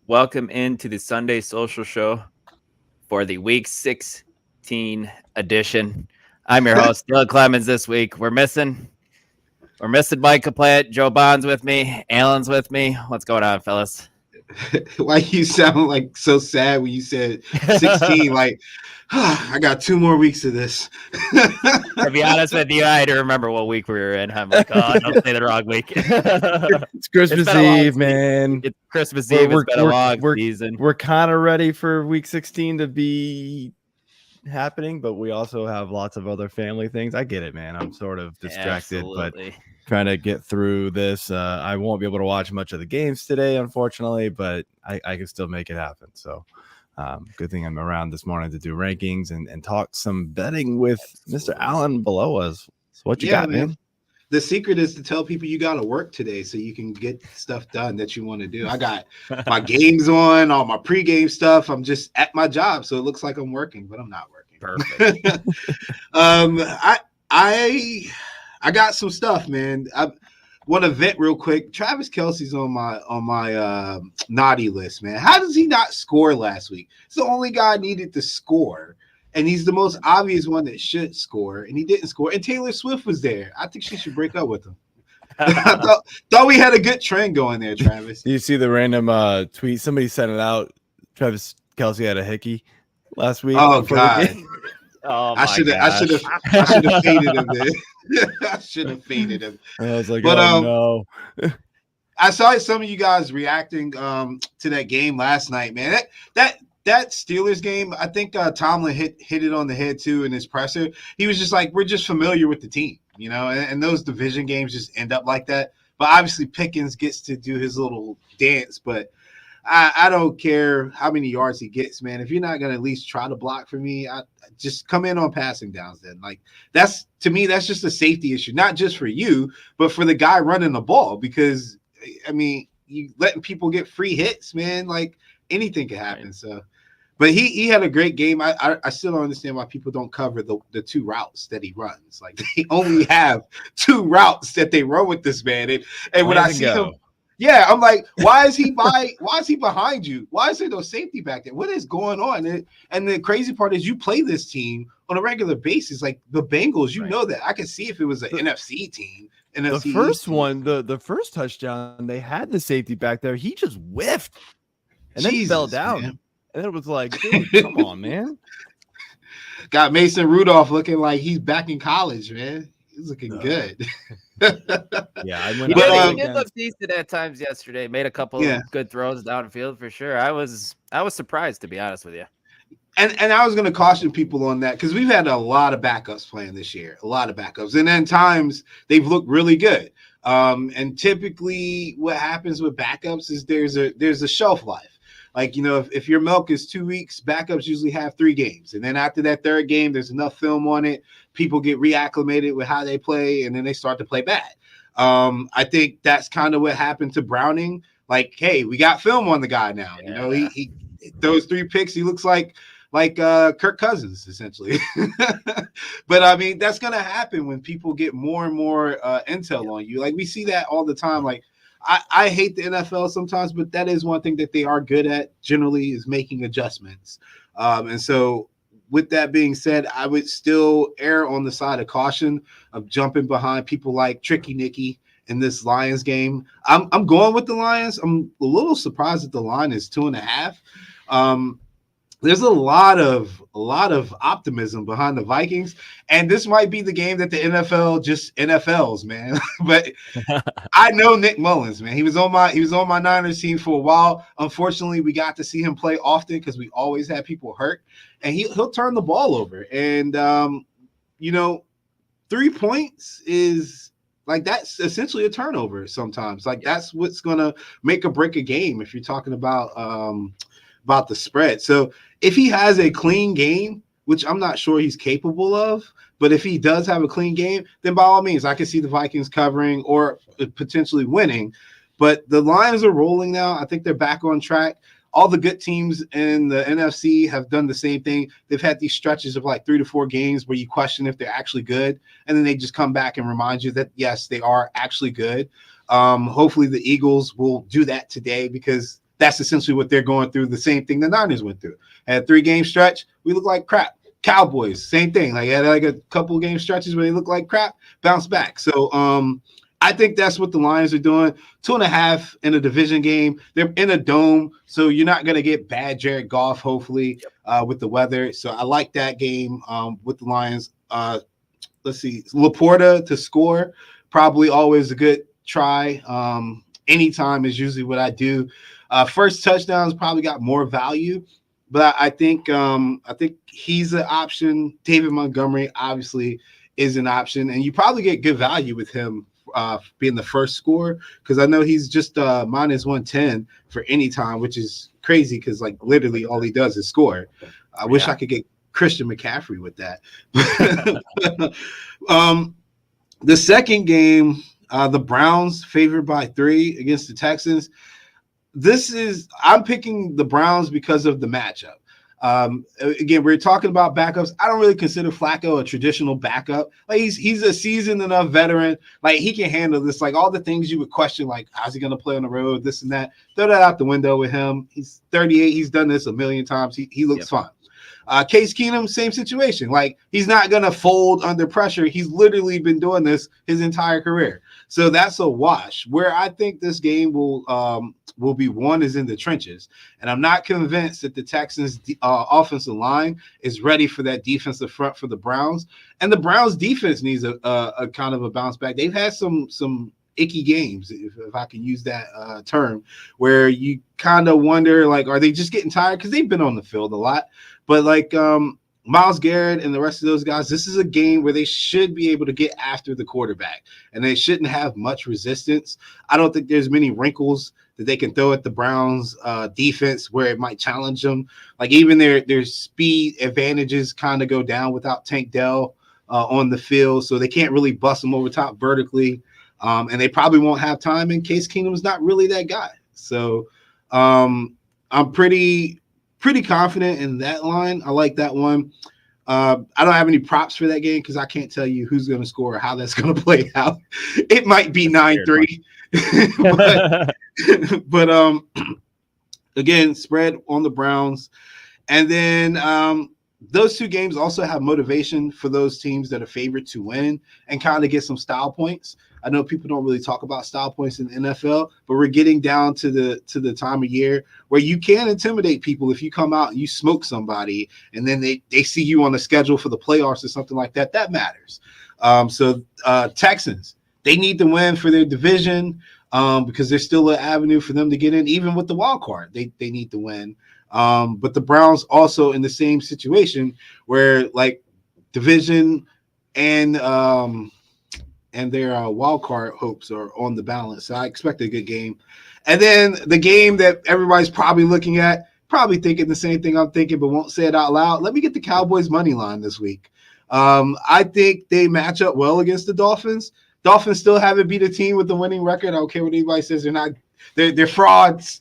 Welcome into the Sunday Social Show for the Week 16 edition. I'm your host, Dylan Clemons. This week we're missing Mike LaPlant. Joe Bond's with me. Alan's with me. What's going on, fellas? Why you sound like so sad when you said 16? Like, I got 2 more weeks of this. To be honest with you, I had to remember what week we were in. I'm like, oh, don't say the wrong week. It's Christmas Eve, man. It's Christmas Eve. It's been a long season. We're kind of ready for Week 16 to be happening, but we also have lots of other family things. I get it, man. I'm sort of distracted, but trying to get through this. I won't be able to watch much of the games today, unfortunately, but I can still make it happen. So good thing I'm around this morning to do rankings and talk some betting with Mr. Allen below us. So what you got, man? The secret is to tell people you got to work today so you can get stuff done that you want to do. I got my games on, all my pregame stuff. I'm just at my job, so it looks like I'm working, but I'm not working. Perfect. I got some stuff, man. I want to vent real quick. Travis Kelce's on my naughty list, man. How does he not score last week? It's the only guy needed to score, and he's the most obvious one that should score, and he didn't score. And Taylor Swift was there. I think she should break up with him. I thought we had a good trend going there, Travis. Do you see the random tweet? Somebody sent it out. Travis Kelce had a hickey last week. Oh God. Oh, I should have faded him there. I should have faded him. I was like, no. I saw some of you guys reacting to that game last night, man. That Steelers game, I think Tomlin hit it on the head too in his presser. He was just like, we're just familiar with the team, you know, and those division games just end up like that. But obviously Pickens gets to do his little dance, but I don't care how many yards he gets, man. If you're not going to at least try to block for me, I just come in on passing downs then. Like, that's, to me, that's just a safety issue, not just for you, but for the guy running the ball. Because, I mean, you letting people get free hits, man, like anything can happen. Right. So, but he had a great game. I still don't understand why people don't cover the 2 routes that he runs. Like, they only have 2 routes that they run with this man. And when I see him, yeah, I'm like, why is he behind you? Why is there no safety back there? What is going on? And the crazy part is you play this team on a regular basis. Like the Bengals, you know that. I could see if it was an NFC team. The first one, the first touchdown, they had the safety back there. He just whiffed and then fell down. Man. And it was like, dude, come on, man. Got Mason Rudolph looking like he's back in college, man. He's looking good. Yeah, he did look decent at times yesterday. Made a couple of good throws downfield for sure. I was surprised, to be honest with you. And I was going to caution people on that because we've had a lot of backups playing this year, a lot of backups, and then times they've looked really good. And typically, what happens with backups is there's a shelf life. Like, you know, if your milk is 2 weeks, backups usually have 3 games. And then after that 3rd game, there's enough film on it. People get reacclimated with how they play, and then they start to play bad. I think that's kind of what happened to Browning. Like, hey, we got film on the guy now. Yeah. You know, he throws 3 picks. He looks like Kirk Cousins, essentially. But, I mean, that's going to happen when people get more and more intel on you. Like, we see that all the time. Like, I hate the NFL sometimes, but that is one thing that they are good at generally is making adjustments. And so with that being said, I would still err on the side of caution of jumping behind people like Tricky Nicky in this Lions game. I'm going with the Lions. I'm a little surprised that the line is 2.5. There's a lot of optimism behind the Vikings, and this might be the game that the NFL just NFLs, man. But I know Nick Mullins, man. He was on my Niners team for a while. Unfortunately, we got to see him play often because we always had people hurt, and he'll turn the ball over. And 3 points is like that's essentially a turnover sometimes. Like that's what's gonna make or break a game if you're talking about the spread. So if he has a clean game, which I'm not sure he's capable of, but if he does have a clean game, then by all means, I can see the Vikings covering or potentially winning. But the Lions are rolling now. I think they're back on track. All the good teams in the NFC have done the same thing. They've had these stretches of like 3 to 4 games where you question if they're actually good, and then they just come back and remind you that, yes, they are actually good. Hopefully the Eagles will do that today because that's essentially what they're going through. The same thing the Niners went through. Had a 3-game stretch, we look like crap. Cowboys, same thing. Like had like a couple game stretches where they look like crap, bounce back. So I think that's what the Lions are doing. 2.5 in a division game. They're in a dome, so you're not going to get bad Jared Goff, hopefully, with the weather. So I like that game with the Lions. Let's see. Laporta to score, probably always a good try. Anytime is usually what I do. First touchdowns probably got more value, but I think he's an option. David Montgomery obviously is an option, and you probably get good value with him being the first scorer, because I know he's just minus 110 for any time, which is crazy because like literally all he does is score. I wish I could get Christian McCaffrey with that. The second game, the Browns favored by 3 against the Texans. I'm picking the Browns because of the matchup. Again, we're talking about backups. I don't really consider Flacco a traditional backup. Like he's a seasoned enough veteran. Like he can handle this. Like all the things you would question, like how's he going to play on the road, this and that. Throw that out the window with him. He's 38. He's done this a million times. He looks fine. Case Keenum, same situation. Like he's not going to fold under pressure. He's literally been doing this his entire career. So that's a wash. Where I think this game will be won is in the trenches. And I'm not convinced that the Texans offensive line is ready for that defensive front for the Browns. And the Browns defense needs a kind of a bounce back. They've had some icky games, if I can use that term, where you kind of wonder, like, are they just getting tired? Because they've been on the field a lot. But like Myles Garrett and the rest of those guys, this is a game where they should be able to get after the quarterback, and they shouldn't have much resistance. I don't think there's many wrinkles that they can throw at the Browns defense where it might challenge them. Like even their speed advantages kind of go down without Tank Dell on the field, so they can't really bust them over top vertically. And they probably won't have time in case Keenum's not really that guy. So I'm pretty confident in that line. I like that one. I don't have any props for that game because I can't tell you who's going to score or how that's going to play out. It might be 9-3. but again, spread on the Browns. And then those two games also have motivation for those teams that are favored to win and kind of get some style points. I know people don't really talk about style points in the NFL, but we're getting down to the time of year where you can intimidate people if you come out and you smoke somebody and then they see you on the schedule for the playoffs or something like that. That matters. So Texans, they need to win for their division because there's still an avenue for them to get in. Even with the wild card, they need to win. But the Browns also in the same situation where like division and their wild card hopes are on the balance. So I expect a good game. And then the game that everybody's probably looking at, probably thinking the same thing I'm thinking, but won't say it out loud. Let me get the Cowboys money line this week. I think they match up well against the Dolphins. Dolphins still haven't beat a team with a winning record. I don't care what anybody says. They're frauds.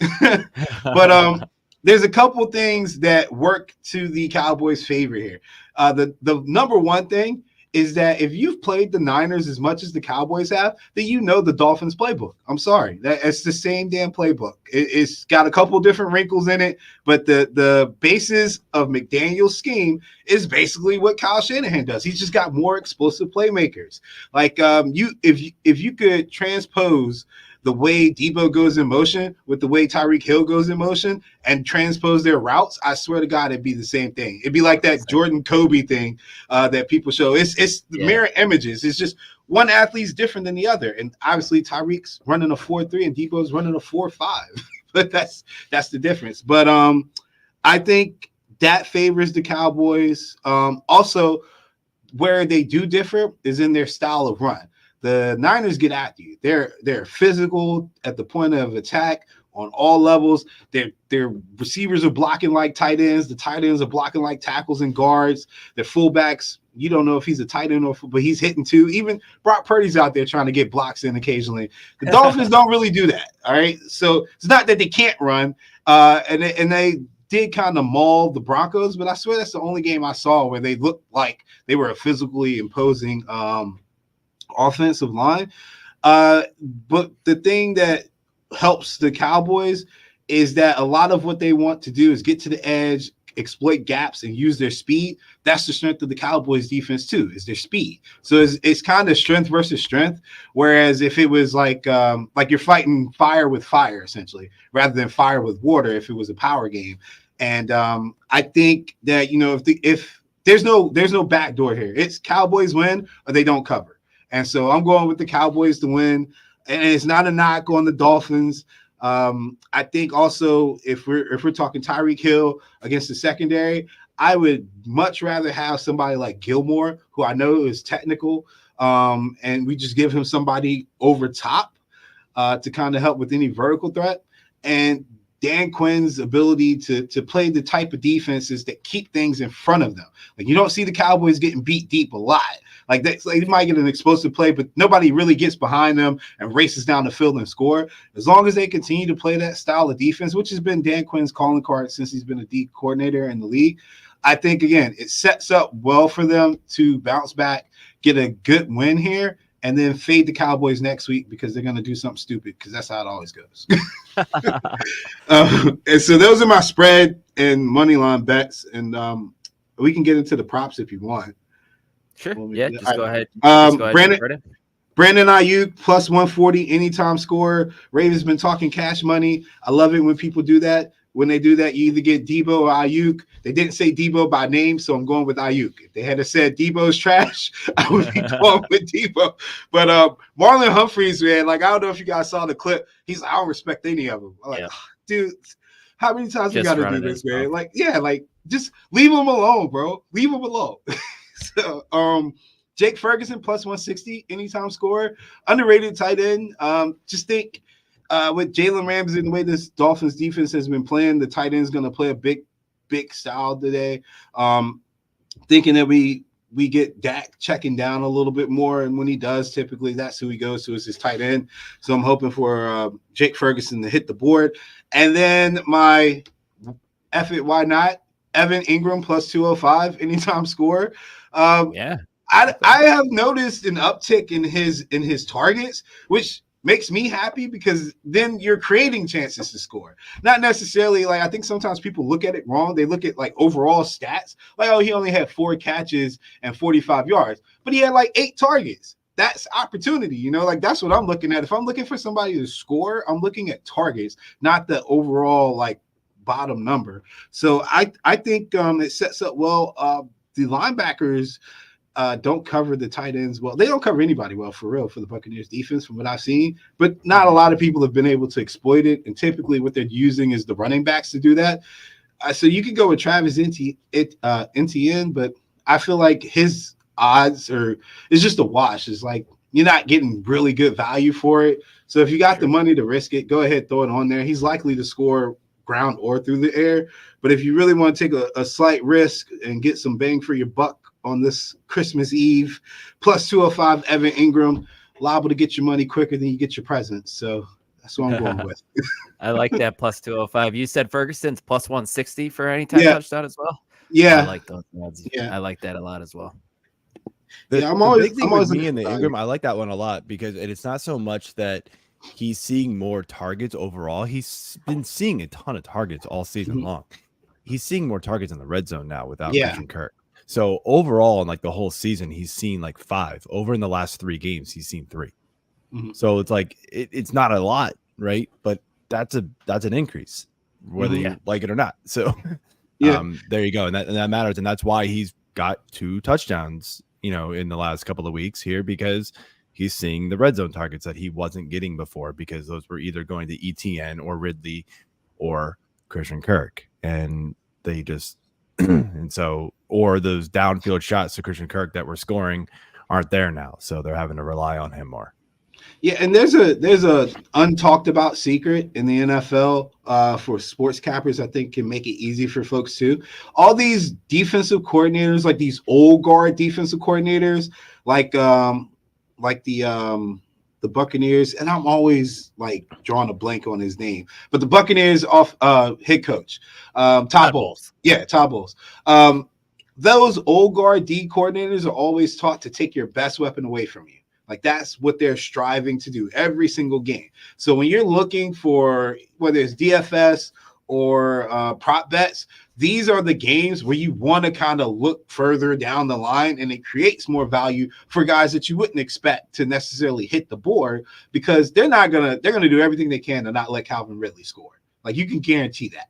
But there's a couple things that work to the Cowboys' favor here. The number one thing is that if you've played the Niners as much as the Cowboys have, then you know the Dolphins playbook. I'm sorry. It's the same damn playbook. It's got a couple different wrinkles in it, but the basis of McDaniel's scheme is basically what Kyle Shanahan does. He's just got more explosive playmakers. Like if you could transpose the way Debo goes in motion with the way Tyreek Hill goes in motion and transpose their routes, I swear to God, it'd be the same thing. It'd be like that Jordan Kobe thing that people show. It's the mirror images. It's just one athlete's different than the other. And obviously Tyreek's running a 4.3 and Debo's running a 4.5. But that's the difference. But I think that favors the Cowboys. Also, where they do differ is in their style of run. The Niners get after you. They're physical at the point of attack on all levels. Their receivers are blocking like tight ends. The tight ends are blocking like tackles and guards. Their fullbacks, you don't know if he's a tight end but he's hitting too. Even Brock Purdy's out there trying to get blocks in occasionally. The Dolphins don't really do that. All right. So it's not that they can't run. And they did kind of maul the Broncos, but I swear that's the only game I saw where they looked like they were a physically imposing offensive line. But the thing that helps the Cowboys is that a lot of what they want to do is get to the edge, exploit gaps, and use their speed. That's the strength of the Cowboys defense too, is their speed. So it's kind of strength versus strength. Whereas if it was like you're fighting fire with fire, essentially, rather than fire with water, if it was a power game. And I think that, if there's no backdoor here, it's Cowboys win or they don't cover. And so I'm going with the Cowboys to win. And it's not a knock on the Dolphins. I think also if we're talking Tyreek Hill against the secondary, I would much rather have somebody like Gilmore, who I know is technical, and we just give him somebody over top to kind of help with any vertical threat. And Dan Quinn's ability to play the type of defenses that keep things in front of them. Like, you don't see the Cowboys getting beat deep a lot. Like, they might get an explosive play, but nobody really gets behind them and races down the field and score. As long as they continue to play that style of defense, which has been Dan Quinn's calling card since he's been a D coordinator in the league, I think, again, it sets up well for them to bounce back, get a good win here, and then fade the Cowboys next week because they're going to do something stupid, because that's how it always goes. And so those are my spread and money line bets, and we can get into the props if you want. Sure. Yeah, just go ahead. Brandon Ayuk plus 140 anytime scorer. Ravens been talking cash money. I love it when people do that. When they do that, you either get Debo or Ayuk. They didn't say Debo by name, so I'm going with Ayuk. If they had said Debo's trash, I would be going with Debo. But Marlon Humphreys, man, like, I don't know if you guys saw the clip. He's like, I don't respect any of them. I'm like, dude, how many times we got to do this, man? Like, just leave him alone, bro. Leave him alone. So, Jake Ferguson plus 160 anytime scorer, underrated tight end. Just think with Jalen Ramsey and the way this Dolphins defense has been playing, the tight end is going to play a big style today. Thinking that we get Dak checking down a little bit more, and when he does, typically that's who he goes to, is his tight end. So I'm hoping for Jake Ferguson to hit the board. And then my why not? Evan Ingram plus 205 anytime scorer. I have noticed an uptick in his targets, which makes me happy, because then you're creating chances to score. Not necessarily, like, I think sometimes people look at it wrong. They look at like overall stats, like, oh, he only had 4 catches and 45 yards, but he had like 8 targets. That's opportunity, like, that's what I'm looking at. If I'm looking for somebody to score, I'm looking at targets, not the overall like bottom number. So I think it sets up well. The linebackers don't cover the tight ends well. They don't cover anybody well, for real, for the Buccaneers defense, from what I've seen. But not a lot of people have been able to exploit it. And typically what they're using is the running backs to do that. So you could go with Travis Etienne, but I feel like his odds it's just a wash. It's like you're not getting really good value for it. So if you got the money to risk it, go ahead, throw it on there. He's likely to score ground or through the air. But if you really want to take a slight risk and get some bang for your buck on this Christmas Eve, plus 205 Evan Ingram, liable to get your money quicker than you get your presents. So that's what I'm going with. I like that plus 205. You said Ferguson's plus 160 for any time touchdown as well? Yeah. I like those odds. Yeah. I like that a lot as well. I'm always me in the Ingram. I like that one a lot, because it's not so much that he's seeing more targets overall. He's been seeing a ton of targets all season long. He's seeing more targets in the red zone now without Christian Kirk. So overall, in like the whole season, he's seen like 5. Over in the last 3 games, he's seen 3. So it's like it's not a lot, right? But that's an increase, whether you like it or not. So there you go, and that matters, and that's why he's got 2 touchdowns, in the last couple of weeks here, because he's seeing the red zone targets that he wasn't getting before, because those were either going to ETN or Ridley or Christian Kirk, and they just and so, or those downfield shots to Christian Kirk that were scoring aren't there now, so they're having to rely on him more. Yeah, and there's a untalked about secret in the NFL for sports cappers. I think can make it easy for folks too. All these defensive coordinators, like these old guard defensive coordinators, like the Buccaneers, and I'm always like drawing a blank on his name, but the Buccaneers off head coach Todd Bowles. Yeah, Todd Bowles. Those old guard D coordinators are always taught to take your best weapon away from you. Like that's what they're striving to do every single game. So when you're looking for whether it's DFS or prop bets, these are the games where you want to kind of look further down the line, and it creates more value for guys that you wouldn't expect to necessarily hit the board, because they're gonna do everything they can to not let Calvin Ridley score. Like you can guarantee that.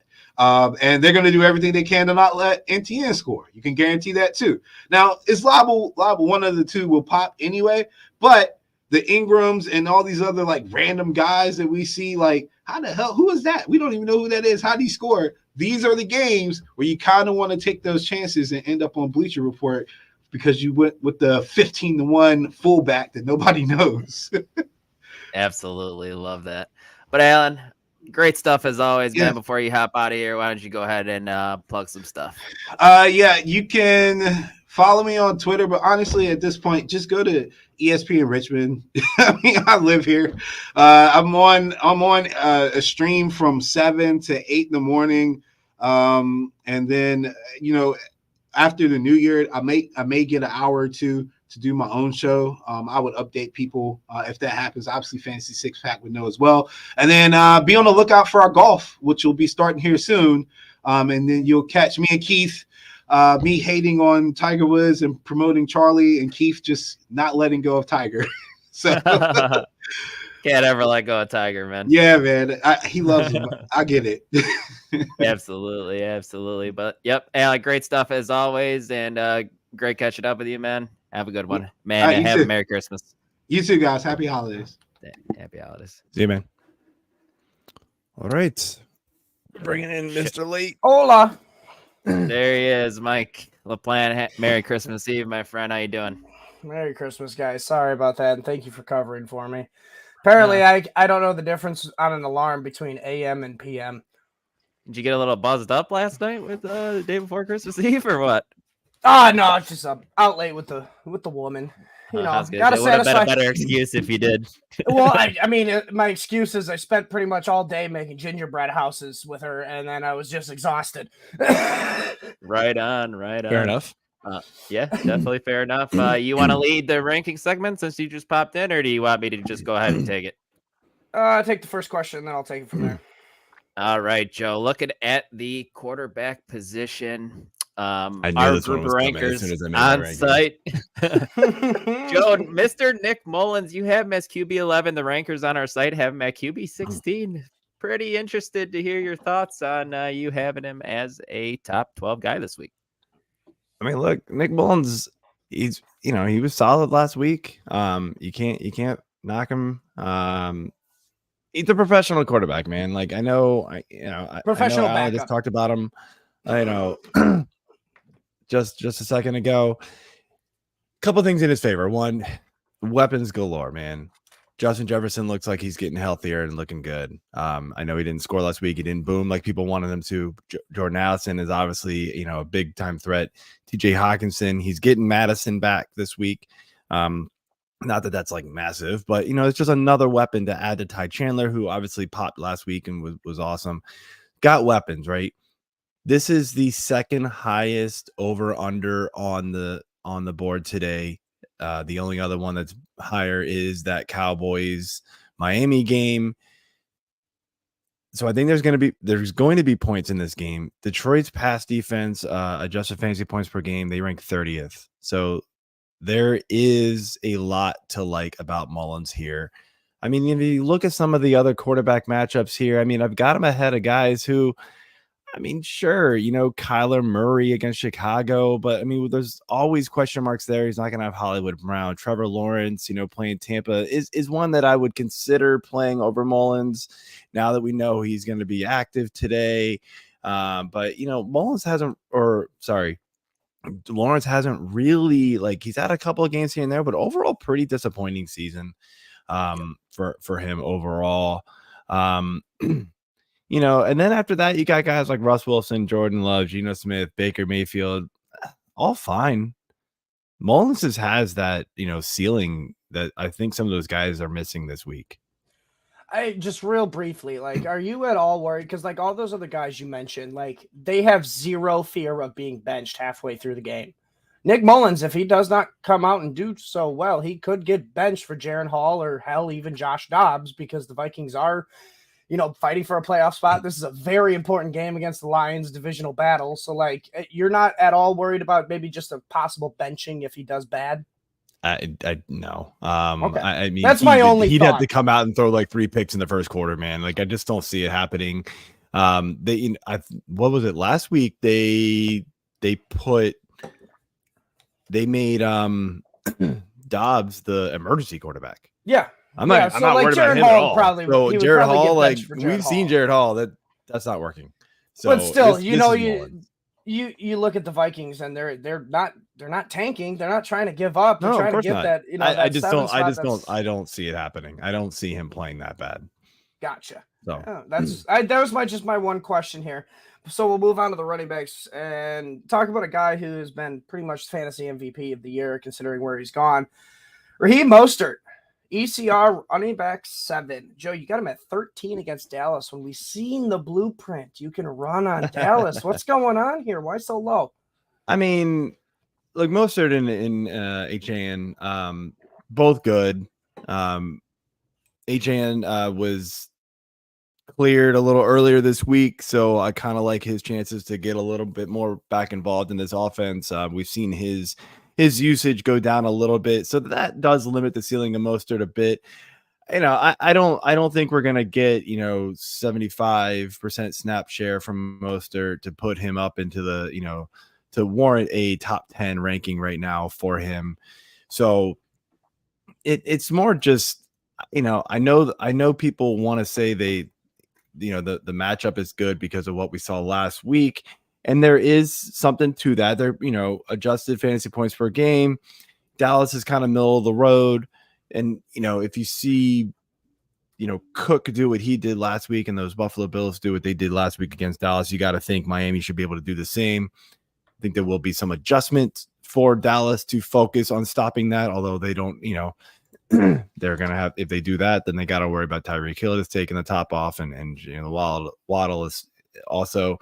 And they're going to do everything they can to not let NTN score. You can guarantee that too. Now, it's liable one of the two will pop anyway, but the Ingrams and all these other like random guys that we see, like, how the hell, who is that? We don't even know who that is. How do you score? These are the games where you kind of want to take those chances and end up on Bleacher Report because you went with the 15-1 fullback that nobody knows. Absolutely love that. But Alan, great stuff as always, man. Before you hop out of here, why don't you go ahead and plug some stuff? Yeah, you can follow me on Twitter, but honestly, at this point, just go to ESPN Richmond. I mean, I live here. I'm on a stream from 7 to 8 in the morning, and then after the new year, I may get an hour or two to do my own show. I would update people if that happens. Obviously, Fantasy Six Pack would know as well. And then be on the lookout for our golf, which will be starting here soon. And then you'll catch me and Keith, me hating on Tiger Woods and promoting Charlie, and Keith just not letting go of Tiger. So can't ever let go of Tiger, man. Yeah, man. He loves him. I get it. Absolutely. But yep, Alec, great stuff as always, and great catching up with you, man. Have a good one, man. And have a Merry Christmas. You too, guys. Happy holidays. Happy holidays. See you, man. All right. Bringing in Mr. Late. Hola. There he is, Mike LaPlant. Merry Christmas Eve, my friend. How you doing? Merry Christmas, guys. Sorry about that, and thank you for covering for me. Apparently, I don't know the difference on an alarm between AM and PM. Did you get a little buzzed up last night with the day before Christmas Eve, or what? Oh no, it's just out late with the woman. You know, gotta satisfy. Would have been a better excuse if you did. Well, I mean, my excuse is I spent pretty much all day making gingerbread houses with her, and then I was just exhausted. Right on. Fair enough. Yeah, definitely fair enough. You want to lead the ranking segment since you just popped in, or do you want me to just go ahead and take it? Take the first question, then I'll take it from there. All right, Joe. Looking at the quarterback position. I knew our this group one was rankers as I on site. Joe, Mr. Nick Mullins, you have him as QB 11. The rankers on our site have him at QB 16. Pretty interested to hear your thoughts on you having him as a top 12 guy this week. I mean, look, Nick Mullins, he was solid last week. You can't knock him. He's a professional quarterback, man. Like I know professional I backup. just talked about him. I know just a second ago. Couple things in his favor. One, weapons galore, man. Justin Jefferson looks like he's getting healthier and looking good. I know he didn't score last week. He didn't boom like people wanted him to. Jordan Allison is obviously, a big time threat. TJ Hawkinson, he's getting Madison back this week. Not that that's like massive, but it's just another weapon to add to Ty Chandler, who obviously popped last week and was awesome. Got weapons, right? This is the second highest over under on the board today. The only other one that's higher is that Cowboys Miami game. So I think there's going to be points in this game. Detroit's pass defense, adjusted fantasy points per game, they rank 30th. So there is a lot to like about Mullins here. I mean, if you look at some of the other quarterback matchups here, I mean, I've got him ahead of guys who, I mean, sure, Kyler Murray against Chicago, but I mean, there's always question marks there. He's not going to have Hollywood Brown. Trevor Lawrence, playing Tampa is one that I would consider playing over Mullins now that we know he's going to be active today. But, Lawrence hasn't really, he's had a couple of games here and there, but overall pretty disappointing season for him overall. And then after that, you got guys like Russ Wilson, Jordan Love, Geno Smith, Baker Mayfield, all fine. Mullins has that, ceiling that I think some of those guys are missing this week. I just real briefly, are you at all worried? Because all those other guys you mentioned, they have zero fear of being benched halfway through the game. Nick Mullins, if he does not come out and do so well, he could get benched for Jaron Hall or hell, even Josh Dobbs, because the Vikings are, fighting for a playoff spot. This is a very important game against the Lions divisional battle. So like, you're not at all worried about maybe just a possible benching if he does bad. I no. Okay. I mean, that's my only. He'd thought. have to come out and throw like 3 picks in the first quarter, man. Like I just don't see it happening. What was it last week? They made Dobbs the emergency quarterback. Yeah. I'm not worried about him at all. So Jared Hall, like we've seen Jared Hall, that's not working. So but still, you look at the Vikings and they're not tanking. They're not trying to give up. They're trying to get that. I don't see it happening. I don't see him playing that bad. Gotcha. So that was just my one question here. So we'll move on to the running backs and talk about a guy who has been pretty much fantasy MVP of the year, considering where he's gone. Raheem Mostert, ECR running back 7. Joe, you got him at 13 against Dallas. When we've seen the blueprint, you can run on Dallas. What's going on here? Why so low? I mean, look, Mostert and HAN, both good. HAN was cleared a little earlier this week, so I kind of like his chances to get a little bit more back involved in this offense. We've seen his usage go down a little bit, so that does limit the ceiling of Mostert a bit. I don't think we're gonna get 75% snap share from Mostert to put him up into the to warrant a top 10 ranking right now for him. So it's more just I know people want to say the matchup is good because of what we saw last week. And there is something to that. They're, adjusted fantasy points per game. Dallas is kind of middle of the road. And, if you see, Cook do what he did last week and those Buffalo Bills do what they did last week against Dallas, you got to think Miami should be able to do the same. I think there will be some adjustment for Dallas to focus on stopping that, although they don't, they're going to have, if they do that, then they got to worry about Tyreek Hill is taking the top off and Waddle is also.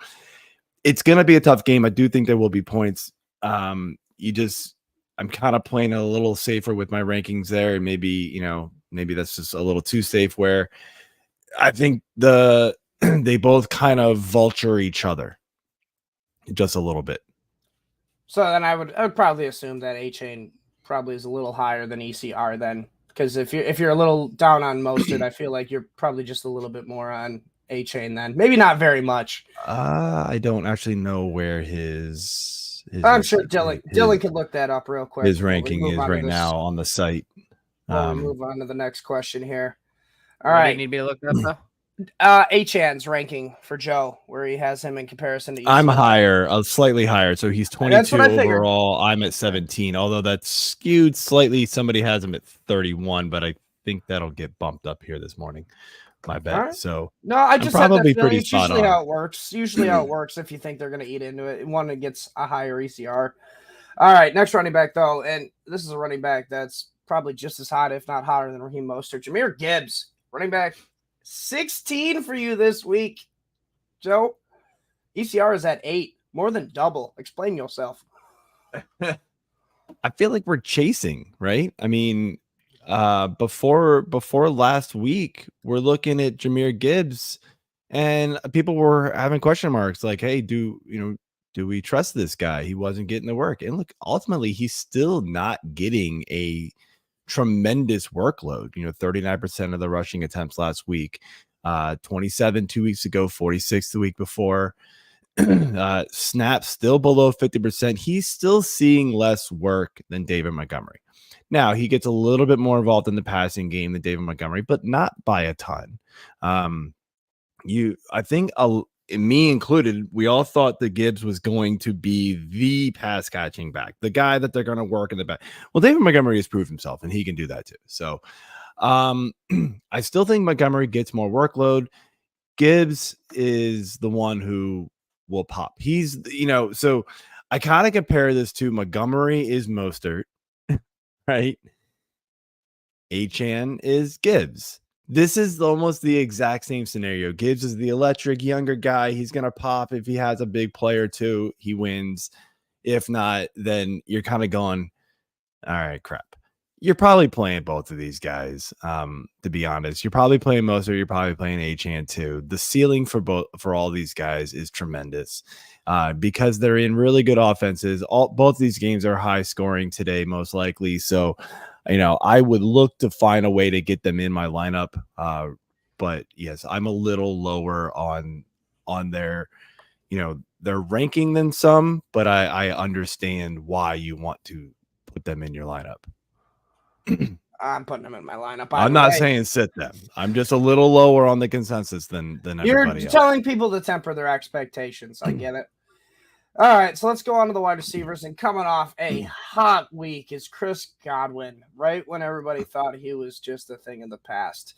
It's going to be a tough game. I do think there will be points. I'm kind of playing a little safer with my rankings there. And maybe that's just a little too safe where I think they both kind of vulture each other just a little bit. So then I would probably assume that A-Chain probably is a little higher than ECR then. Because if you're a little down on Mostert, I feel like you're probably just a little bit more on A-Chain then. Maybe not very much. I don't actually know where his I'm sure Dylan could look that up real quick. His ranking is right now on the site. We'll move on to the next question here. All right. Do you need me to look that up though? Achan's ranking for Joe, where he has him in comparison to ECR. I'm higher, slightly higher. So he's 22 overall. I'm at 17, although that's skewed slightly. Somebody has him at 31, but I think that'll get bumped up here this morning. My bet. Right. So no, I just probably had that pretty spot usually on. How it works. Usually how it works if you think they're going to eat into it. One that gets a higher ECR. All right, next running back though, and this is a running back that's probably just as hot, if not hotter, than Raheem Mostert. Jahmyr Gibbs, running back 16 for you this week, Joe. ECR is at 8, more than double. Explain yourself. I feel like we're chasing, right? I mean, before last week, we're looking at Jahmyr Gibbs, and people were having question marks like, "Hey, do we trust this guy? He wasn't getting the work." And look, ultimately, he's still not getting a tremendous workload. 39% of the rushing attempts last week, 27 2 weeks ago, 46 the week before. Snaps still below 50%. He's still seeing less work than David Montgomery. Now he gets a little bit more involved in the passing game than David Montgomery, but not by a ton. I think me included, we all thought that Gibbs was going to be the pass catching back, the guy that they're going to work in the back. Well, David Montgomery has proved himself, and he can do that too. So I still think Montgomery gets more workload. Gibbs is the one who will pop. He's, so I kind of compare this to Montgomery is Mostert, right? Achan is Gibbs. This is almost the exact same scenario. Gibbs is the electric younger guy. He's going to pop if he has a big player too. He wins. If not, then you're kind of going, all right, crap. You're probably playing both of these guys. To be honest, you're probably playing Moser. You're probably playing Achane too. The ceiling for all these guys is tremendous because they're in really good offenses. Both these games are high scoring today, most likely. So, I would look to find a way to get them in my lineup. But yes, I'm a little lower on their, their ranking than some. But I understand why you want to put them in your lineup. I'm putting them in my lineup. I'm not saying sit them. I'm just a little lower on the consensus than everybody else. You're telling people to temper their expectations. I get it. All right, so let's go on to the wide receivers. And coming off a hot week is Chris Godwin, right when everybody thought he was just a thing in the past.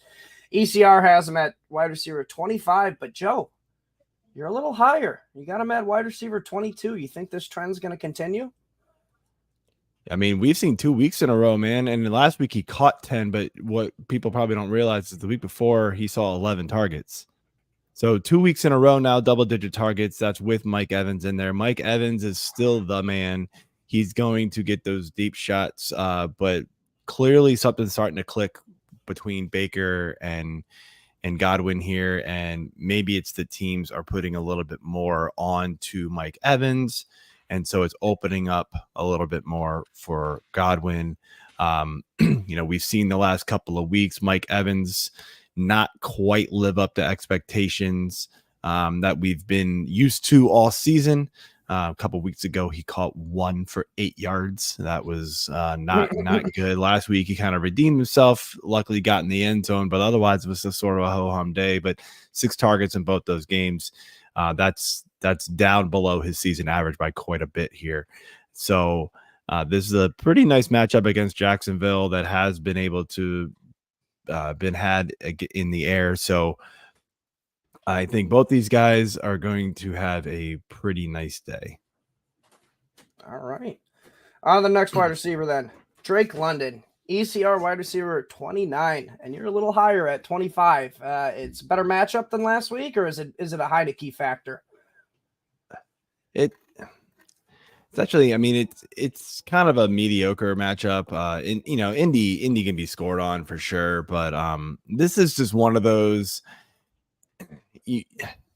ECR has him at wide receiver 25, but Joe, you're a little higher. You got him at wide receiver 22. You think this trend's going to continue? I mean, we've seen 2 weeks in a row, man. And last week he caught 10, but what people probably don't realize is the week before he saw 11 targets. So 2 weeks in a row now, double-digit targets. That's with Mike Evans in there. Mike Evans is still the man. He's going to get those deep shots, but clearly something's starting to click between Baker and Godwin here, and maybe it's the teams are putting a little bit more on to Mike Evans. And so it's opening up a little bit more for Godwin. We've seen the last couple of weeks, Mike Evans not quite live up to expectations that we've been used to all season. A couple of weeks ago, he caught 1 for 8 yards. That was not good. Last week, he kind of redeemed himself. Luckily, got in the end zone, but otherwise, it was just sort of a ho-hum day. But 6 targets in both those games. That's down below his season average by quite a bit here. So this is a pretty nice matchup against Jacksonville that has been able to been had in the air. So I think both these guys are going to have a pretty nice day. All right. On the next wide receiver then, Drake London, ECR wide receiver 29, and you're a little higher at 25. It's a better matchup than last week, or is it a Heineke factor? It's actually, I mean, it's kind of a mediocre matchup. Indy can be scored on for sure, but this is just one of those.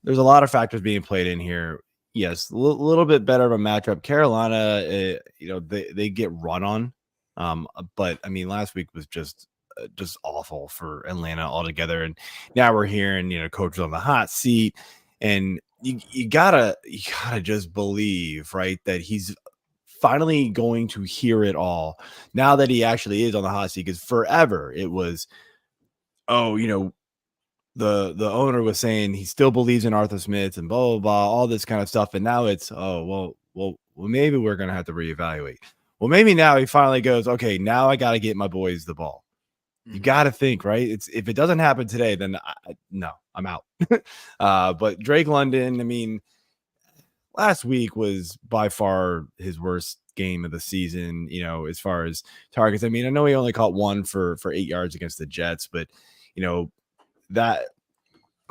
There's a lot of factors being played in here. Yes, a little bit better of a matchup. Carolina, they get run on, but I mean, last week was just awful for Atlanta altogether, and now we're hearing coach on the hot seat, and you gotta just believe, right, that he's finally going to hear it all now that he actually is on the hot seat. Because forever it was, the owner was saying he still believes in Arthur Smith and blah blah blah, all this kind of stuff, and now it's well maybe we're gonna have to reevaluate. Well, maybe now he finally goes, okay, now I got to get my boys the ball. You got to think, right? If it doesn't happen today, then no, I'm out. But Drake London, I mean, last week was by far his worst game of the season, as far as targets. I mean, I know he only caught 1 for 8 yards against the Jets, but, that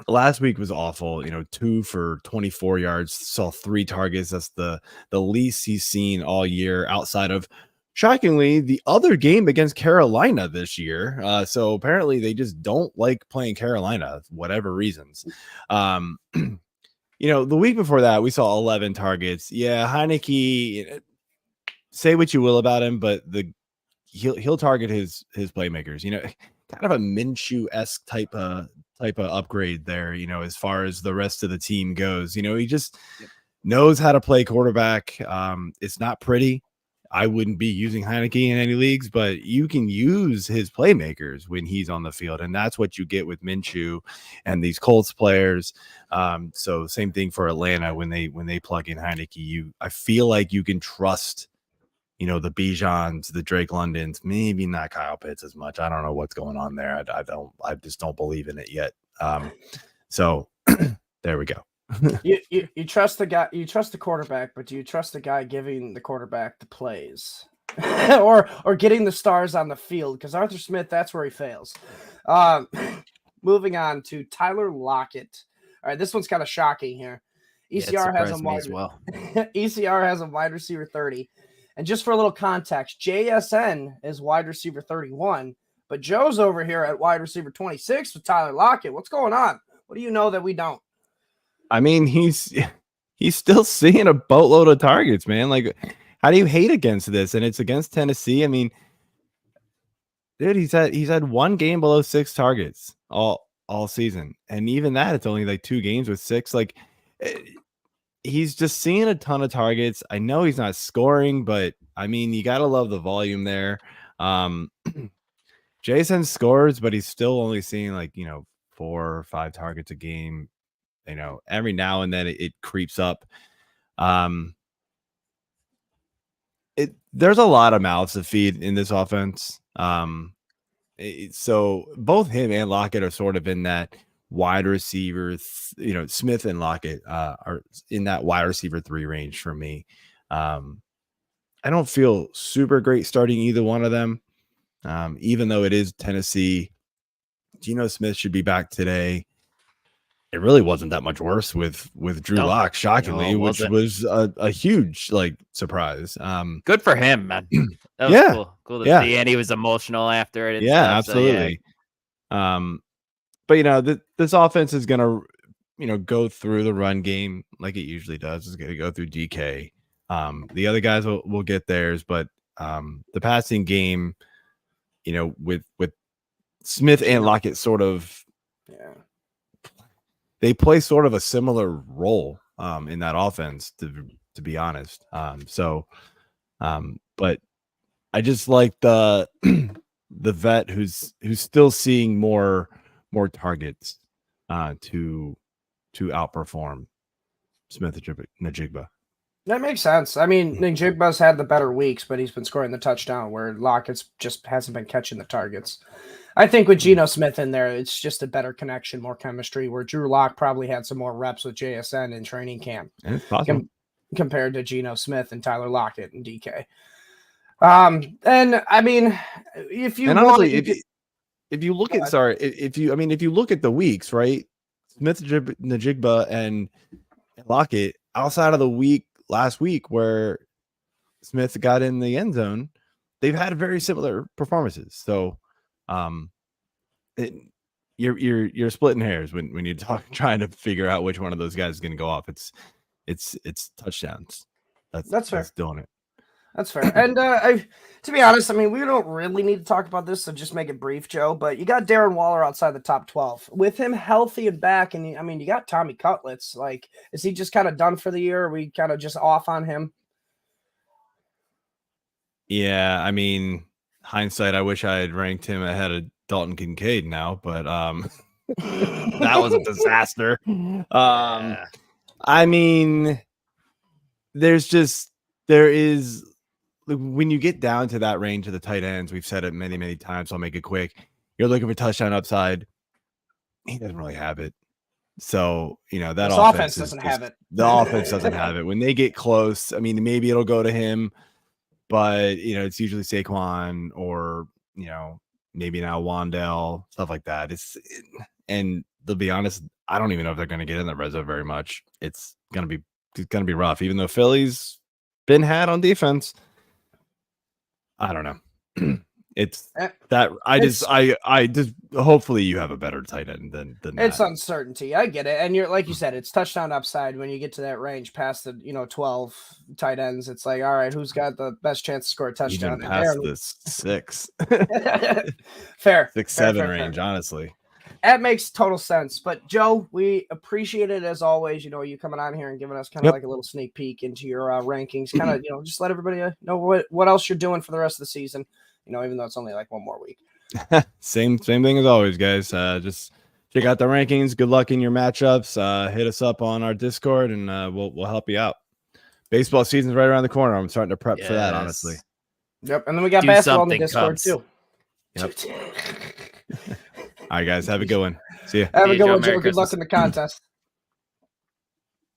last week was awful. 2 for 24 yards, saw 3 targets. That's the least he's seen all year outside of, shockingly, the other game against Carolina this year. So apparently they just don't like playing Carolina, whatever reasons. The week before that, we saw 11 targets. Yeah, Heineke, say what you will about him, but he'll target his playmakers. Kind of a Minshew-esque type of upgrade there. As far as the rest of the team goes. He just knows how to play quarterback. It's not pretty. I wouldn't be using Heineke in any leagues, but you can use his playmakers when he's on the field, and that's what you get with Minshew and these Colts players. So same thing for Atlanta when they plug in Heineke. I feel like you can trust, the Bijans, the Drake Londons, maybe not Kyle Pitts as much. I don't know what's going on there. I just don't believe in it yet. So there we go. You trust the guy, you trust the quarterback, but do you trust the guy giving the quarterback the plays or getting the stars on the field? Because Arthur Smith, that's where he fails. Moving on to Tyler Lockett. All right, this one's kind of shocking here. ECR has him me wide as well. ECR has a wide receiver 30. And just for a little context, JSN is wide receiver 31, but Joe's over here at wide receiver 26 with Tyler Lockett. What's going on? What do you know that we don't? I mean, he's still seeing a boatload of targets, man. Like, how do you hate against this? And it's against Tennessee. I mean, dude, he's had one game below 6 targets all season, and even that, it's only like 2 games with 6. Like, he's just seeing a ton of targets. I know he's not scoring, but I mean, you gotta love the volume there. Jason scores, but he's still only seeing like 4 or 5 targets a game. Every now and then it creeps up. There's a lot of mouths to feed in this offense. So both him and Lockett are sort of in that wide receiver, Smith and Lockett are in that wide receiver 3 range for me. I don't feel super great starting either one of them, even though it is Tennessee. Geno Smith should be back today. It really wasn't that much worse with Drew Lock, shockingly, which was a huge surprise. Good for him, man. That was cool to see, and he was emotional after it. Absolutely. So, but this offense is gonna go through the run game like it usually does. It's gonna go through DK. The other guys will get theirs, but the passing game, with Smith and Lockett sort of they play sort of a similar role in that offense, to be honest. But I just like the vet who's still seeing more targets to outperform Smith Najigba. That makes sense. I mean, Njigba's had the better weeks, but he's been scoring the touchdown where Lockett's just hasn't been catching the targets. I think with Geno Smith in there, it's just a better connection, more chemistry, where Drew Lock probably had some more reps with JSN in training camp compared to Geno Smith and Tyler Lockett and DK. And I mean, if you look at the weeks, right? Smith Najigba and Lockett, outside of the week last week where Smith got in the end zone, they've had very similar performances. So you're splitting hairs when you're trying to figure out which one of those guys is going to go off. It's touchdowns. That's fair. That's doing it. That's fair. And to be honest, I mean, we don't really need to talk about this, so just make it brief, Joe. But you got Darren Waller outside the top 12. With him healthy and back, and I mean, you got Tommy Cutlets. Like, is he just kind of done for the year? Or are we kind of just off on him? Yeah, I mean, hindsight, I wish I had ranked him ahead of Dalton Kincaid now, but that was a disaster. I mean, there is when you get down to that range of the tight ends, we've said it many, many times, so I'll make it quick. You're looking for touchdown upside. He doesn't really have it. So, that offense doesn't have it. The offense doesn't have it. When they get close, I mean, maybe it'll go to him, but, it's usually Saquon or, maybe now Wandell, stuff like that. And to be honest, I don't even know if they're going to get in the red zone very much. It's going to be rough, even though Philly's been had on defense. I don't know. It's that I just hopefully you have a better tight end than it's that. Uncertainty. I get it. And you're like you said, it's touchdown upside when you get to that range past the 12 tight ends. It's like, all right, who's got the best chance to score a touchdown? Even past this 6. Fair. 6-7 range, honestly. That makes total sense. But Joe, we appreciate it as always. You coming on here and giving us kind of like a little sneak peek into your rankings. Kind of, just let everybody know what else you're doing for the rest of the season. Even though it's only like one more week. Same thing as always, guys. Just check out the rankings. Good luck in your matchups. Hit us up on our Discord, and we'll help you out. Baseball season's right around the corner. I'm starting to prep for that, honestly. Yep, and then we got basketball on the Discord too. Yep. All right, guys. Have a good one. See ya. Have a good one, Joe. Good luck in the contest.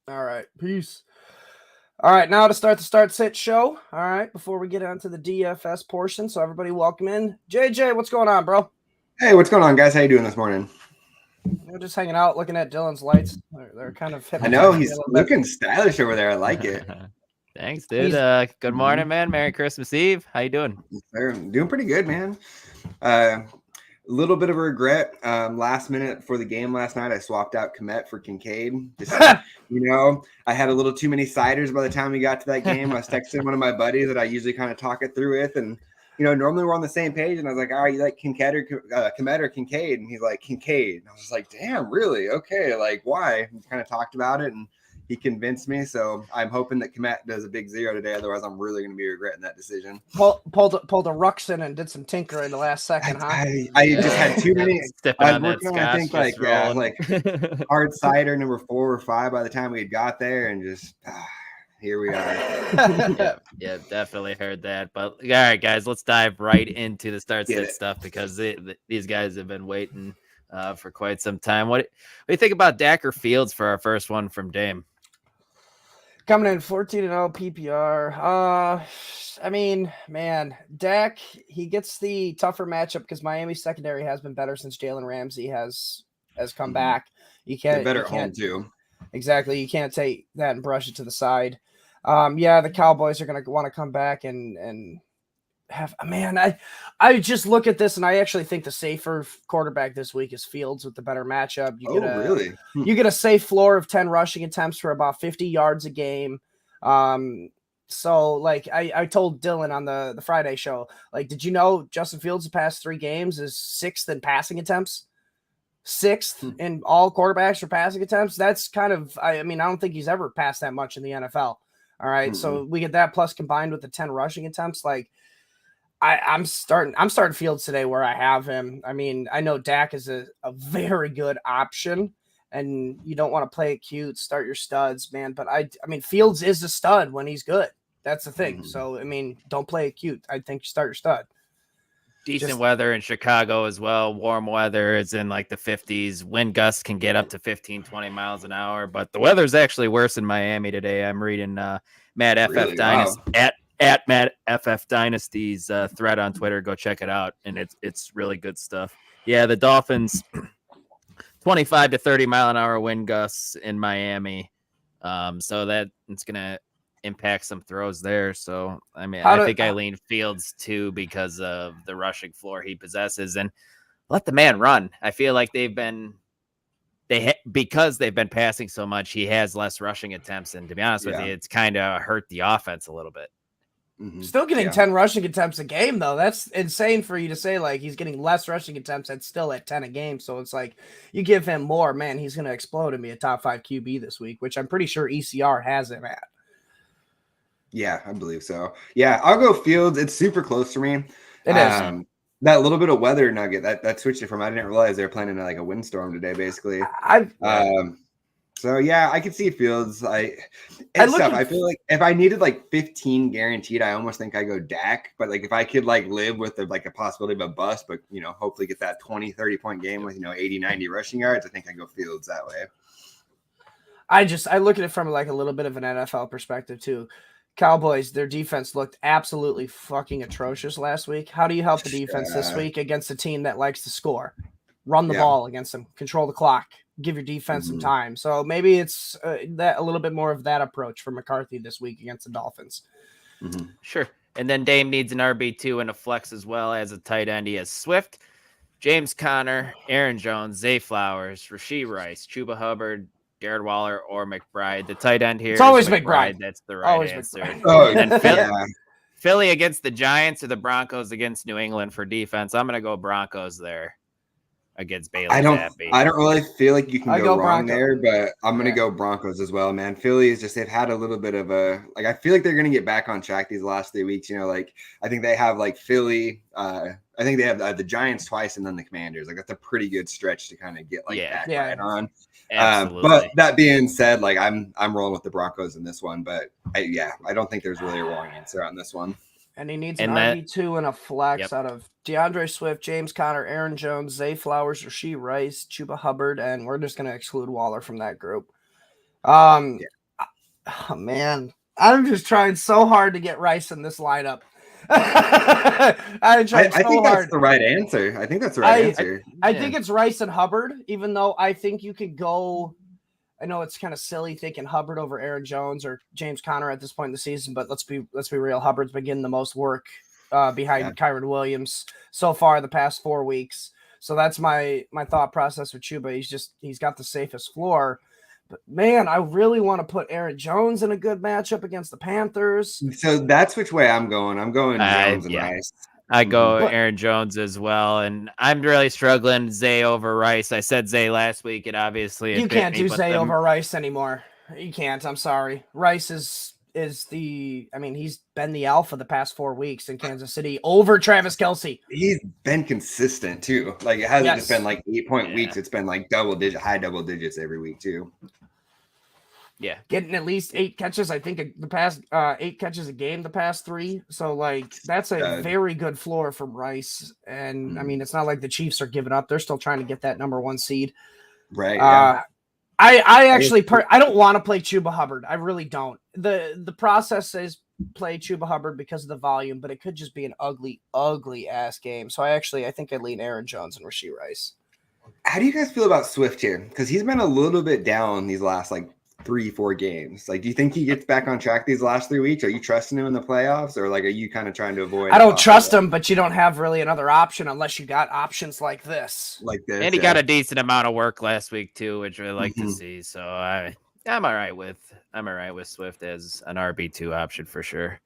All right. Peace. All right. Now to start the start-sit show. All right. Before we get onto the DFS portion. So everybody welcome in. JJ, what's going on, bro? Hey, what's going on, guys? How you doing this morning? We're just hanging out, looking at Dylan's lights. They're kind of. I know he's looking stylish over there. I like it. Thanks, dude. Good morning, man. Merry Christmas Eve. How you doing? I'm doing pretty good, man. A little bit of a regret. Last minute for the game last night, I swapped out Komet for Kincaid. Just, I had a little too many ciders by the time we got to that game. I was texting one of my buddies that I usually kind of talk it through with, and normally we're on the same page. And I was like, "All right, you like Komet or Kincaid?" And he's like, "Kincaid." And I was like, "Damn, really? Okay, like why?" We kind of talked about it, and he convinced me. So I'm hoping that Komet does a big 0 today. Otherwise, I'm really going to be regretting that decision. Pulled a Ruxin and did some tinker in the last second, huh? I just had too many. I was working on, I think, like hard cider number 4 or 5 by the time we got there, and just here we are. yeah, definitely heard that. But all right, guys, let's dive right into the start sit stuff because these guys have been waiting for quite some time. What do you think about Dak or Fields for our first one from Dame? Coming in 14-0 PPR. I mean, man, Dak, he gets the tougher matchup because Miami's secondary has been better since Jalen Ramsey has come back. You can't better at home too. Exactly. You can't take that and brush it to the side. The Cowboys are going to want to come back and have, man, I just look at this and I actually think the safer quarterback this week is Fields with the better matchup. Really? You get a safe floor of 10 rushing attempts for about 50 yards a game. So like I told Dylan on the Friday show, like, did you know Justin Fields the past 3 games is 6th in passing attempts? 6th in all quarterbacks for passing attempts. That's kind of, I don't think he's ever passed that much in the NFL. All right. So we get that plus combined with the 10 rushing attempts. Like I'm starting Fields today where I have him. I mean, I know Dak is a very good option and you don't want to play it cute, start your studs, man. But I mean, Fields is a stud when he's good. That's the thing. So, I mean, don't play it cute. I think you start your stud. Decent weather in Chicago as well. Warm weather is in like the 50s. Wind gusts can get up to 15, 20 miles an hour. But the weather's actually worse in Miami today. I'm reading Matt FF Dynasty at Matt FF Dynasty's thread on Twitter. Go check it out. And it's really good stuff. Yeah, the Dolphins, 25 to 30 mile an hour wind gusts in Miami. So that it's going to impact some throws there. So, I mean, I think I lean Fields too because of the rushing floor he possesses and let the man run. I feel like because they've been passing so much, he has less rushing attempts. And to be honest with you, it's kind of hurt the offense a little bit. Still getting 10 rushing attempts a game, though. That's insane for you to say, like, he's getting less rushing attempts and still at 10 a game. So it's like you give him more, man, he's going to explode and be a top 5 QB this week, which I'm pretty sure ECR has him at. Yeah, I believe so. Yeah, I'll go Fields. It's super close for me. It is. That little bit of weather nugget that switched it from. I didn't realize they were planning like a windstorm today, basically. So yeah, I could see Fields. I feel like if I needed like 15 guaranteed, I almost think I go Dak. But like if I could like live with a possibility of a bust, but hopefully get that 20-30 point game with 80-90 rushing yards, I think I go Fields that way. I look at it from like a little bit of an NFL perspective too. Cowboys, their defense looked absolutely fucking atrocious last week. How do you help the defense this week against a team that likes to score? Run the ball against them, control the clock, give your defense some time. So maybe it's that a little bit more of that approach for McCarthy this week against the Dolphins. Sure. And then Dame needs an RB2 and a flex as well as a tight end. He has Swift, James Conner, Aaron Jones, Zay Flowers, Rashee Rice, Chuba Hubbard, Jared Waller, or McBride. The tight end here. It's always McBride. That's the right answer. And then Philly against the Giants or the Broncos against New England for defense. I'm going to go Broncos there against Bailey. I don't really feel like you can go wrong there, but I'm going to go Broncos as well, man. Philly is they've had a little bit of I feel like they're going to get back on track these last 3 weeks. I think they have Philly. I think they have the Giants twice and then the Commanders. That's a pretty good stretch to kind of get back right on. But that being said, I'm rolling with the Broncos in this one, but I don't think there's really a wrong answer on this one. And he needs an RB2 and a flex out of DeAndre Swift, James Conner, Aaron Jones, Zay Flowers, Rashee Rice, Chuba Hubbard, and we're just going to exclude Waller from that group. Oh, man, I'm just trying so hard to get Rice in this lineup. I tried so think hard. that's the right answer. I think that's the right answer. I think it's Rice and Hubbard, even though I think you could go. I know it's kind of silly thinking Hubbard over Aaron Jones or James Conner at this point in the season, but let's be real. Hubbard's been getting the most work behind Kyron Williams so far the past 4 weeks. So that's my thought process with Chuba. He's got the safest floor. But man, I really want to put Aaron Jones in a good matchup against the Panthers. So that's which way I'm going. I'm going Jones and Rice. I go Aaron Jones as well, and I'm really struggling Zay over Rice. I said Zay last week, and obviously you can't do Zay over Rice anymore. You can't. I'm sorry. Rice is the. I mean, he's been the alpha the past 4 weeks in Kansas City over Travis Kelce. He's been consistent too. Like it hasn't just been like 8-point weeks. It's been like high double digits every week too. Yeah, getting at least 8 catches. I think the past 8 catches a game the past 3. So like that's a very good floor from Rice. And I mean, it's not like the Chiefs are giving up. They're still trying to get that number 1 seed. Right. Yeah. I actually I don't want to play Chuba Hubbard. I really don't. The process is play Chuba Hubbard because of the volume, but it could just be an ugly ass game. So I think I'd lean Aaron Jones and Rashee Rice. How do you guys feel about Swift here? Because he's been a little bit down these last 3-4 games. Like, do you think he gets back on track these last 3 weeks? Are you trusting him in the playoffs, or are you kind of trying to avoid? I don't trust him, but you don't have really another option unless you got options like this. And he got a decent amount of work last week too, which I like to see. So I'm all right with Swift as an RB2 option for sure.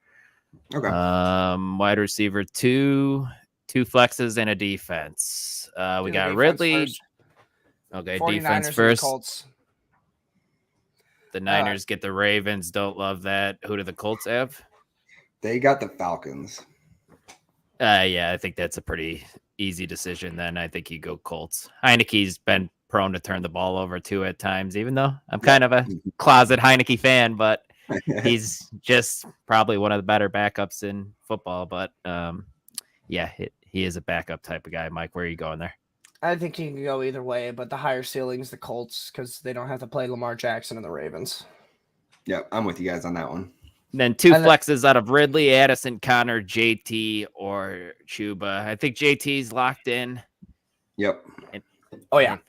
Okay. Wide receiver 2 flexes and a defense. We got Ridley. First. Okay, 49ers defense first. The Colts. The Niners get the Ravens. Don't love that. Who do the Colts have? They got the Falcons. Yeah, I think that's a pretty easy decision then. I think you go Colts. Heineke's been prone to turn the ball over too at times, even though I'm kind of a closet Heineke fan, but he's just probably one of the better backups in football. But he is a backup type of guy. Mike, where are you going there? I think he can go either way, but the higher ceiling's the Colts because they don't have to play Lamar Jackson and the Ravens. Yeah, I'm with you guys on that one. And then 2 flexes out of Ridley, Addison, Connor, JT, or Chuba. I think JT's locked in. Yep. I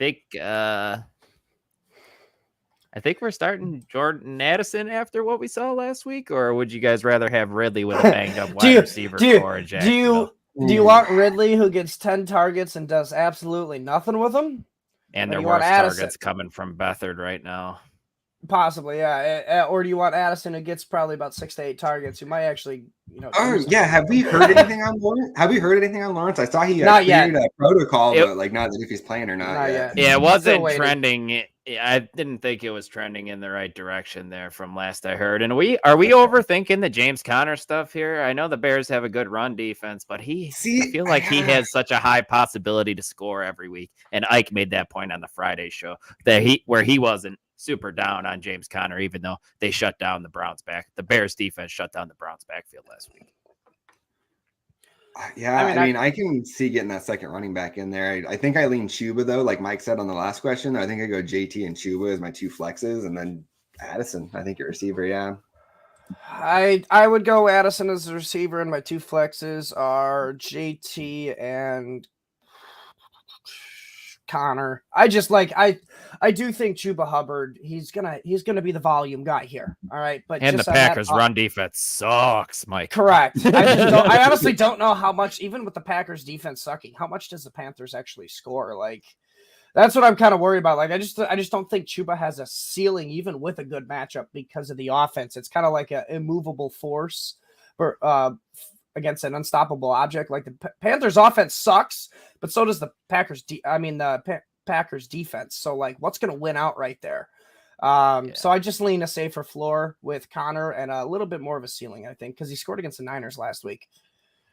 think we're starting Jordan Addison after what we saw last week, or would you guys rather have Ridley with a banged up wide receiver core in Jacksonville? Do you want Ridley, who gets 10 targets and does absolutely nothing with them? And their worst targets coming from Beathard right now. Possibly, yeah. Or do you want Addison, who gets probably about 6 to 8 targets? You might actually, have we heard anything on Lawrence? I saw he cleared a protocol, but not if he's playing or not yet. Yeah, it wasn't trending. I didn't think it was trending in the right direction there from last I heard. And are we overthinking the James Conner stuff here? I know the Bears have a good run defense, but I feel like he has such a high possibility to score every week. And Ike made that point on the Friday show that he wasn't super down on James Conner, even though they shut down the Bears defense shut down the Browns backfield last week. Yeah, I mean, I can see getting that second running back in there. I think I lean Chuba, though, like Mike said on the last question. I think I go JT and Chuba as my 2 flexes, and then Addison, I think, your receiver, yeah. I would go Addison as a receiver, and my 2 flexes are JT and Connor. I do think Chuba Hubbard, he's gonna be the volume guy here. All right, but the Packers run defense sucks, Mike. Correct. I honestly don't know how much, even with the Packers defense sucking, how much does the Panthers actually score? Like, that's what I'm kind of worried about. Like, I just don't think Chuba has a ceiling even with a good matchup because of the offense. It's kind of like an immovable force for against an unstoppable object. Like the Panthers offense sucks, but so does the Packers. Packers defense. So like, what's going to win out right there? So I just lean a safer floor with Connor and a little bit more of a ceiling, I think, because he scored against the Niners last week.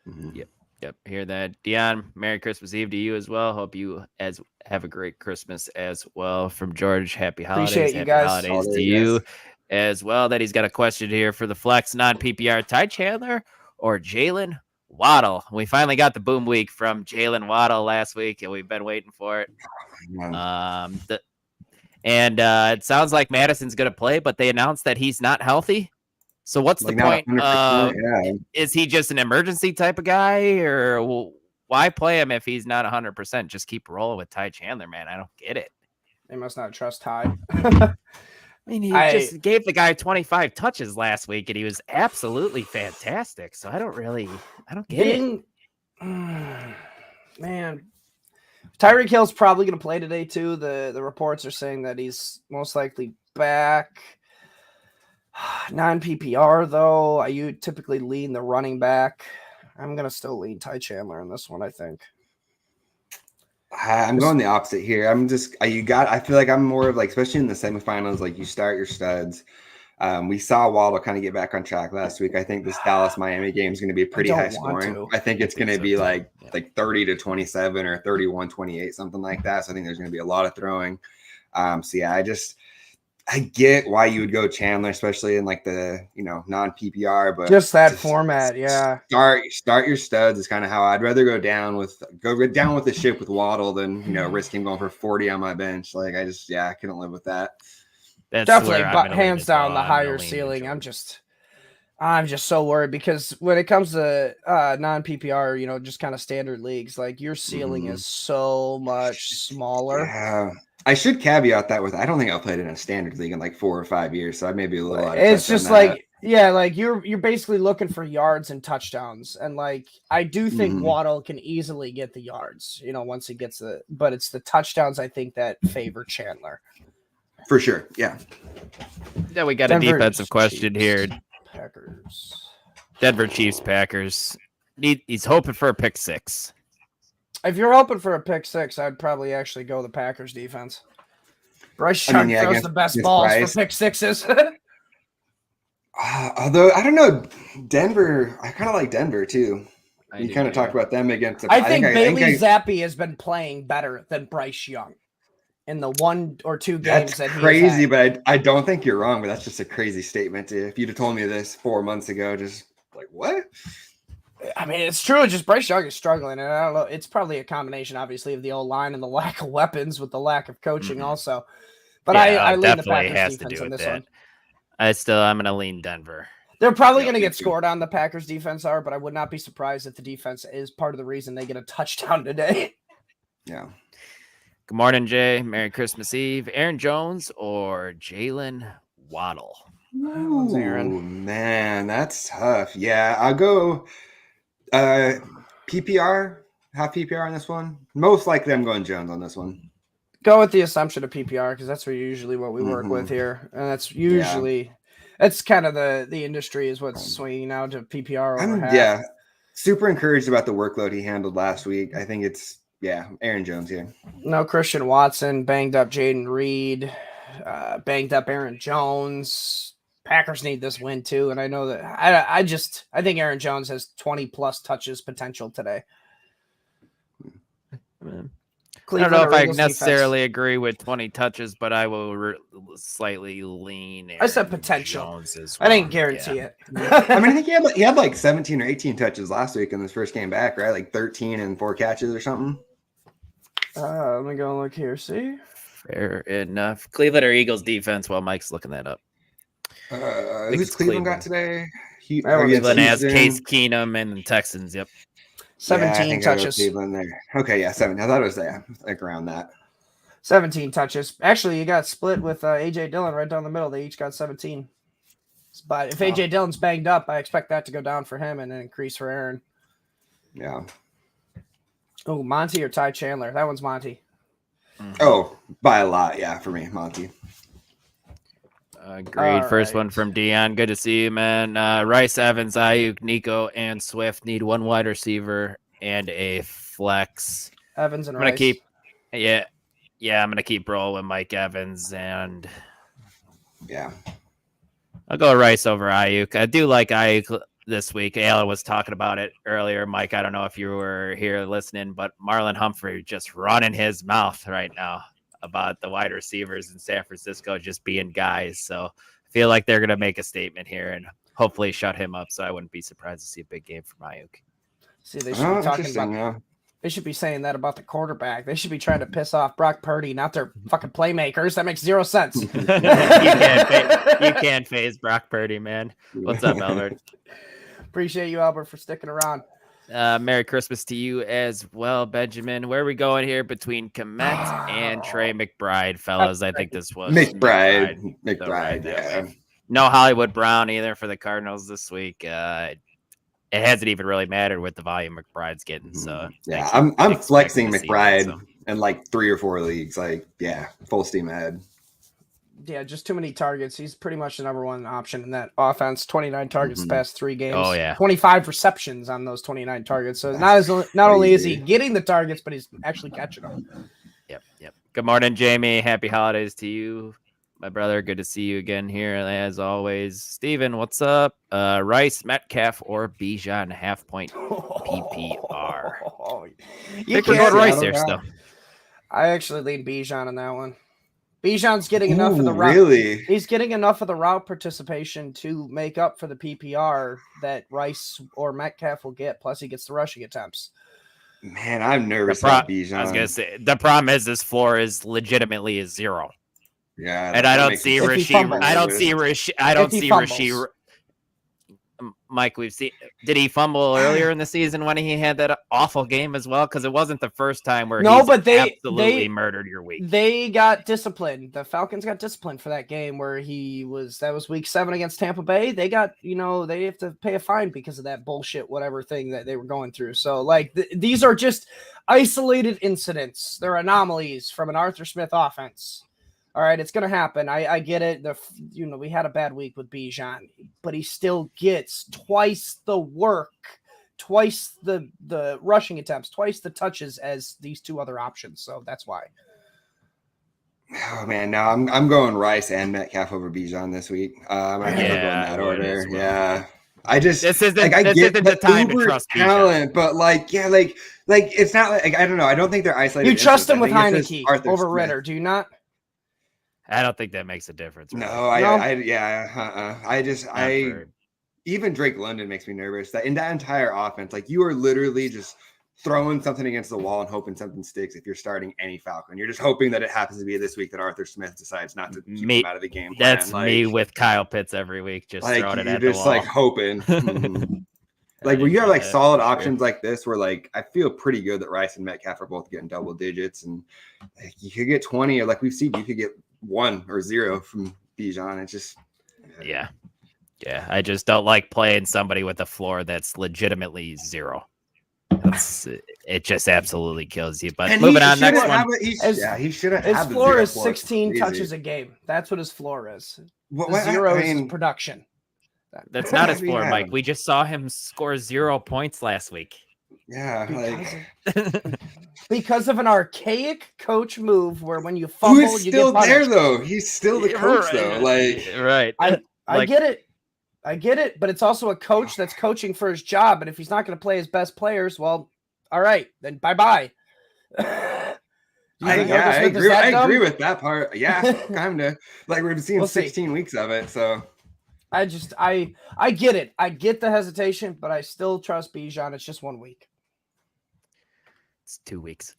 Mm-hmm. Yep. Hear that. Dion, Merry Christmas Eve to you as well. Hope you have a great Christmas as well. From George, happy holidays. Appreciate you guys. Holidays to you as well. That he's got a question here for the flex non-PPR. Ty Chandler or Jalen Waddle? We finally got the boom week from Jalen Waddle last week, and we've been waiting for it. It sounds like Madison's going to play, but they announced that he's not healthy. So what's Like, the not point? 100%, yeah. Is he just an emergency type of guy, or why play him if he's not 100%? Just keep rolling with Ty Chandler, man. I don't get it. They must not trust Ty. I mean, he just gave the guy 25 touches last week, and he was absolutely fantastic. So I don't get it. Man, Tyreek Hill's probably going to play today too. The reports are saying that he's most likely back. Non-PPR though, I typically lean the running back. I'm going to still lean Ty Chandler in this one, I think. I'm going the opposite here. I feel like I'm more of like, especially in the semifinals, like you start your studs. We saw Waddle kind of get back on track last week. I think this Dallas-Miami game is going to be pretty high scoring. I think it's going to be like 30-27 or 31-28, something like that. So I think there's going to be a lot of throwing. I get why you would go Chandler, especially in like the non-PPR, but just that format, yeah. Start your studs is kind of how I'd rather go down with the ship with Waddle than risk him going for 40 on my bench. Like I couldn't live with that. That's definitely, but hands down the higher ceiling. I'm just so worried because when it comes to non-PPR, just kind of standard leagues, like your ceiling is so much smaller. Yeah. I should caveat that with I don't think I've played in a standard league in like 4 or 5 years, so I may be a little out of It's touch just on like that. like you're basically looking for yards and touchdowns, and like I do think Waddle can easily get the yards, once he gets but it's the touchdowns I think that favor Chandler. For sure, yeah. Yeah, we got a defensive question here. Packers. Denver Chiefs, Packers. He's hoping for a pick 6. If you're hoping for a pick 6, I'd probably actually go the Packers defense. Bryce Young throws the best balls for pick 6s. Although, I don't know, Denver, I kind of like Denver too. You kind of talked about them against. I think Bailey Zappi has been playing better than Bryce Young in the 1 or 2 games that he's crazy, had. But I don't think you're wrong, but that's just a crazy statement. If you'd have told me this 4 months ago, just like, what? I mean, it's true. Just Bryce Young is struggling, and I don't know. It's probably a combination, obviously, of the old line and the lack of weapons with the lack of coaching, also. But I lean the Packers defense on this one. I'm going to lean Denver. They're probably going to get scored on. The Packers defense but I would not be surprised if the defense is part of the reason they get a touchdown today. Yeah. Good morning, Jay. Merry Christmas Eve. Aaron Jones or Jalen Waddle? Oh man, that's tough. Yeah, I'll go PPR, half PPR on this one. Most likely I'm going Jones on this one. Go with the assumption of PPR because that's usually what we work with here. And that's usually that's kind of the industry is what's swinging now to PPR over half. Yeah. Super encouraged about the workload he handled last week. I think it's Aaron Jones here. No Christian Watson, banged up Jaden Reed, banged up Aaron Jones. Packers need this win too, and I know that I think Aaron Jones has 20+ touches potential today. I don't know if I necessarily agree with 20 touches, but I will slightly lean. I said potential. I didn't guarantee it. I mean, I think he had like 17 or 18 touches last week in his first game back, right? Like 13 and 4 catches or something. Let me go look here. See, fair enough. Cleveland or Eagles defense? While Mike's looking that up. Who's Cleveland got today? Cleveland has Case Keenum and the Texans. Yep. 17 touches. Cleveland there. Okay, 7. I thought it was like around that. 17 touches. Actually, you got split with AJ Dillon right down the middle. They each got 17. But if AJ Dillon's banged up, I expect that to go down for him and an increase for Aaron. Yeah. Oh, Monty or Ty Chandler? That one's Monty. Oh, by a lot, yeah, for me, Monty. Great. First one from Dion. Good to see you, man. Rice, Evans, Ayuk, Nico, and Swift need 1 wide receiver and a flex. Evans and I'm gonna Rice. keep. I'm gonna keep rolling Mike Evans and. Yeah. I'll go Rice over Ayuk. I do like Ayuk this week. Ayla was talking about it earlier. Mike, I don't know if you were here listening, but Marlon Humphrey just running his mouth right now about the wide receivers in San Francisco just being guys. So I feel like they're going to make a statement here and hopefully shut him up. So I wouldn't be surprised to see a big game from Ayuk. See, they should be talking about They should be saying that about the quarterback. They should be trying to piss off Brock Purdy, not their fucking playmakers. That makes zero sense. You can't phase Brock Purdy, man. What's up, Albert? Appreciate you, Albert, for sticking around. Merry Christmas to you as well, Benjamin. Where are we going here between Komet and Trey McBride, fellas? I think this was McBride, yeah. No Hollywood Brown either for the Cardinals this week. It hasn't even really mattered with the volume McBride's getting. So yeah, I'm flexing McBride in like 3 or 4 leagues. Like, yeah, full steam ahead. Yeah, just too many targets. He's pretty much the number one option in that offense. 29 targets the past 3 games. Oh yeah, 25 receptions on those 29 targets. So not only is he getting the targets, but he's actually catching them. Yep. Good morning, Jamie. Happy holidays to you, my brother. Good to see you again here as always. Steven, what's up? Rice, Metcalf, or Bijan half-point PPR? You can't Rice there still. I actually lean Bijan on that one. Bijan's getting enough of the route. Really? He's getting enough of the route participation to make up for the PPR that Rice or Metcalf will get. Plus, he gets the rushing attempts. Man, I'm nervous about Bijan. I was gonna say the problem is this floor is legitimately a 0. Yeah, and I don't see Rasheed. I don't see Rasheed. Mike, we've seen. Did he fumble earlier in the season when he had that awful game as well? Because it wasn't the first time where they absolutely murdered your week. They got disciplined. The Falcons got disciplined for that game where that was week 7 against Tampa Bay. They got, they have to pay a fine because of that bullshit, whatever thing that they were going through. So like these are just isolated incidents. They're anomalies from an Arthur Smith offense. All right, it's going to happen. I get it. We had a bad week with Bijan, but he still gets twice the work, twice the rushing attempts, twice the touches as these 2 other options. So that's why. Oh man, no, I'm going Rice and Metcalf over Bijan this week. I'm going that order. Well. Yeah. I just this isn't the time to trust talent, but it's not like I don't know. I don't think they're isolated. You trust him with Heineke over Ritter, do you not? I don't think that makes a difference. Really. Even Drake London makes me nervous. That in that entire offense, like you are literally just throwing something against the wall and hoping something sticks. If you're starting any Falcon, you're just hoping that it happens to be this week that Arthur Smith decides not to keep him out of the game. That's me with Kyle Pitts every week, just throwing it at the wall. Like hoping. Like when you have like solid options like this, where like I feel pretty good that Rice and Metcalf are both getting double digits, and like, you could get 20, or like we've seen, you could get 1 or 0 from Bijan. It's just yeah. I just don't like playing somebody with a floor that's legitimately 0. It just absolutely kills you. But moving on, next one. He should have. His floor is 16 touches a game. That's what his floor is. 0 is production. That's not his floor, Mike. We just saw him score 0 points last week. Yeah, because of an archaic coach move where when you fumble, who's still there though. He's still the coach though. Right. I get it, but it's also a coach that's coaching for his job, and if he's not going to play his best players, well, all right, then bye. I agree with that part. Yeah, kind of. Like we've seen 16 weeks of it, so. I get it. I get the hesitation, but I still trust Bijan. It's just 1 week. It's 2 weeks.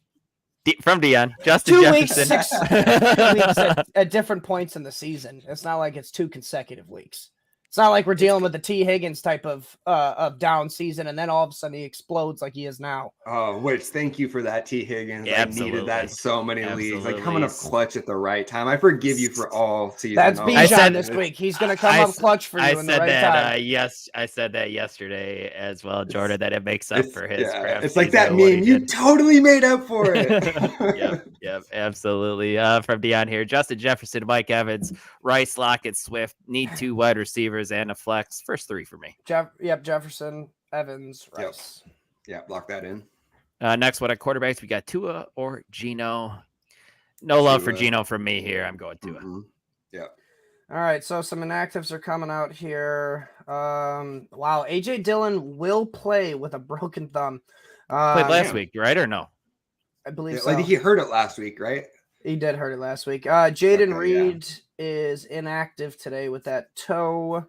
From Dion, Justin 2 Jefferson. weeks, 2 weeks at different points in the season. It's not like it's 2 consecutive weeks. It's not like we're dealing with the T. Higgins type of down season, and then all of a sudden he explodes like he is now. Oh, which thank you for that, T. Higgins. I needed that so many leagues. Like coming up clutch at the right time. I forgive you for all season. That's Bijan this week. He's going to come up clutch for you in the right time. Yes, I said that yesterday as well, Jordan, that it makes up for his craft. It's like that meme. You totally made up for it. Yep, absolutely. From Dion here, Justin Jefferson, Mike Evans, Rice, Lockett, Swift. Need 2 wide receivers and a flex. First 3 for me. Jefferson, Evans, Rice. Yep, lock that in. Next one at quarterbacks, we got Tua or Geno. No love for Geno from me here. I'm going Tua. Mm-hmm. Yep. All right, so some inactives are coming out here. Wow, AJ Dillon will play with a broken thumb. Played last week, right, or no? I believe so. I think he hurt it last week, right? He did hurt it last week. Jaden Reed is inactive today with that toe.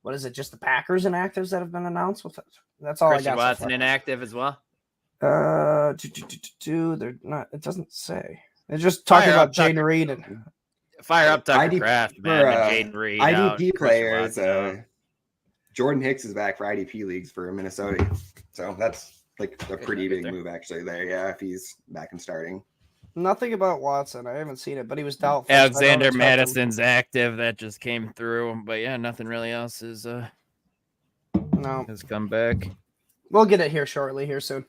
What is it? Just the Packers inactives that have been announced? That's all Christian I got. Watson inactive as well. They're not. It doesn't say. They're just talking Fire about up Jaden Tucker. Reed and Fire up Tucker IDP Craft, for, man. And Jaden Reed out. IDP Christian players. Watson out. Jordan Hicks is back for IDP leagues for Minnesota, so that's like a pretty big move actually there. Yeah, if he's back and starting. nothing about Watson. I haven't seen it, but he was doubtful. so I don't Alexander expect him. Madison's active. That just came through. But yeah, nothing really else is No, has come back. we'll get it here shortly, here soon.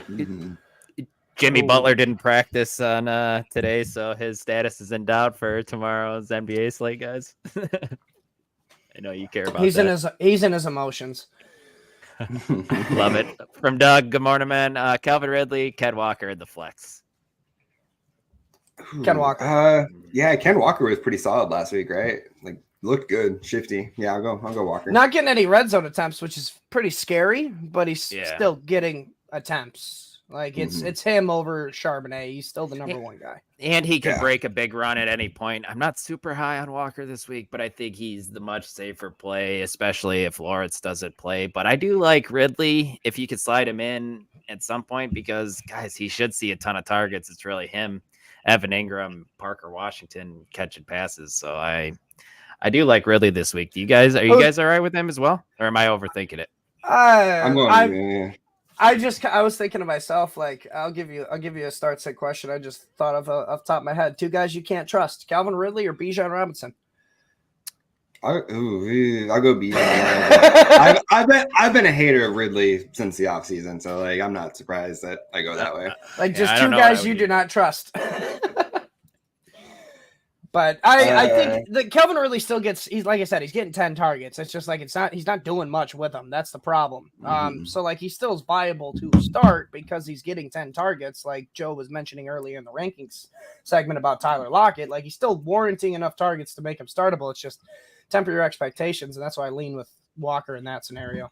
Mhm. Jimmy Ooh. Butler didn't practice on today, so his status is in doubt for tomorrow's NBA slate, guys. I know you care about He's that. in his emotions. Love it. From Doug, good morning, man. Calvin Ridley, Ken Walker in the flex. Ken Walker. Yeah, Ken Walker was pretty solid last week, right? Like looked good, shifty. Yeah, I'll go Walker. Not getting any red zone attempts, which is pretty scary, but he's Yeah. still getting attempts. Like it's him over Charbonnet. He's still the number one guy. And he can Yeah. break a big run at any point. I'm not super high on Walker this week, but I think he's the much safer play, especially if Lawrence doesn't play. But I do like Ridley if you could slide him in at some point because, guys, he should see a ton of targets. It's really him, Evan Ingram, Parker Washington catching passes. So I do like Ridley this week. Are you guys all right with him as well? Or am I overthinking it? I'm going. I was thinking to myself, like, I'll give you a start set question. I just thought of off the top of my head. 2 guys you can't trust: Calvin Ridley or Bijan Robinson. I'll go Bijan. I've been a hater of Ridley since the offseason, so like I'm not surprised that I go that way. Like Yeah, just I 2 don't know what I guys would you do. do not trust. But I think that Calvin Ridley still gets. He's like I said, he's getting 10 targets. It's just like he's not doing much with them. That's the problem. So like he still is viable to start because he's getting 10 targets. Like Joe was mentioning earlier in the rankings segment about Tyler Lockett. Like he's still warranting enough targets to make him startable. It's just temper your expectations, and that's why I lean with Walker in that scenario.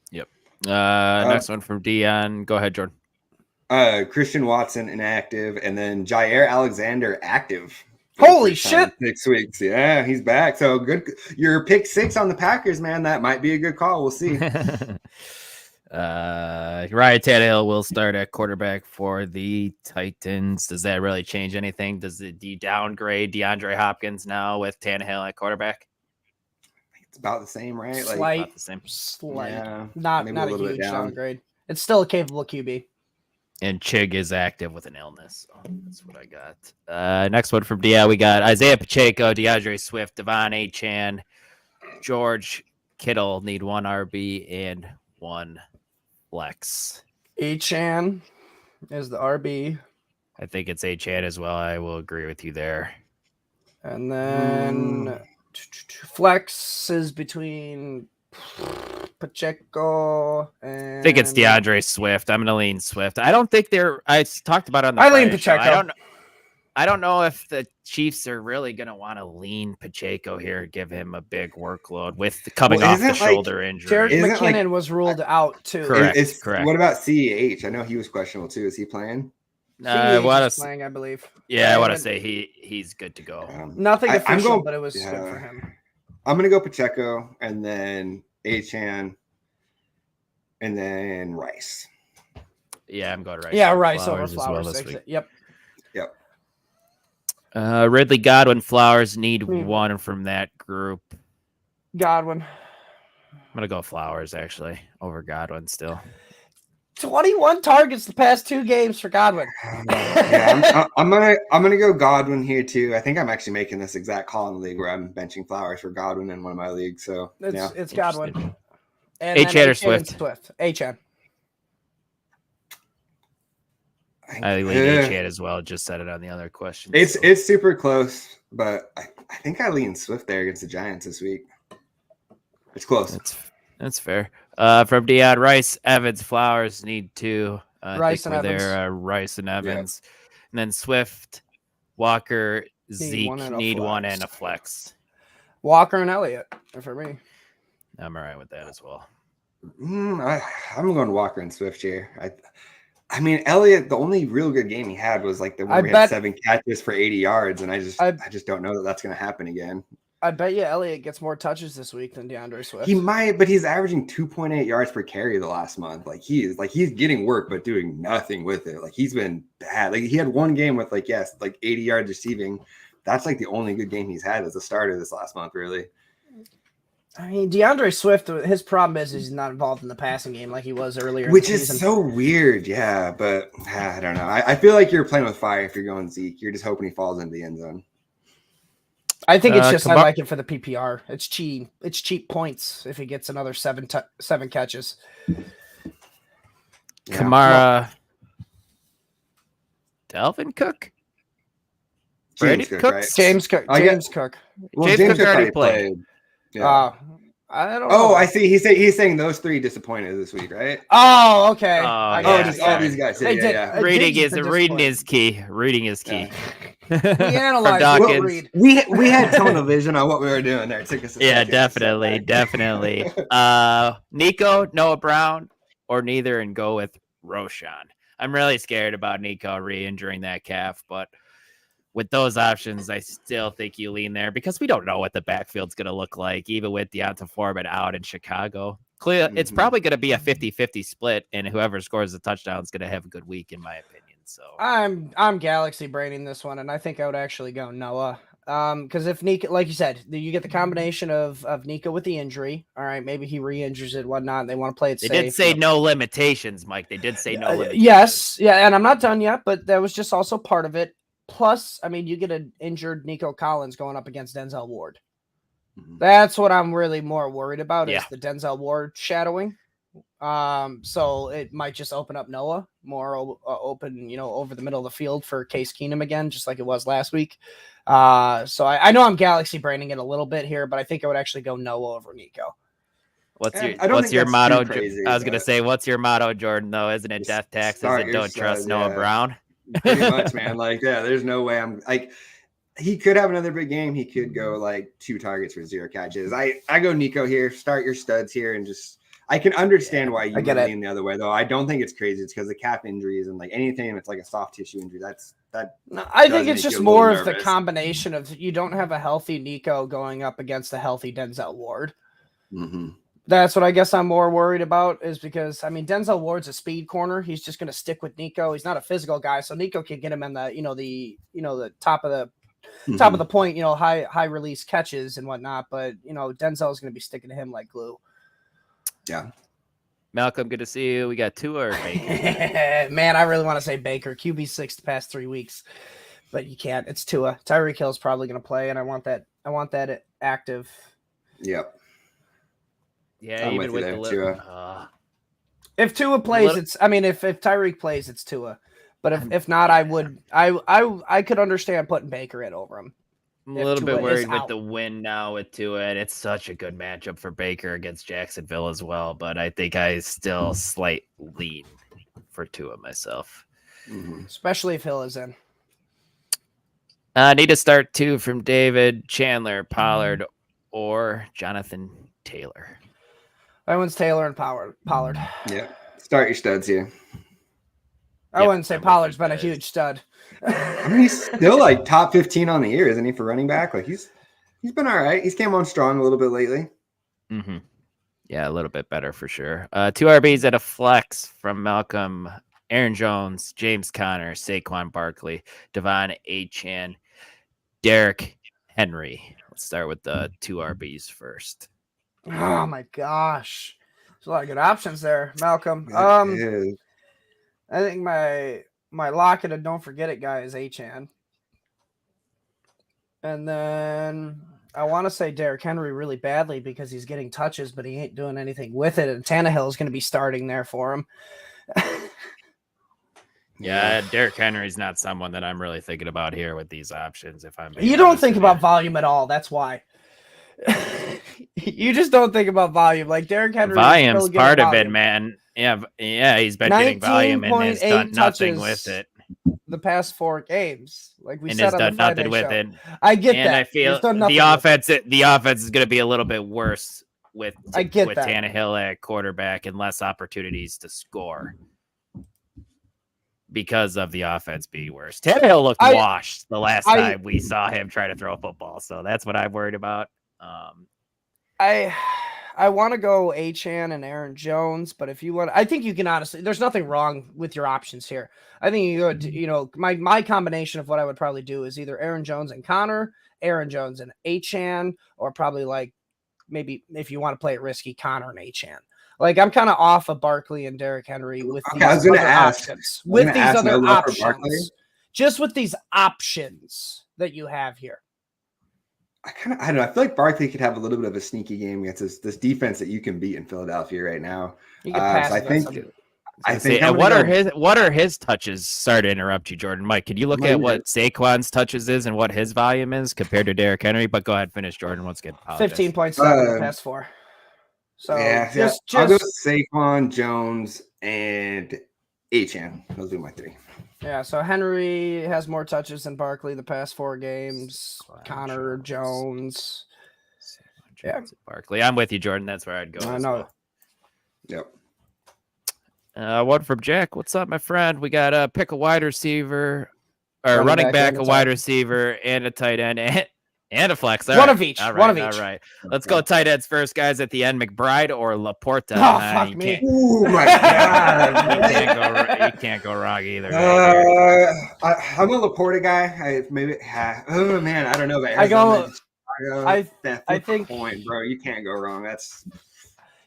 Yep. Next one from Dion. Go ahead, Jordan. Christian Watson inactive, and then Jair Alexander active. Holy shit! 6 weeks. Yeah, he's back. So good. Your pick 6 on the Packers, man. That might be a good call. We'll see. Ryan Tannehill will start at quarterback for the Titans. Does that really change anything? Do you downgrade DeAndre Hopkins now with Tannehill at quarterback? It's about the same, right? Slight. About the same. Slight. Yeah, Not maybe a a little bit huge down. downgrade. It's still a capable QB. And Chig is active with an illness. So that's what I got. Next one from DL, we got Isaiah Pacheco, DeAndre Swift, Devon Achane, George Kittle need 1 RB and 1 flex. Achane is the RB. I think it's Achane as well. I will agree with you there. And then flex is between Pacheco and I think it's DeAndre Swift. I'm going to lean Swift. I don't think I talked about it on the I lean Friday show. Pacheco. I don't know if the Chiefs are really going to want to lean Pacheco here and give him a big workload with coming off the shoulder injury. Jared Isn't McKinnon was ruled out too. Correct. Correct. What about CEH? I know he was questionable too. Is he playing? I want He's to playing, I believe. Yeah, I want to say he's good to go. Nothing I'm official, going- but it was yeah. good for him. I'm gonna go Pacheco and then Achane and then Rice. Yeah, I'm going Rice. Yeah, over Rice over as well Flowers. this week. Yep. Ridley, Godwin, Flowers need 1 from that group. Godwin. Oh, I'm gonna go Flowers actually over Godwin still. 21 targets the past 2 games for Godwin. Yeah, I'm gonna go Godwin here too. I think I'm actually making this exact call in the league where I'm benching Flowers for Godwin in one of my leagues. So yeah, It's Godwin. And Achane then or Swift? Achane. I lean Achane as well. Just said it on the other question. It's super close, but I think I lean Swift there against the Giants this week. It's close. That's fair. From Dion, Rice, Evans, Flowers need 2. Rice and Evans. Rice and Evans, and then Swift, Walker, Zeke need 1 and a flex. Walker and Elliott for me. I'm all right with that as well. I'm going Walker and Swift here. I mean, Elliott, the only real good game he had was like the one where he had 7 catches for 80 yards, and I just don't know that that's going to happen again. I bet you Elliott gets more touches this week than DeAndre Swift. He might, but he's averaging 2.8 yards per carry the last month. Like he's getting work, but doing nothing with it. Like he's been bad. Like he had one game with 80 yards receiving. That's like the only good game he's had as a starter this last month, really. I mean, DeAndre Swift, his problem is he's not involved in the passing game like he was earlier. Which is so weird, yeah. But I don't know. I feel like you're playing with fire if you're going Zeke. You're just hoping he falls into the end zone. I think it's just I like it for the PPR. It's cheap. It's cheap points if he gets another seven catches. Yeah. Kamara, Dalvin Cook, James Cook, right? James Cook. James Cook. Well, James Cook already played. Yeah. I don't know. Oh, I see. He's saying those three disappointed this week, right? Oh, okay. Just all these guys. Yeah. Reading is key. Reading is key. We analyzed. We had tunnel vision on what we were doing there. It took us a second. Definitely. Nico, Noah Brown, or neither, and go with Roshan. I'm really scared about Nico re-injuring that calf, but with those options, I still think you lean there because we don't know what the backfield's going to look like, even with Deonta Foreman out in Chicago. It's probably going to be a 50-50 split, and whoever scores the touchdown is going to have a good week, in my opinion. So I'm Galaxy braining this one, and I think I would actually go Noah. Because if Nico, like you said, you get the combination of Nico with the injury. All right, maybe he re-injures it, whatnot. And they want to play it safe. They did say no limitations, Mike. They did say no limitations. Yes, yeah, and I'm not done yet, but that was just also part of it. Plus, I mean, you get an injured Nico Collins going up against Denzel Ward. That's what I'm really more worried about is the Denzel Ward shadowing. So it might just open up Noah more open, over the middle of the field for Case Keenum again, just like it was last week. So I know I'm Galaxy braining it a little bit here, but I think I would actually go Noah over Nico. What's your motto? Crazy, I was going to say, what's your motto, Jordan, though? Isn't it death taxes and don't trust Noah Brown? Pretty much, man. There's no way I'm he could have another big game. He could go 2 targets for 0 catches. I go Nico here. Start your studs here and just I can understand why you would lean the other way, though. I don't think it's crazy. It's because the calf injuries and anything that's a soft tissue injury. I think it's just more of the combination of you don't have a healthy Nico going up against a healthy Denzel Ward. Mm-hmm. That's what I guess I'm more worried about is because Denzel Ward's a speed corner. He's just going to stick with Nico. He's not a physical guy, so Nico can get him in the top of the point, high release catches and whatnot. But Denzel is going to be sticking to him like glue. Yeah. Malcolm, good to see you. We got Tua or Baker? Man, I really want to say Baker. QB6 the past 3 weeks, but you can't. It's Tua. Tyreek Hill's probably going to play, and I want that active. Yep. Yeah, even with the Tua. If Tua plays, if Tyreek plays, it's Tua. But if not, I could understand putting Baker in over him. I'm a little bit worried with the win now with Tua, and it's such a good matchup for Baker against Jacksonville as well. But I think I still slight lean for Tua myself. Mm-hmm. Especially if Hill is in. I need to start 2 from David, Chandler, Pollard, or Jonathan Taylor. That one's Taylor and Pollard. Yeah. Start your studs here. I wouldn't say Pollard's been a huge stud. He's still top 15 on the year, isn't he, for running back? He's been all right. He's came on strong a little bit lately. Mm-hmm. Yeah, a little bit better for sure. 2 RBs at a flex from Malcolm, Aaron Jones, James Conner, Saquon Barkley, Devon Achane, Derrick Henry. Let's start with the 2 RBs first. Oh my gosh. There's a lot of good options there, Malcolm. I think my lock it and don't forget it guy is Achane. And then I want to say Derrick Henry really badly because he's getting touches, but he ain't doing anything with it. And Tannehill is going to be starting there for him. Yeah, Derrick Henry's not someone that I'm really thinking about here with these options. You don't think about volume at all. That's why. You just don't think about volume. Derrick Henry. Volume's part of it, man. Yeah, he's been getting volume and has done nothing with it. The past 4 games, we and said has on done the nothing with it. I get and that. I feel the offense is going to be a little bit worse with Tannehill at quarterback and less opportunities to score. because of the offense being worse. Tannehill looked washed the last time we saw him try to throw a football, so that's what I'm worried about. I want to go Achane and Aaron Jones, but if you want, I think you can honestly. There's nothing wrong with your options here. I think you go. You know, my combination of what I would probably do is either Aaron Jones and Connor, Aaron Jones and Achane, or probably like maybe if you want to play it risky, Connor and Achane. Like I'm kind of off of Barkley and Derrick Henry with these other options. With these other options, just with these options that you have here. I don't know. I feel like Barkley could have a little bit of a sneaky game against this defense that you can beat in Philadelphia right now. You can pass. So I think. And what are his touches? Sorry to interrupt you, Jordan. Mike, can you look at what Saquon's touches is and what his volume is compared to Derrick Henry? But go ahead, finish, Jordan. Once again, 15.7 the past 4. So I'll go Saquon, Jones, and Achane. Those are my 3. Yeah, so Henry has more touches than Barkley the past 4 games. Connor, Jones. Yeah, Barkley. I'm with you, Jordan. That's where I'd go. I know. Yep. One from Jack. What's up, my friend? We got pick a wide receiver, or running back, a wide receiver, and a tight end, and a flex. One of each. One of each. All right. Let's go tight ends first, guys. At the end, McBride or Laporta. Oh, fuck me. Oh, my God. You can't go wrong either. I'm a Laporta guy. Oh, man. I don't know. I think point, bro. You can't go wrong.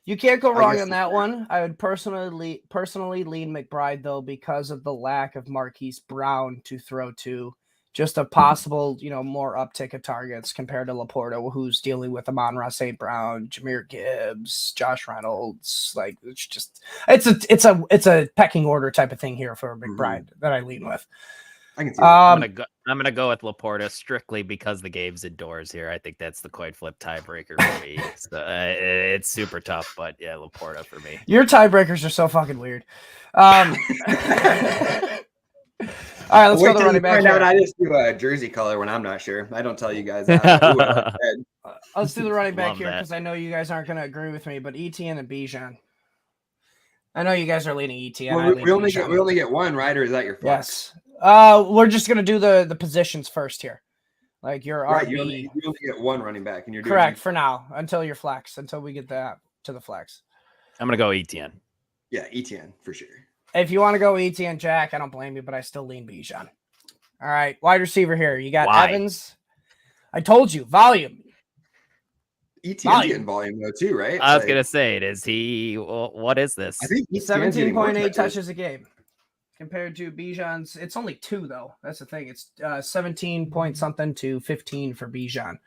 You can't go wrong on that one. I would personally lean McBride, though, because of the lack of Marquise Brown to throw to. Just a possible, more uptick of targets compared to Laporta, who's dealing with Amon-Ra St. Brown, Jahmyr Gibbs, Josh Reynolds. Like it's a pecking order type of thing here for McBride that I lean with. I can see that. I'm gonna go with Laporta strictly because the game's indoors here. I think that's the coin flip tiebreaker for me. It's super tough, but yeah, Laporta for me. Your tiebreakers are so fucking weird. All right, let's go to the running back. I just do a jersey color when I'm not sure. I don't tell you guys that. Let's do the running back here because I know you guys aren't going to agree with me, but Etienne and Bijan. I know you guys are leaning Etienne. Well, we only get one, right? Or is that your flex? Yes. We're just going to do the positions first here. Like your right, RB. you only get one running back, and you're doing correct for now until your flex, until we get that to the flex. I'm going to go Etienne. Yeah, Etienne for sure. If you want to go Etienne, Jack, I don't blame you, but I still lean Bijan. All right, wide receiver here. You got Evans. I told you, volume. Etienne's getting volume though too, right? I was gonna say it. Is he? What is this? I think 17.8 touches a game compared to Bijan's. It's only 2 though. That's the thing. It's 17 point something to 15 for Bijan.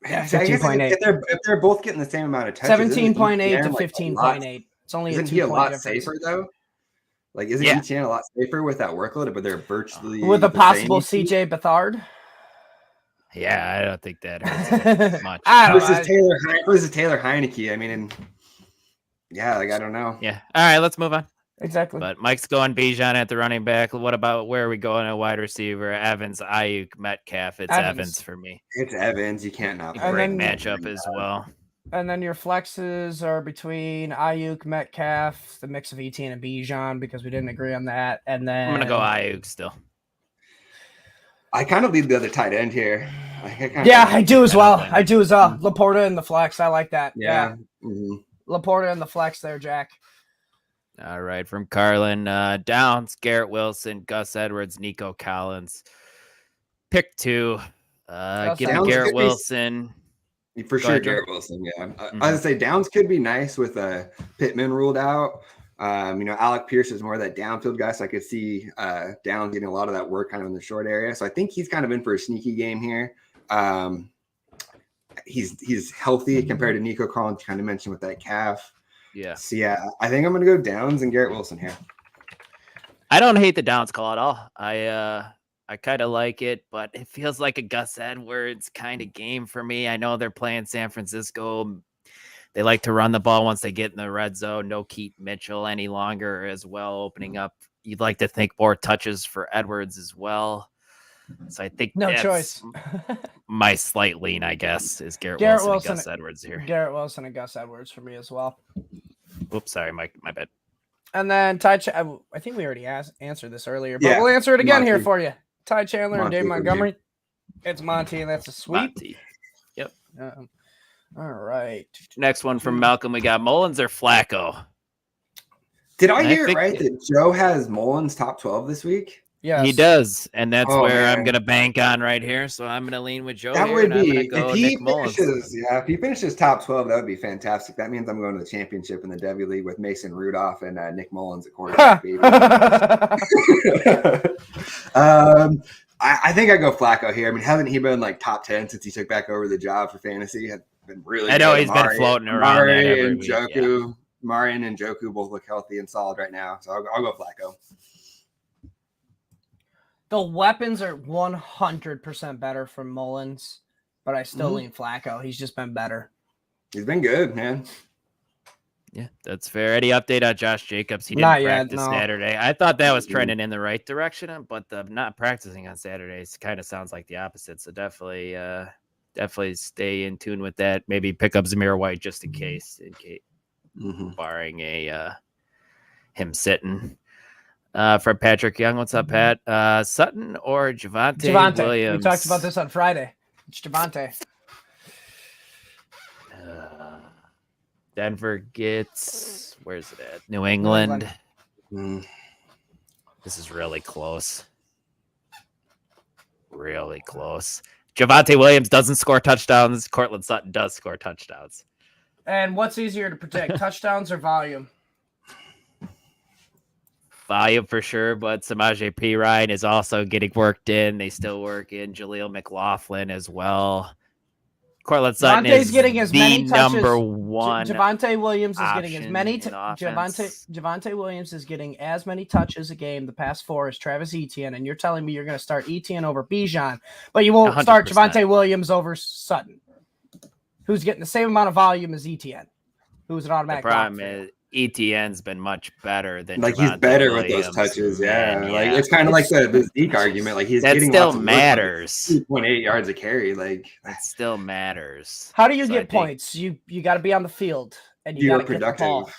Yeah, 15.8. If they're both getting the same amount of touches, 17.8 to 15.8. It's only isn't he a lot safer though? Like, isn't Etienne a lot safer with that workload? But they're virtually with a possible CJ Beathard. Yeah, I don't think that hurts much. Versus Taylor Heineke. I mean, I don't know. Yeah. All right, let's move on. Exactly. But Mike's going Bijan at the running back. What about where are we going at wide receiver? Evans, Ayuk, Metcalf. It's Evans for me. It's Evans. You can't not. Great matchup as well. And then your flexes are between Ayuk, Metcalf, the mix of Etienne and Bijan because we didn't agree on that. And then I'm gonna go Ayuk still. I kind of leave the other tight end here. I do as well. Laporta in the flex. I like that. Yeah. Laporta in the flex there, Jack. All right, from Carlin, Downs, Garrett Wilson, Gus Edwards, Nico Collins. Pick 2. Give him Garrett Wilson. For sure, Garrett Wilson. Yeah, I was gonna say Downs could be nice with Pittman ruled out. Alec Pierce is more of that downfield guy, so I could see Downs getting a lot of that work kind of in the short area. So I think he's kind of in for a sneaky game here. He's healthy compared to Nico Collins, kind of mentioned with that calf. Yeah. So I think I'm gonna go Downs and Garrett Wilson here. I don't hate the Downs call at all. I kind of like it, but it feels like a Gus Edwards kind of game for me. I know they're playing San Francisco. They like to run the ball once they get in the red zone. No Keaton Mitchell any longer as well, opening up. You'd like to think more touches for Edwards as well. So I think choice. My slight lean, I guess, is Garrett Wilson and Gus Edwards here. Garrett Wilson and Gus Edwards for me as well. Oops, sorry, Mike, my bad. And then I think we already answered this earlier, but we'll answer it again here for you. Ty Chandler and Dave Montgomery. It's Monty, and that's a sweep. Monty. Yep. All right. Next one from Malcolm. We got Mullins or Flacco. Did I hear it right that Joe has Mullins top 12 this week? Yeah, he does, and that's where I'm going to bank on right here. So I'm going to lean with Joe. That would be if he finishes top 12. That would be fantastic. That means I'm going to the championship in the W League with Mason Rudolph and Nick Mullins at quarterback. I think I go Flacco here. I mean, hasn't he been like top 10 since he took back over the job for fantasy? Has been really. I know he's been floating around. Mari and Joku, Marion and Joku both look healthy and solid right now, so I'll go Flacco. The weapons are 100% better from Mullins, but I still lean Flacco. He's just been better. He's been good, man. Yeah, that's fair. Any update on Josh Jacobs? He didn't practice Saturday. I thought that was trending in the right direction, but the not practicing on Saturdays kind of sounds like the opposite. So definitely stay in tune with that. Maybe pick up Zamir White just in case barring him sitting. From Patrick Young. What's up, Pat? Sutton or Javonte Williams? We talked about this on Friday. It's Javonte. Denver gets, where's it at? New England. This is really close. Really close. Javonte Williams doesn't score touchdowns. Cortland Sutton does score touchdowns. And what's easier to predict, touchdowns or volume? Volume for sure, but Samaje Perine is also getting worked in. They still work in Jaleel McLaughlin as well. Cortland Sutton is getting as many touches. Number one. Javonte Williams is getting as many. Javonte Williams is getting as many touches a game the past 4 as Travis Etienne, and you're telling me you're going to start Etienne over Bijan, but you won't 100%. Start Javonte Williams over Sutton, who's getting the same amount of volume as Etienne, who's an automatic. The problem is Etienne's been much better than like Javonte he's better Williams. With those touches. Yeah, like it's kind of like the Zeke argument. Like he's that getting still matters. 2.8 yards a carry. Like that still matters. How do you get points? You got to be on the field and you got to get the ball.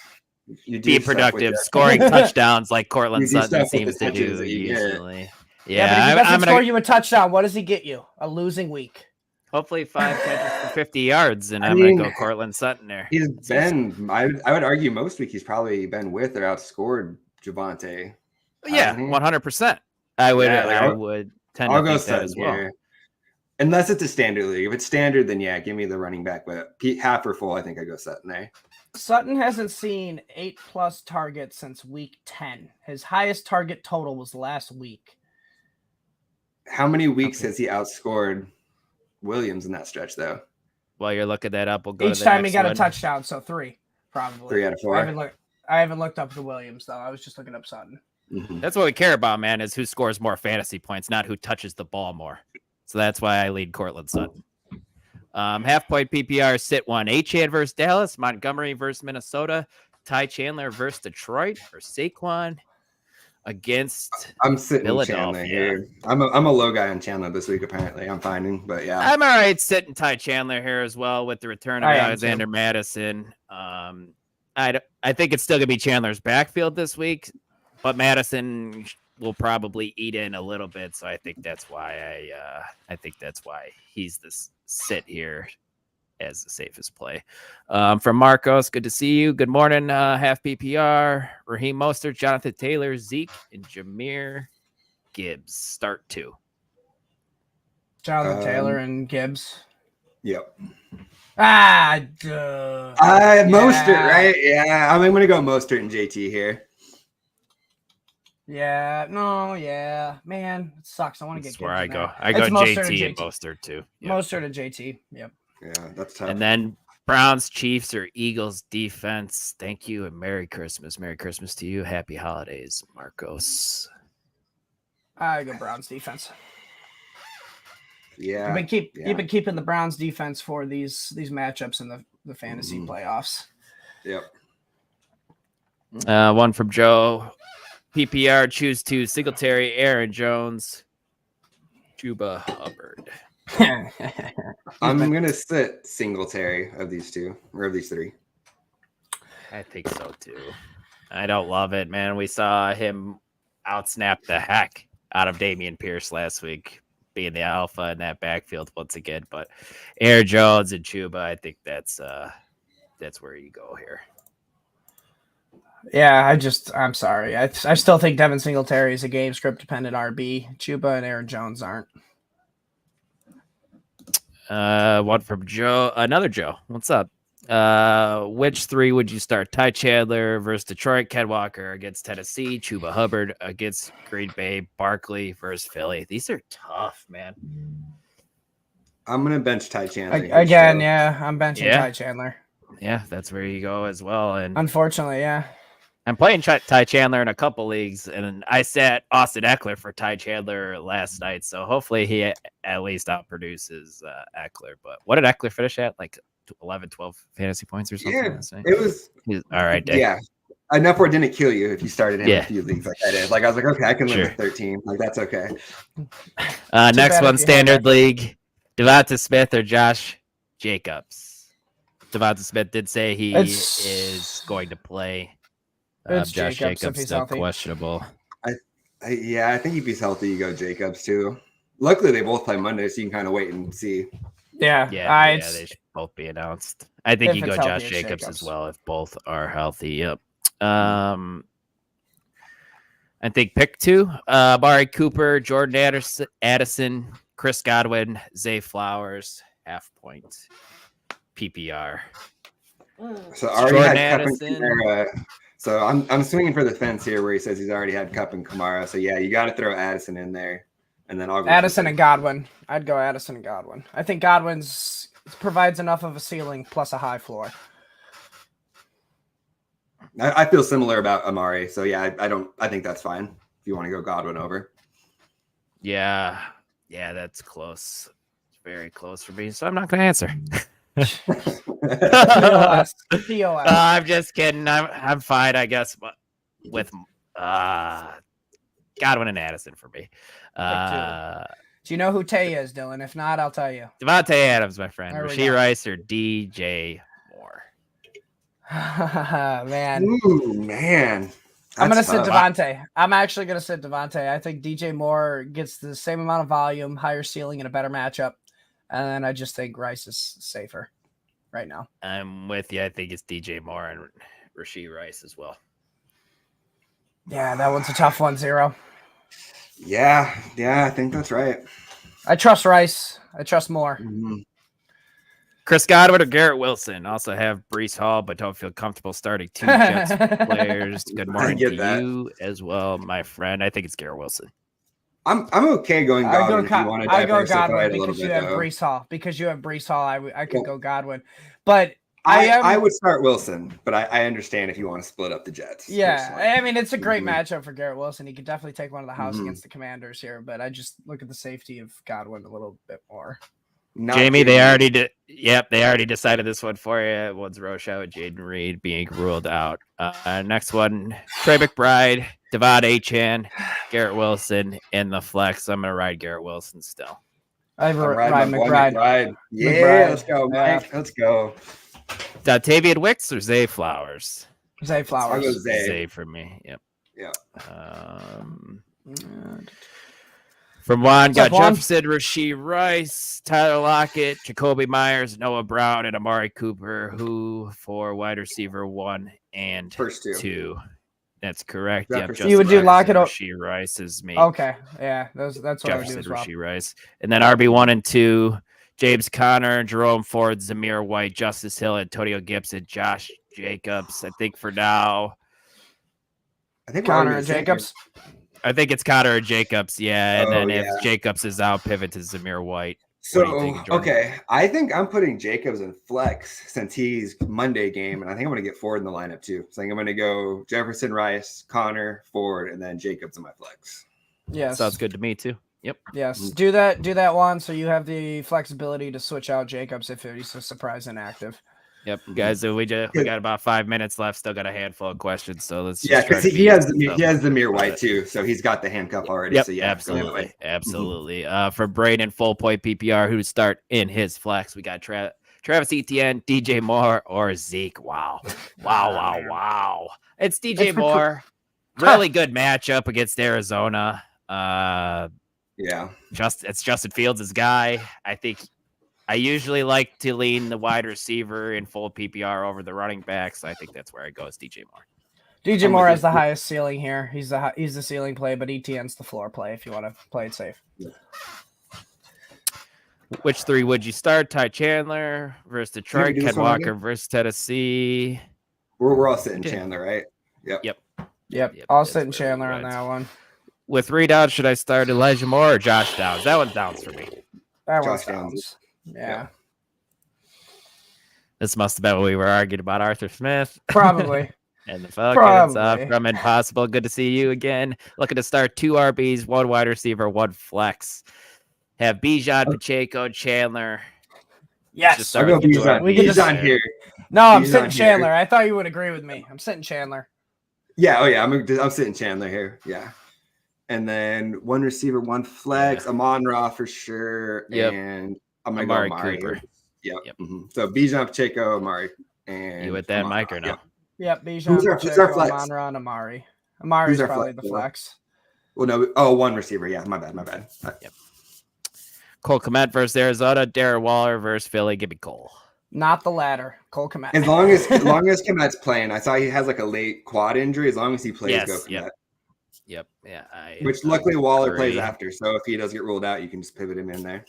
You be productive, scoring touchdowns like Cortland Sutton seems to do usually. Yeah, but if he doesn't score you a touchdown, what does he get you? A losing week. Hopefully 5 catches for 50 yards, and I'm going to go Cortland Sutton there. He's been, I would argue most week he's probably been with or outscored Javonte. Yeah, 100%. I would tend to think that as well. Here. Unless it's a standard league. If it's standard, then yeah, give me the running back. But half or full, I think I go Sutton there. Sutton hasn't seen 8+ targets since week 10. His highest target total was last week. How many weeks has he outscored Williams in that stretch, though? While you're looking that up, we'll go each to the time next he got one. a touchdown, so 3 probably. 3 out of 4. I haven't looked up the Williams though. I was just looking up Sutton. That's what we care about, man, is who scores more fantasy points, not who touches the ball more. So that's why I lead Cortland Sutton. Half point PPR sit 1. Achane versus Dallas, Montgomery versus Minnesota, Ty Chandler versus Detroit, or Saquon against I'm sitting Philadelphia. Chandler here. I'm a low guy on Chandler this week, apparently. I'm finding, but yeah. I'm all right sitting Ty Chandler here as well with the return of Alexander Madison. I think it's still gonna be Chandler's backfield this week, but Madison will probably eat in a little bit. So I think that's why he's the sit here as the safest play. From Marcos, good to see you. Good morning, half PPR. Raheem Mostert, Jonathan Taylor, Zeke, and Jahmyr Gibbs. Start 2. Jonathan Taylor and Gibbs. Yep. Mostert, right? Yeah, I'm going to go Mostert and JT here. Man, it sucks. I want to get. That's where I go. There. I go JT and Mostert too. Yep. Mostert and JT. Yep. Yeah, that's tough. And then Browns, Chiefs, or Eagles defense. Thank you and Merry Christmas. Merry Christmas to you. Happy holidays, Marcos. I go Browns defense. Yeah. You've been keeping the Browns defense for these matchups in the fantasy playoffs. Yep. One from Joe. PPR, choose 2. Singletary, Aaron Jones, Chuba Hubbard. I'm going to sit Singletary of these 2 or of these 3. I think so too. I don't love it, man. We saw him outsnap the heck out of Damian Pierce last week, being the alpha in that backfield once again. But Aaron Jones and Chuba, I think that's where you go here. Yeah, I'm sorry. I still think Devin Singletary is a game script dependent RB. Chuba and Aaron Jones aren't. One from Joe. Another Joe. What's up? Which three would you start? Ty Chandler versus Detroit, Ken Walker against Tennessee, Chuba Hubbard against Green Bay, Barkley versus Philly. These are tough, man. I'm gonna bench Ty Chandler again. So. Yeah, I'm benching Ty Chandler. Yeah, that's where you go as well. And unfortunately, yeah. I'm playing Ty Chandler in a couple leagues, and I sat Austin Eckler for Ty Chandler last night, so hopefully he at least outproduces Eckler. But what did Eckler finish at? Like 11, 12 fantasy points or something? Yeah, it was all right. Dave. Yeah, enough where it didn't kill you if you started in a few leagues like I did. Like I was like, okay, I can live with 13. Like that's okay. Next one, standard league: Devonta Smith or Josh Jacobs. Devonta Smith did say he is going to play. Josh Jacobs still healthy. Questionable. I think if he's healthy, you go Jacobs too. Luckily, they both play Monday, so you can kind of wait and see. Yeah, they should both be announced. I think you go Josh Jacobs as well if both are healthy. Yep. I think pick 2: Amari Cooper, Jordan Addison, Chris Godwin, Zay Flowers, half point PPR. So I already had Cup and Kamara. So I'm swinging for the fence here where he says he's already had Cup and Kamara. So yeah, you got to throw Addison in there, and then I'll go Addison and Godwin. I'd go Addison and Godwin. I think Godwin's provides enough of a ceiling plus a high floor. I feel similar about Amari. So yeah, I think that's fine if you want to go Godwin over. Yeah, that's close. It's very close for me. So I'm not going to answer. POS. I'm just kidding. I'm fine, I guess, but with Godwin and Addison for me. Do you know who Tay is, Dylan? If not, I'll tell you. Devontae Adams, my friend. Rashee Rice or DJ Moore. Man. Ooh, man. I'm going to sit Devontae. I'm actually going to sit Devontae. I think DJ Moore gets the same amount of volume, higher ceiling, and a better matchup. And I just think Rice is safer right now. I'm with you. I think it's DJ Moore and Rashee Rice as well. Yeah, that one's a tough 1-0. Yeah, I think that's right. I trust Rice. I trust Moore. Mm-hmm. Chris Godwin or Garrett Wilson. Also have Breece Hall, but don't feel comfortable starting 2 Jets players. Good morning to you as well, my friend. I think it's Garrett Wilson. I'm okay going Godwin if you want to diversify it a little bit. Because you have Breece Hall. Because you have Breece Hall, I could go Godwin. But I would start Wilson, but I understand if you want to split up the Jets. Yeah, personally. I mean, it's a great matchup for Garrett Wilson. He could definitely take one of the house against the Commanders here, but I just look at the safety of Godwin a little bit more. Jamie, they already decided this one for you. One's Rochelle and Jaden Reed being ruled out. Next one, Trey McBride, Devon Achane, Garrett Wilson in the flex. I'm gonna ride Garrett Wilson still. I ride McBride. Yeah, McBride. Let's go, Mike. Let's go. Tavian Wicks or Zay Flowers? Zay Flowers. I'll go Zay for me. Yep. Yeah. From Juan, got Jefferson, Rashee Rice, Tyler Lockett, Jacoby Myers, Noah Brown, and Amari Cooper, who for wide receiver 1 and first 2. That's correct. Yep, you would do Lockett or Rashee Rice is me. Okay, yeah, that's what Jefferson, I would do as well. Rashee Rice, and then RB1 and 2, James Conner, Jerome Ford, Zamir White, Justice Hill, Antonio Gibson, Josh Jacobs. I think for now, Conner and Jacobs. I think it's Conner or Jacobs, yeah. And if Jacobs is out, pivot to Zamir White. So, okay. I think I'm putting Jacobs in flex since he's Monday game, and I think I'm going to get Ford in the lineup too. So I think I'm going to go Jefferson, Rice, Conner, Ford, and then Jacobs in my flex. Yes. Sounds good to me too. Yep. Yes. Do that one so you have the flexibility to switch out Jacobs if he's a surprise inactive. Yep, guys. We got about 5 minutes left. Still got a handful of questions, so let's. Because he has the Mir White too, so he's got the handcuff already. Yep, so yeah, absolutely. For Braden, full point PPR, who to start in his flex. We got Travis Etienne, DJ Moore, or Zeke. Wow. It's DJ Moore. Really good matchup against Arizona. It's Justin Fields' guy. I think I usually like to lean the wide receiver in full PPR over the running back, so I think that's where I go. Is DJ Moore. DJ Moore has the highest ceiling here. He's the ceiling play, but Etienne's the floor play if you want to play it safe. Which three would you start? Ty Chandler versus Detroit, Ken Walker versus Tennessee. We're all sitting Chandler, right? Yep. I'll sit in Chandler on that one. With 3 downs, should I start Elijah Moore or Josh Downs? That one's Downs for me. That one's Downs. Yeah. This must have been what we were arguing about Arthur Smith. Probably. And the Falcons from Impossible. Good to see you again. Looking to start 2 RBs, 1 wide receiver, 1 flex. Have Bijan, Pacheco, Chandler. Yes. I'll go Bijan here. No, I'm sitting Chandler. I thought you would agree with me. I'm sitting Chandler. Yeah. Oh, yeah. I'm sitting Chandler here. Yeah. And then 1 receiver, 1 flex. Amon-Ra for sure. Yep. And I'm going to go Amari. Yep. Mm-hmm. So Bijan, Pacheco, Amari. And you with that, Mike, or no? Yep. Bijan, Pacheco, Amon-Ra, and Amari. Amari's probably the flex. Well, no. 1 receiver. Yeah. My bad. Yep. Cole Kmet versus Arizona. Darren Waller versus Philly. Give me Cole. Not the latter. Cole Kmet. As long as Kmet's playing. I saw he has like a late quad injury. As long as he plays, go Kmet. Yep. Yeah. Which luckily Waller plays after. So if he does get ruled out, you can just pivot him in there.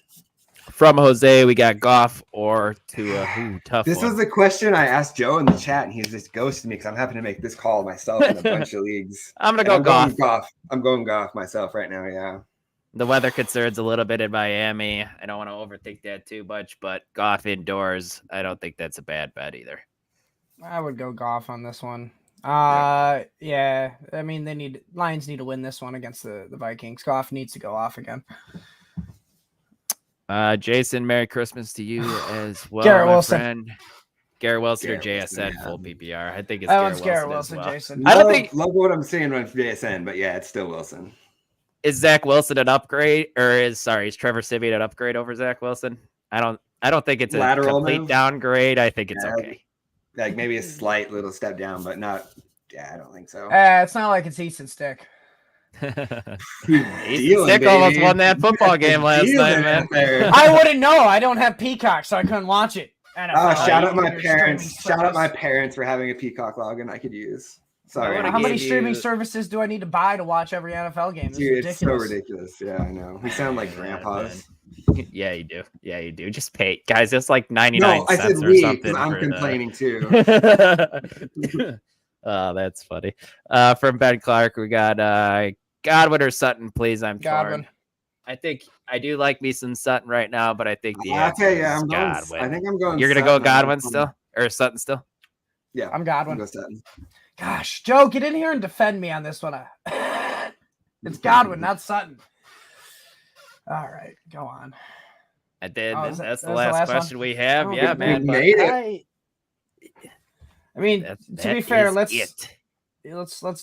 From Jose, we got Goff or Tua. Tough. This was the question I asked Joe in the chat, and he's just ghosted me because I'm having to make this call myself in a bunch of leagues. I'm gonna go Goff. I'm going Goff myself right now. Yeah. The weather concerns a little bit in Miami. I don't want to overthink that too much, but Goff indoors, I don't think that's a bad bet either. I would go Goff on this one. Yeah. I mean, Lions need to win this one against the Vikings. Goff needs to go off again. Jason, Merry Christmas to you as well. Garrett Wilson. Friend. Garrett Wilson or JSN full PPR. I think it's Garrett Wilson. Jason. I don't think love what I'm seeing on JSN, but yeah, it's still Wilson. Is Zach Wilson an upgrade, or is Trevor Siemian an upgrade over Zach Wilson? I don't think it's a complete downgrade. I think it's okay. Like maybe a slight little step down, but not. Yeah, I don't think so. It's not like it's Easton Stick. Stick almost won that football game last night, man. I wouldn't know. I don't have Peacock, so I couldn't watch it. Shout out my parents. Shout out my parents for having a Peacock login I could use. Sorry. How many streaming services do I need to buy to watch every NFL game? Dude, it's so ridiculous. Yeah, I know. We sound like grandpas. Yeah, you do. Just pay. Guys, it's like 99 cents I said or something. I'm complaining too. Oh, that's funny. From Ben Clark, we got Godwin or Sutton, please. I'm torn. I think I do like me some Sutton right now, but I think the answer is Godwin. I think I'm going. You're going to go Godwin still? Or Sutton still? Yeah, I'm Godwin. Go Sutton. Gosh, Joe, get in here and defend me on this one. It's Godwin, not Sutton. All right, go on. I did. That's the last question we have. Yeah, man. Made it. I mean, to be fair, let's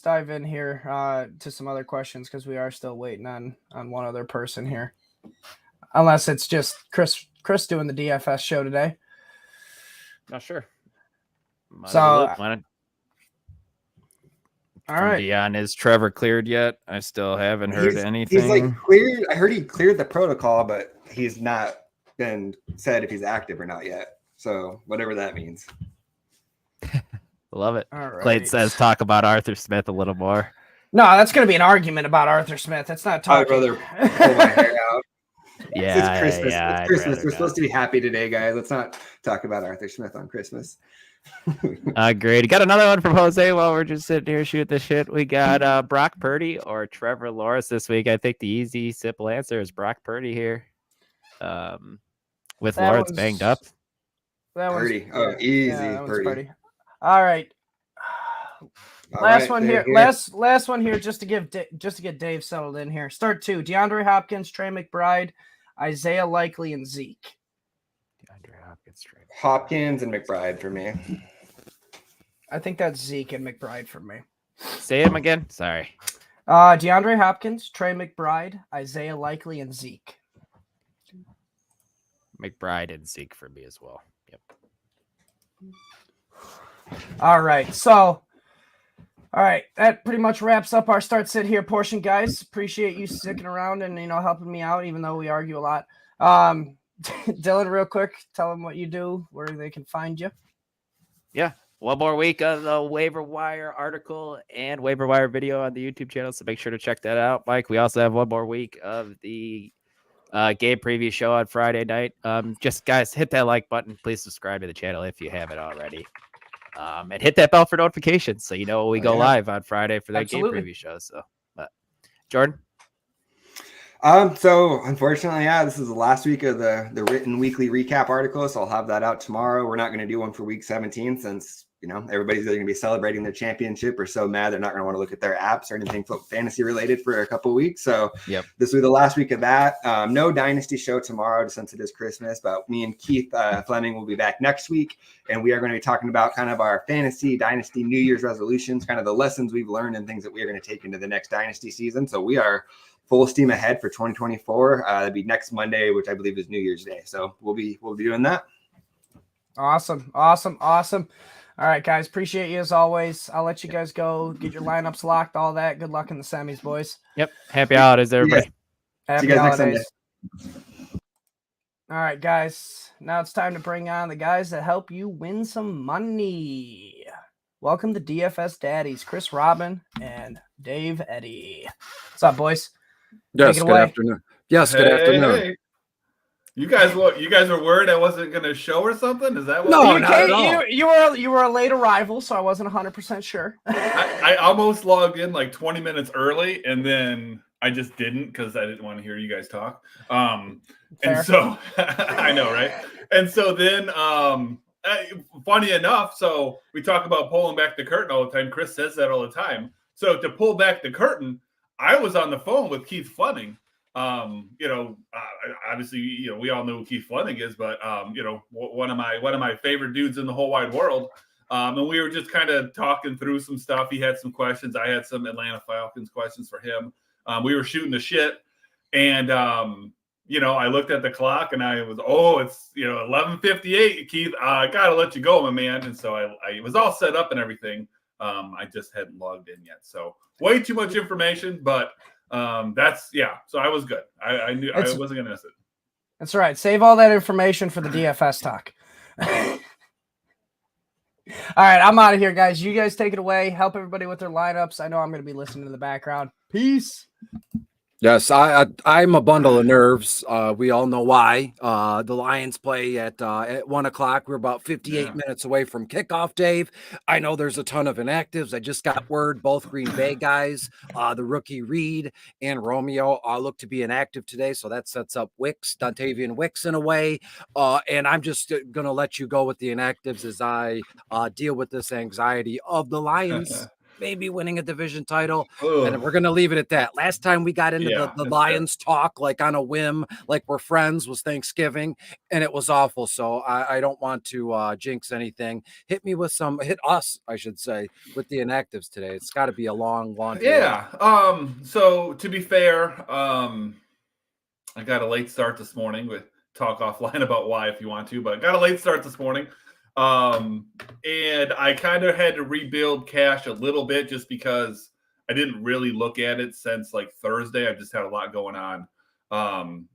dive in here to some other questions because we are still waiting on one other person here. Unless it's just Chris doing the DFS show today. Not sure. All right. Dion, is Trevor cleared yet? I still haven't heard anything. He's like cleared. I heard he cleared the protocol, but he's not been said if he's active or not yet. So whatever that means. Love it. All right. Clayton says talk about Arthur Smith a little more. No, that's going to be an argument about Arthur Smith. That's not talking. I'd rather pull my hair out. Yeah, it's Christmas. Yeah, it's Christmas. We're supposed to be happy today, guys. Let's not talk about Arthur Smith on Christmas. Great. Got another one from Jose while we're just sitting here shooting the shit. We got Brock Purdy or Trevor Lawrence this week. I think the easy, simple answer is Brock Purdy here. With Lawrence banged up. Purdy. Easy. Purdy. All right. Last one here, just to get Dave settled in here. Start 2. DeAndre Hopkins, Trey McBride, Isaiah Likely, and Zeke. Hopkins and McBride for me. I think that's Zeke and McBride for me. Say him again. Sorry. DeAndre Hopkins, Trey McBride, Isaiah Likely, and Zeke. McBride and Zeke for me as well. Yep. All right. So, all right. That pretty much wraps up our start sit here portion, guys. Appreciate you sticking around and, helping me out, even though we argue a lot. Dylan, real quick, tell them what you do, where they can find you. Yeah. One more week of the waiver wire article and waiver wire video on the YouTube channel. So make sure to check that out, Mike. We also have one more week of the game preview show on Friday night. Just guys, hit that like button. Please subscribe to the channel if you haven't already. And hit that bell for notifications so you know when we go live on Friday for that game preview show. So, Jordan. So unfortunately, this is the last week of the written weekly recap article. So I'll have that out tomorrow. We're not going to do one for week 17 since, everybody's either going to be celebrating their championship or so mad they're not going to want to look at their apps or anything fantasy related for a couple of weeks. So this will be the last week of that. No dynasty show tomorrow since it is Christmas, but me and Keith Fleming will be back next week. And we are going to be talking about kind of our fantasy dynasty New Year's resolutions, kind of the lessons we've learned and things that we are going to take into the next dynasty season. So we are full steam ahead for 2024. That'd be next Monday, which I believe is New Year's Day. So we'll be doing that. Awesome. All right, guys. Appreciate you as always. I'll let you guys go. Get your lineups locked, all that. Good luck in the semis, boys. Yep. Happy holidays, everybody. Happy holidays. All right, guys. Now it's time to bring on the guys that help you win some money. Welcome to DFS Daddies, Chris Robbin and Dave Eddy. What's up, boys? Yes, good afternoon. Yes, good afternoon. Hey. You guys were worried I wasn't going to show or something? Is that what? No, not at all. You were a late arrival, so I wasn't 100% sure. I almost logged in like 20 minutes early, and then I just didn't because I didn't want to hear you guys talk. And so I know, right? And so then, funny enough, so we talk about pulling back the curtain all the time. Chris says that all the time. So to pull back the curtain, I was on the phone with Keith Fleming. Obviously, we all know who Keith Fleming is, but one of my favorite dudes in the whole wide world. And we were just kind of talking through some stuff. He had some questions. I had some Atlanta Falcons questions for him. We were shooting the shit, and I looked at the clock and I was, it's 11:58. Keith, I gotta let you go, my man. And so I was all set up and everything. I just hadn't logged in yet, so way too much information, but. So I was good. I knew I wasn't gonna miss it. That's right. Save all that information for the DFS talk. All right, I'm out of here, guys. You guys take it away. Help everybody with their lineups. I know I'm going to be listening in the background. Peace. Yes, I'm a bundle of nerves. We all know why. The Lions play at 1:00. We're about 58 minutes away from kickoff, Dave. I know there's a ton of inactives. I just got word both Green Bay guys, the rookie Reed and Romeo, look to be inactive today. So that sets up Dontavian Wicks in a way. And I'm just going to let you go with the inactives as I deal with this anxiety of the Lions. Maybe winning a division title. And we're going to leave it at that. Last time we got into the Lions talk, like on a whim, like we're friends, was Thanksgiving, and it was awful. So I don't want to jinx anything. Hit us, I should say, with the inactives today. It's got to be a long day. Yeah. So to be fair, I got a late start this morning. With talk offline about why if you want to, but I got a late start this morning. And I kind of had to rebuild cash a little bit just because I didn't really look at it since like Thursday. I just had a lot going on.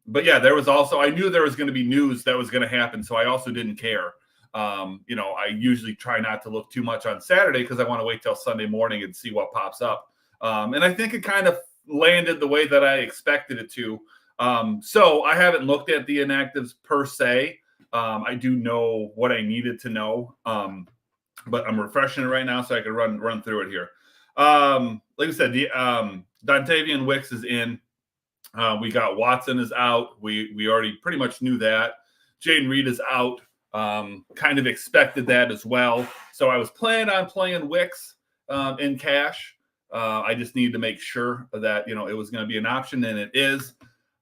But yeah, I knew there was going to be news that was going to happen. So I also didn't care. I usually try not to look too much on Saturday because I want to wait till Sunday morning and see what pops up. And I think it kind of landed the way that I expected it to. So I haven't looked at the inactives per se. I do know what I needed to know, but I'm refreshing it right now so I can run through it here. Like I said, Dontavian Wicks is in. We got Watson is out. We already pretty much knew that. Jaden Reed is out. Kind of expected that as well. So I was planning on playing Wicks in cash. I just needed to make sure that it was going to be an option, and it is.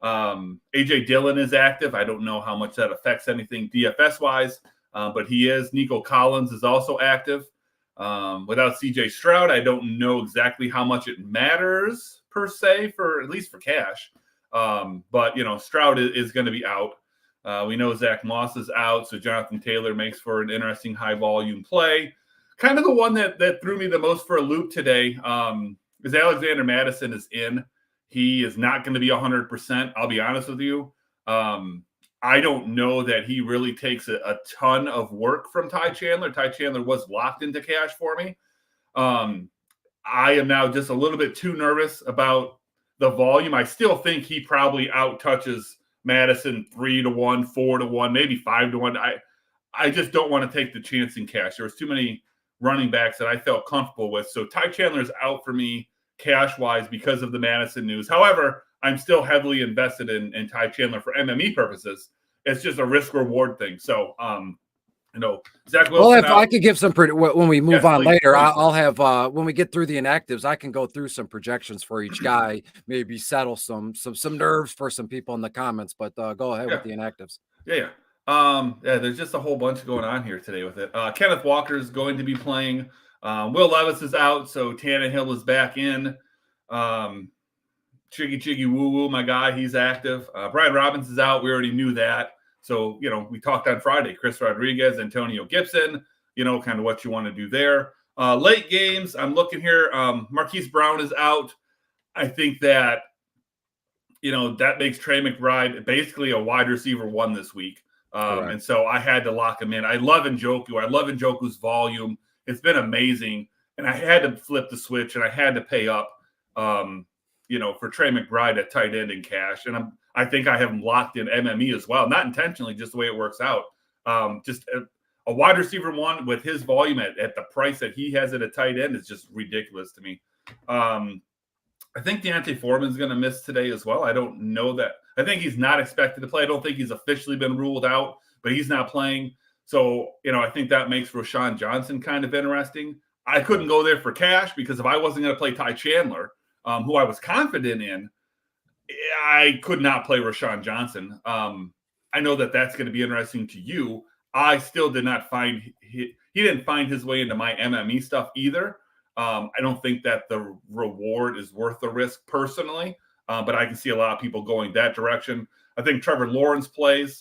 AJ Dillon is active. I don't know how much that affects anything DFS wise, but he is. Nico Collins is also active. Without CJ Stroud, I don't know exactly how much it matters per se at least for cash. But Stroud is going to be out. We know Zach Moss is out, so Jonathan Taylor makes for an interesting high volume play. Kind of the one that threw me the most for a loop today is Alexander Madison is in. He is not going to be 100%. I'll be honest with you. I don't know that he really takes a ton of work from Ty Chandler. Ty Chandler was locked into cash for me. I am now just a little bit too nervous about the volume. I still think he probably out touches Madison 3-1, 4-1, maybe 5-1. I just don't want to take the chance in cash. There was too many running backs that I felt comfortable with. So Ty Chandler is out for me cash-wise because of the Madison news. However, I'm still heavily invested in Ty Chandler for MME purposes. It's just a risk-reward thing. So, Zach Wilson. Well, if I could give some when we move on later, please. I'll have when we get through the inactives, I can go through some projections for each guy, maybe settle some nerves for some people in the comments. But go ahead with the inactives. Yeah. There's just a whole bunch going on here today with it. Kenneth Walker is going to be playing. Will Levis is out, so Tannehill is back in. Chiggy Woo Woo, my guy, he's active. Brian Robbins is out. We already knew that. So, we talked on Friday. Chris Rodriguez, Antonio Gibson, kind of what you want to do there. Late games, I'm looking here. Marquise Brown is out. I think that, that makes Trey McBride basically a wide receiver 1 this week. And so I had to lock him in. I love Njoku. I love Njoku's volume. It's been amazing. And I had to flip the switch and I had to pay up, for Trey McBride at tight end in cash. And I think I have him locked in MME as well. Not intentionally, just the way it works out. Just a wide receiver 1 with his volume at the price that he has at a tight end is just ridiculous to me. I think Deontay Foreman's going to miss today as well. I don't know that. I think he's not expected to play. I don't think he's officially been ruled out, but he's not playing. So, I think that makes Rashawn Johnson kind of interesting. I couldn't go there for cash because if I wasn't going to play Ty Chandler, who I was confident in, I could not play Rashawn Johnson. I know that that's going to be interesting to you. I still did not find he didn't find his way into my MME stuff either. I don't think that the reward is worth the risk personally, but I can see a lot of people going that direction. I think Trevor Lawrence plays.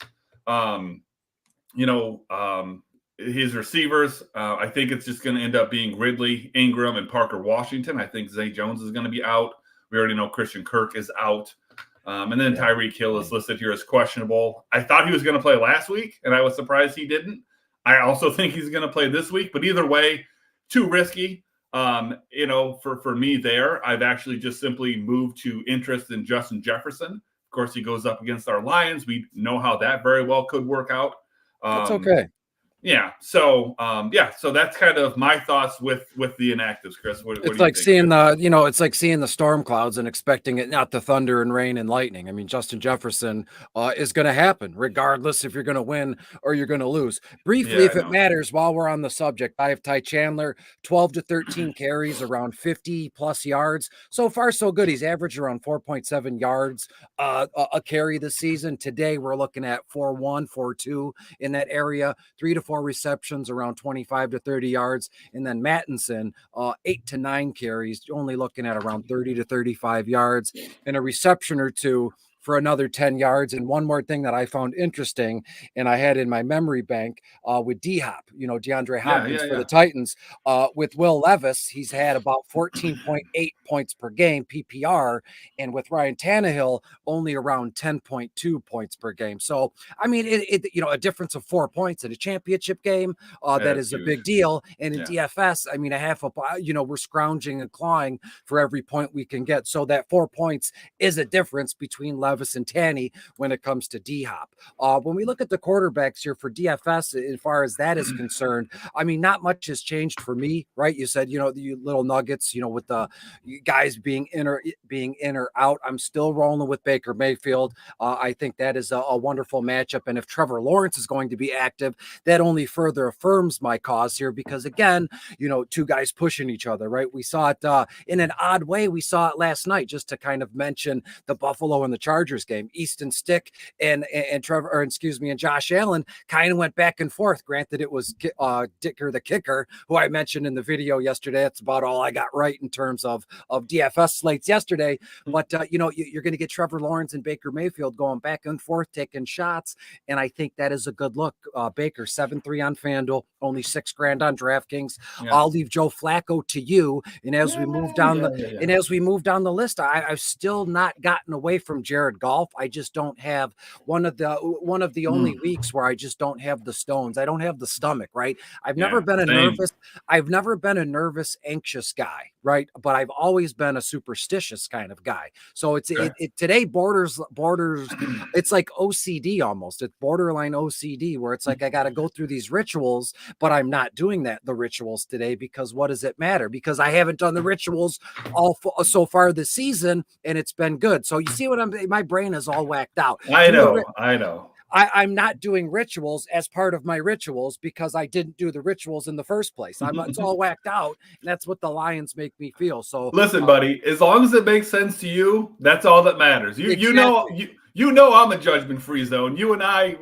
His receivers, I think it's just going to end up being Ridley, Ingram, and Parker Washington. I think Zay Jones is going to be out. We already know Christian Kirk is out. And then Tyreek Hill is listed here as questionable. I thought he was going to play last week, and I was surprised he didn't. I also think he's going to play this week, but either way, too risky. For me there, I've actually just simply moved to interest in Justin Jefferson. Of course, he goes up against our Lions. We know how that very well could work out. That's okay. Yeah. So, so that's kind of my thoughts with the inactives, Chris. What it's like seeing it's like seeing the storm clouds and expecting it not to thunder and rain and lightning. I mean, Justin Jefferson is going to happen regardless if you're going to win or you're going to lose. Briefly, if it matters, while we're on the subject, I have Ty Chandler, 12 to 13 carries, around 50 plus yards. So far, so good. He's averaged around 4.7 yards a carry this season. Today, we're looking at 4.1, 4.2 in that area, 3 to 4 receptions, around 25 to 30 yards. And then Mattinson, 8 to 9 carries, only looking at around 30 to 35 yards, and a reception or two for another 10 yards. And one more thing that I found interesting, and I had in my memory bank with D-Hop, DeAndre Hopkins for the Titans, with Will Levis, he's had about 14.8 points per game PPR, and with Ryan Tannehill, only around 10.2 points per game. So, I mean, a difference of 4 points in a championship game, that is huge. A big deal. And in DFS, I mean, we're scrounging and clawing for every point we can get. So that 4 points is a difference between Levis and Tanny when it comes to D-Hop. When we look at the quarterbacks here for DFS, as far as that is concerned, I mean, not much has changed for me, right? You said, the little nuggets, with the guys being in or out. I'm still rolling with Baker Mayfield. I think that is a wonderful matchup. And if Trevor Lawrence is going to be active, that only further affirms my cause here, because again, two guys pushing each other, right? We saw it in an odd way. We saw it last night, just to kind of mention the Buffalo and the Chargers Chargers game. Easton Stick and Josh Allen kind of went back and forth. Granted, it was Dicker the kicker, who I mentioned in the video yesterday. That's about all I got right in terms of DFS slates yesterday. But you're going to get Trevor Lawrence and Baker Mayfield going back and forth, taking shots, and I think that is a good look. Baker 7-3 on FanDuel, only $6,000 on DraftKings. Yeah. I'll leave Joe Flacco to you. And as we move down the list, I've still not gotten away from Jared Goff. I just don't have one of the only weeks where I just don't have the stones. I don't have the stomach, right? I've never been a nervous, anxious guy, right? But I've always been a superstitious kind of guy. So it today borders. It's like OCD almost. It's borderline OCD, where it's like I got to go through these rituals, but I'm not doing the rituals today, because what does it matter? Because I haven't done the rituals so far this season, and it's been good. So you see my brain is all whacked out. I know. I'm not doing rituals as part of my rituals because I didn't do the rituals in the first place. It's all whacked out, and that's what the Lions make me feel. So listen, buddy, as long as it makes sense to you, that's all that matters. You know I'm a judgment-free zone. You and I,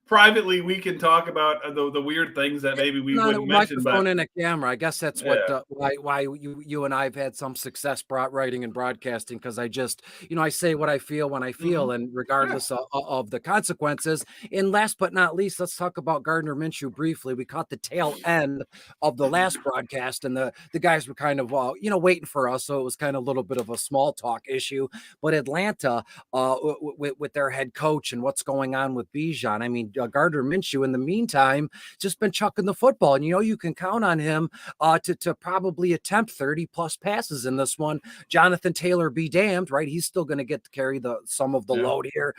privately, we can talk about the weird things that maybe we wouldn't mention. Microphone and a camera. I guess that's why you and I have had some success writing and broadcasting, because I just, I say what I feel when I feel, and regardless of the consequences. And last but not least, let's talk about Gardner Minshew briefly. We caught the tail end of the last broadcast, and the guys were kind of, waiting for us. So it was kind of a little bit of a small talk issue. But Atlanta, with their head coach and what's going on with Bijan, I mean, Gardner Minshew in the meantime just been chucking the football, and you can count on him to probably attempt 30 plus passes in this one. Jonathan Taylor be damned, right? He's still going to get to carry some of the load here.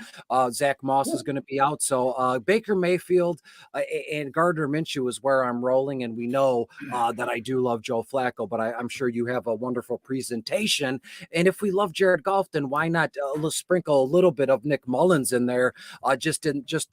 Zach Moss is going to be out, so Baker Mayfield and Gardner Minshew is where I'm rolling, and we know that I do love Joe Flacco, but I'm sure you have a wonderful presentation. And if we love Jared Goff, then why not sprinkle a little bit of Nick Mullins in there, just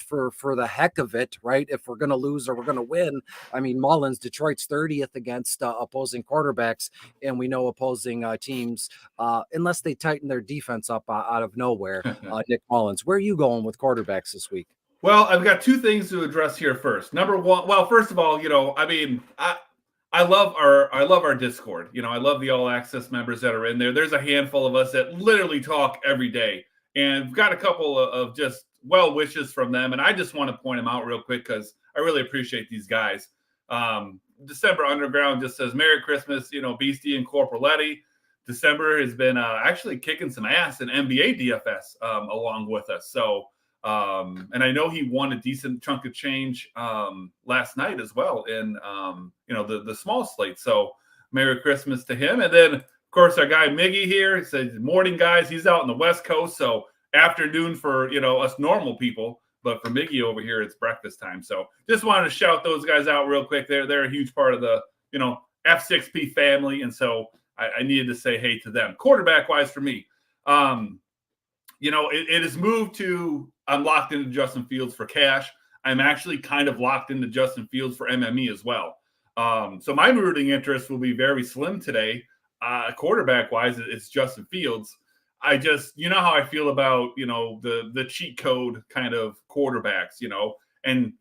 for the heck of it, right? If we're going to lose or we're going to win. I mean, Mullins, Detroit's 30th against opposing quarterbacks, and we know opposing teams, unless they tighten their defense up out of nowhere. Nick Mullins, where are you going with quarterbacks this week? Well, I've got two things to address here first. Number one, well, first of all, I love our Discord. I love the All Access members that are in there. There's a handful of us that literally talk every day, and we've got a couple of just well wishes from them, and I just want to point them out real quick because I really appreciate these guys. December Underground just says Merry Christmas, Beastie and Corporal Eddy. December has been actually kicking some ass in NBA DFS along with us. So, and I know he won a decent chunk of change last night as well in the small slate. So Merry Christmas to him. And then of course our guy Miggy here, he says morning guys. He's out on the West Coast, so afternoon for us normal people, but for Miggy over here it's breakfast time. So just wanted to shout those guys out real quick. They're a huge part of the F6P family, and so I needed to say hey to them. Quarterback wise for me, it has moved to I'm locked into Justin Fields for cash. I'm actually kind of locked into Justin Fields for MME as well. So my rooting interest will be very slim today. Quarterback wise, it's Justin Fields. I just, how I feel about, the cheat code kind of quarterbacks, and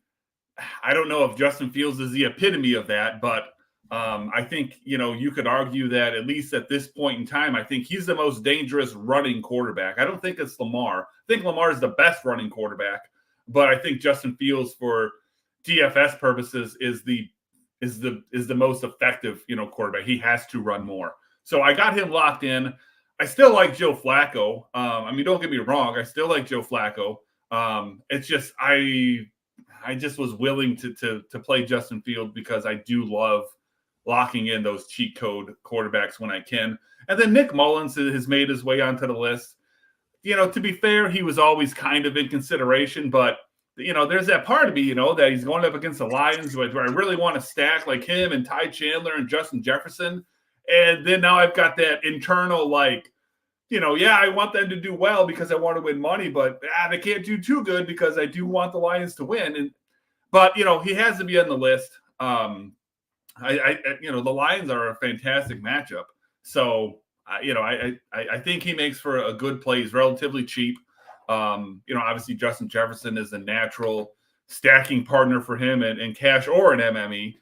I don't know if Justin Fields is the epitome of that, but I think, you could argue that at least at this point in time, I think he's the most dangerous running quarterback. I don't think it's Lamar. I think Lamar is the best running quarterback, but I think Justin Fields for DFS purposes is the most effective, quarterback. He has to run more. So I got him locked in. I still like Joe Flacco. Don't get me wrong. I still like Joe Flacco. It's just I just was willing to play Justin Fields because I do love locking in those cheat code quarterbacks when I can. And then Nick Mullins has made his way onto the list. To be fair, he was always kind of in consideration, but there's that part of me, that he's going up against the Lions where I really want to stack like him and Ty Chandler and Justin Jefferson. And then now I've got that internal, I want them to do well because I want to win money, but they can't do too good because I do want the Lions to win. But he has to be on the list. The Lions are a fantastic matchup. So I think he makes for a good play. He's relatively cheap. Obviously Justin Jefferson is a natural stacking partner for him in cash or an MME.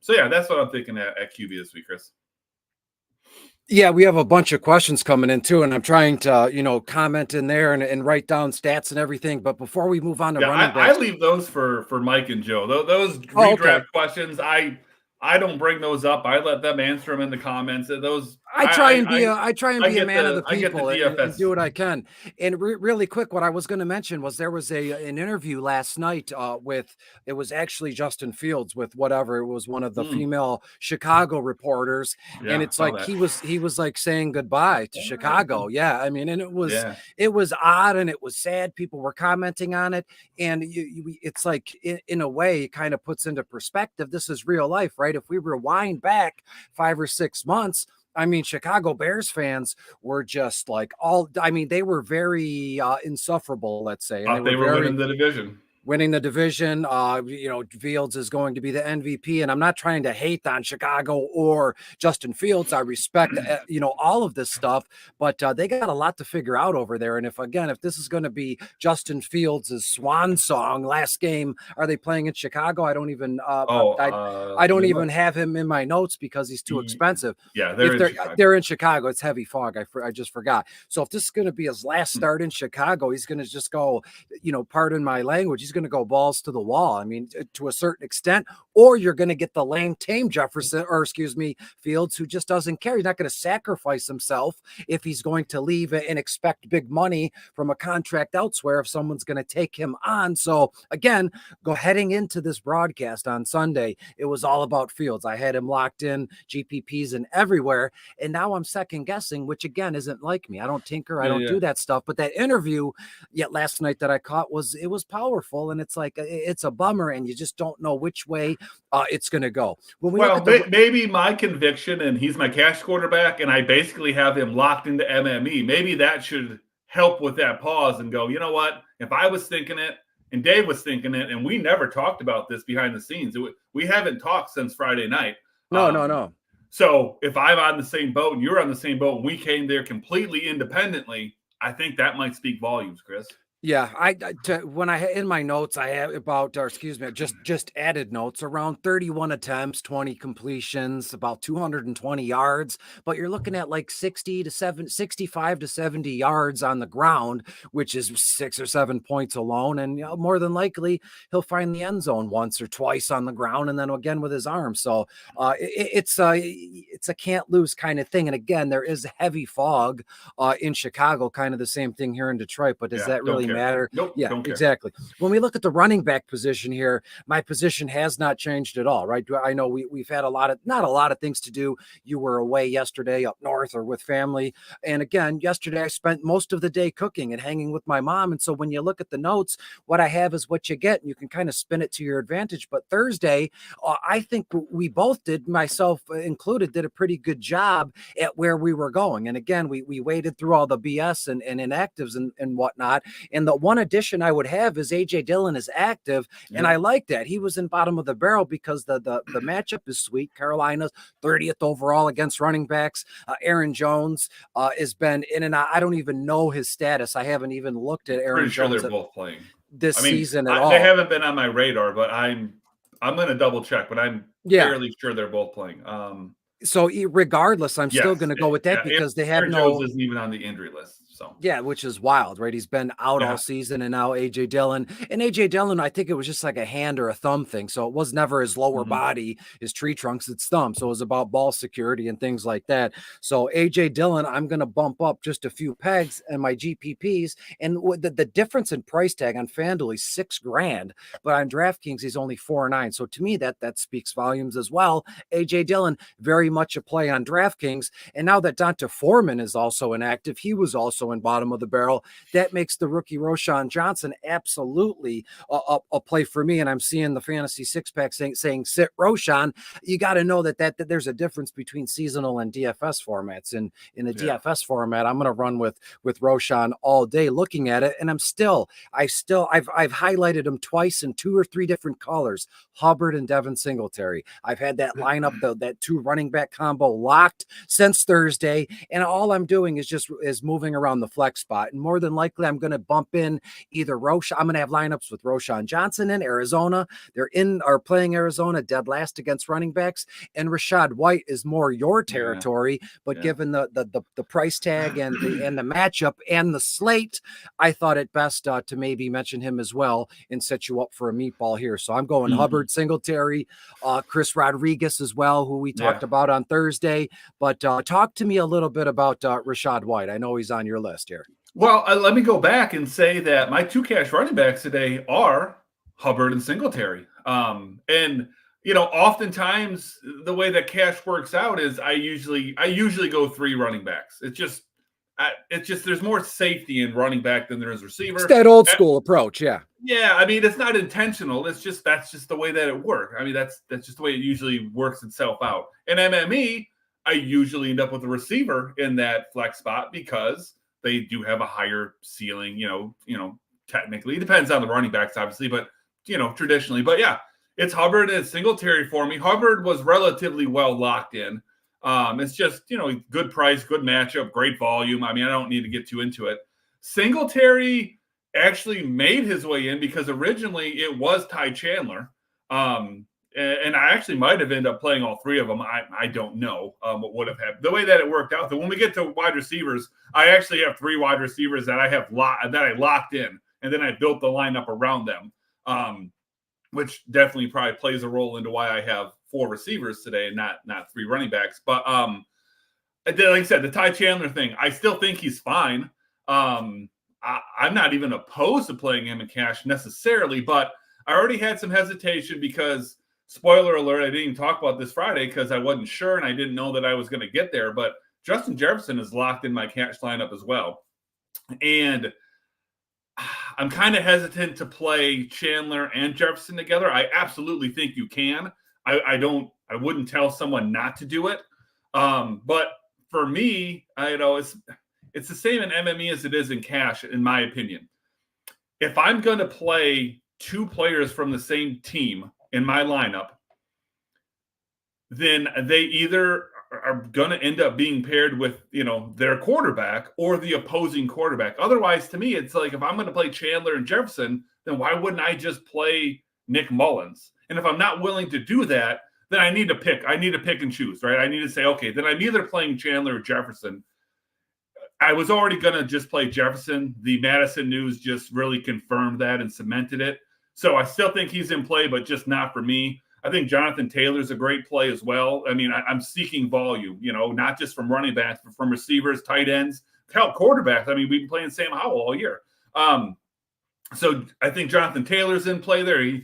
So yeah, that's what I'm thinking at QB this week, Chris. Yeah, we have a bunch of questions coming in too, and I'm trying to, comment in there and write down stats and everything. But before we move on to running backs, I leave those for Mike and Joe. Those redraft questions, I don't bring those up. I let them answer them in the comments. I try and be a man of the people and do what I can. And really quick, what I was going to mention was there was an interview last night it was actually Justin Fields with whatever, it was one of the female Chicago reporters, and it's like he was like saying goodbye to Chicago. Yeah, I mean, and it was odd and it was sad. People were commenting on it, and it's like in a way it kind of puts into perspective. This is real life, right? If we rewind back 5 or 6 months, I mean, Chicago Bears fans were just like they were very insufferable, let's say. And they were winning the division. Fields is going to be the MVP, and I'm not trying to hate on Chicago or Justin Fields. I respect, all of this stuff, but they got a lot to figure out over there. And if this is going to be Justin Fields' swan song, last game, are they playing in Chicago? I don't even, I don't even have him in my notes because he's too expensive. Yeah, they're in Chicago. It's heavy fog. I just forgot. So if this is going to be his last start in Chicago, he's going to just go, pardon my language, he's going to go balls to the wall. I mean, to a certain extent, or you're going to get the lame tame Fields, who just doesn't care. He's not going to sacrifice himself if he's going to leave and expect big money from a contract elsewhere if someone's going to take him on. So again, heading into this broadcast on Sunday, it was all about Fields. I had him locked in GPPs and everywhere, and now I'm second guessing, which again isn't like me. I don't tinker, I don't do that stuff. But that interview last night that I caught was powerful, and it's like it's a bummer, and you just don't know which way it's going to go. Maybe my conviction, and he's my cash quarterback, and I basically have him locked into MME. Maybe that should help with that pause and go, you know what? If I was thinking it and Dave was thinking it, and we never talked about this behind the scenes, we haven't talked since Friday night. No. So if I'm on the same boat and you're on the same boat and we came there completely independently, I think that might speak volumes, Chris. Yeah, when I in my notes I have just added notes around 31 attempts, 20 completions, about 220 yards, but you're looking at like 65 to 70 yards on the ground, which is 6 or 7 points alone, and more than likely he'll find the end zone once or twice on the ground, and then again with his arm. So it's a can't lose kind of thing. And again, there is heavy fog in Chicago, kind of the same thing here in Detroit. But does that really matter? Nope, yeah, exactly. When we look at the running back position here, my position has not changed at all, right? I know we've had not a lot of things to do. You were away yesterday up north or with family. And again, yesterday I spent most of the day cooking and hanging with my mom. And so when you look at the notes, what I have is what you get, and you can kind of spin it to your advantage. But Thursday, I think we both did, myself included, did a pretty good job at where we were going. And again, we waded through all the BS and inactives and whatnot. And the one addition I would have is AJ Dillon is active, and I like that. He was in bottom of the barrel because the matchup is sweet. Carolina's 30th overall against running backs. Aaron Jones has been in and out. I don't even know his status. I haven't even looked at Aaron Jones. They're both playing this season at all. They haven't been on my radar, but I'm going to double check, but I'm fairly sure they're both playing. So regardless, I'm still going to go with that because they have Aaron Jones isn't even on the injury list. So yeah, which is wild, right? He's been out all season, and now AJ Dillon. And AJ Dillon, I think it was just like a hand or a thumb thing. So it was never his lower body, his tree trunks, it's thumb. So it was about ball security and things like that. So AJ Dillon, I'm going to bump up just a few pegs and my GPPs. And the difference in price tag on FanDuel is $6,000, but on DraftKings he's only $4,900. So to me, that speaks volumes as well. AJ Dillon, very much a play on DraftKings. And now that Donta Foreman is also inactive, he was also also in bottom of the barrel. That makes the rookie Roschon Johnson absolutely a play for me. And I'm seeing the fantasy six pack saying sit Roschon. You got to know that there's a difference between seasonal and DFS formats. And in a DFS format, I'm going to run with Roschon all day looking at it. And I've highlighted him twice in 2 or 3 different colors, Hubbard and Devin Singletary. I've had that lineup, that 2 running back combo locked since Thursday. And all I'm doing is moving around the flex spot. And more than likely, I'm going to bump in either Roschon. I'm going to have lineups with Roschon Johnson in Arizona. They're playing Arizona dead last against running backs. And Rachaad White is more your territory. But given the price tag and the matchup and the slate, I thought it best to maybe mention him as well and set you up for a meatball here. So I'm going Hubbard, Singletary, Chris Rodriguez as well, who we talked about on Thursday. But talk to me a little bit about Rachaad White. I know he's on your list here. Well, let me go back and say that my 2 cash running backs today are Hubbard and Singletary. And oftentimes the way that cash works out is I usually go 3 running backs. It's just there's more safety in running back than there is receiver. It's that old school approach, yeah. Yeah, I mean, it's not intentional. That's just the way that it works. I mean, that's just the way it usually works itself out. In MME, I usually end up with a receiver in that flex spot because they do have a higher ceiling. Technically, it depends on the running backs, obviously, but traditionally. But yeah, it's Hubbard and Singletary for me. Hubbard was relatively well locked in. It's just, good price, good matchup, great volume. I mean, I don't need to get too into it. Singletary actually made his way in because originally it was Ty Chandler. And I actually might have ended up playing all 3 of them. I don't know what would have happened. The way that it worked out, that when we get to wide receivers, I actually have 3 wide receivers that I locked in, and then I built the lineup around them, which definitely probably plays a role into why I have 4 receivers today and not 3 running backs. But like I said, the Ty Chandler thing, I still think he's fine. I'm not even opposed to playing him in cash necessarily, but I already had some hesitation because, spoiler alert, I didn't even talk about this Friday because I wasn't sure and I didn't know that I was going to get there. But Justin Jefferson is locked in my cash lineup as well. And I'm kind of hesitant to play Chandler and Jefferson together. I absolutely think you can. I wouldn't tell someone not to do it. But for me, it's the same in MME as it is in cash, in my opinion. If I'm going to play 2 players from the same team in my lineup, then they either are going to end up being paired with, their quarterback or the opposing quarterback. Otherwise, to me, it's like if I'm going to play Chandler and Jefferson, then why wouldn't I just play Nick Mullins? And if I'm not willing to do that, then I need to pick. I need to pick and choose, right? I need to say, okay, then I'm either playing Chandler or Jefferson. I was already going to just play Jefferson. The Madison news just really confirmed that and cemented it. So I still think he's in play, but just not for me. I think Jonathan Taylor's a great play as well. I mean, I'm seeking volume, not just from running backs, but from receivers, tight ends, hell, quarterbacks. I mean, we've been playing Sam Howell all year. So I think Jonathan Taylor's in play there.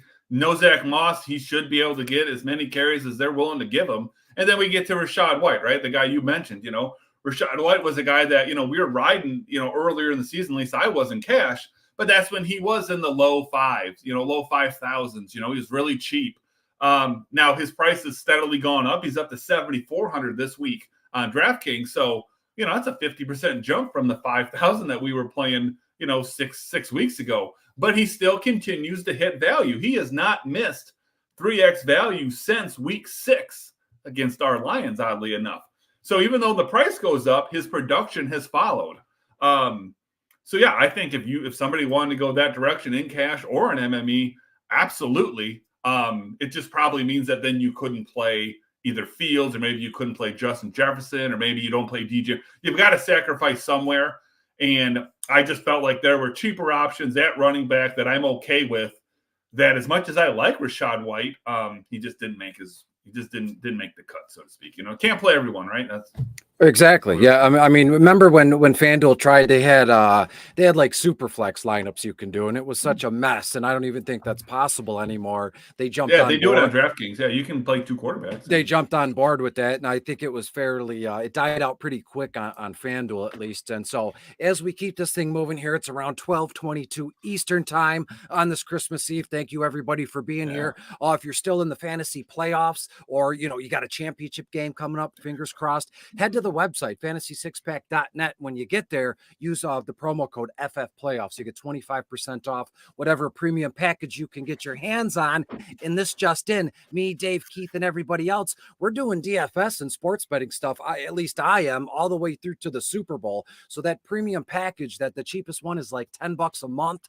Zach Moss, he should be able to get as many carries as they're willing to give him. And then we get to Rachaad White, right? The guy you mentioned, Rachaad White was a guy that, we were riding, earlier in the season, at least I was in cash, but that's when he was in the low 5s, low 5,000s, he was really cheap. Now his price has steadily gone up. He's up to 7,400 this week on DraftKings. So, that's a 50% jump from the 5,000 that we were playing, 6 weeks ago, but he still continues to hit value. He has not missed 3x value since week 6 against our Lions, oddly enough. So even though the price goes up, his production has followed. So yeah, I think if somebody wanted to go that direction in cash or in MME, absolutely. It just probably means that then you couldn't play either Fields, or maybe you couldn't play Justin Jefferson, or maybe you don't play DJ. You've got to sacrifice somewhere. And I just felt like there were cheaper options at running back that I'm okay with. That as much as I like Rachaad White, he just didn't make the cut, so to speak. Can't play everyone, right? Exactly. Yeah. I mean, remember when FanDuel tried, they had like super flex lineups you can do, and it was such a mess. And I don't even think that's possible anymore. They jumped on they do board. it on DraftKings. Yeah, you can play 2 quarterbacks. They jumped on board with that, and I think it was fairly it died out pretty quick on FanDuel at least. And so as we keep this thing moving here, it's around 12:22 Eastern time on this Christmas Eve. Thank you everybody for being here. If you're still in the fantasy playoffs, or you got a championship game coming up, fingers crossed, head to the website fantasy6pack.net. When you get there, use the promo code FF Playoffs. You get 25% off whatever premium package you can get your hands on. And this just in, me, Dave, Keith, and everybody else, we're doing DFS and sports betting stuff. At least I am, all the way through to the Super Bowl. So that premium package, that the cheapest one is like $10 a month.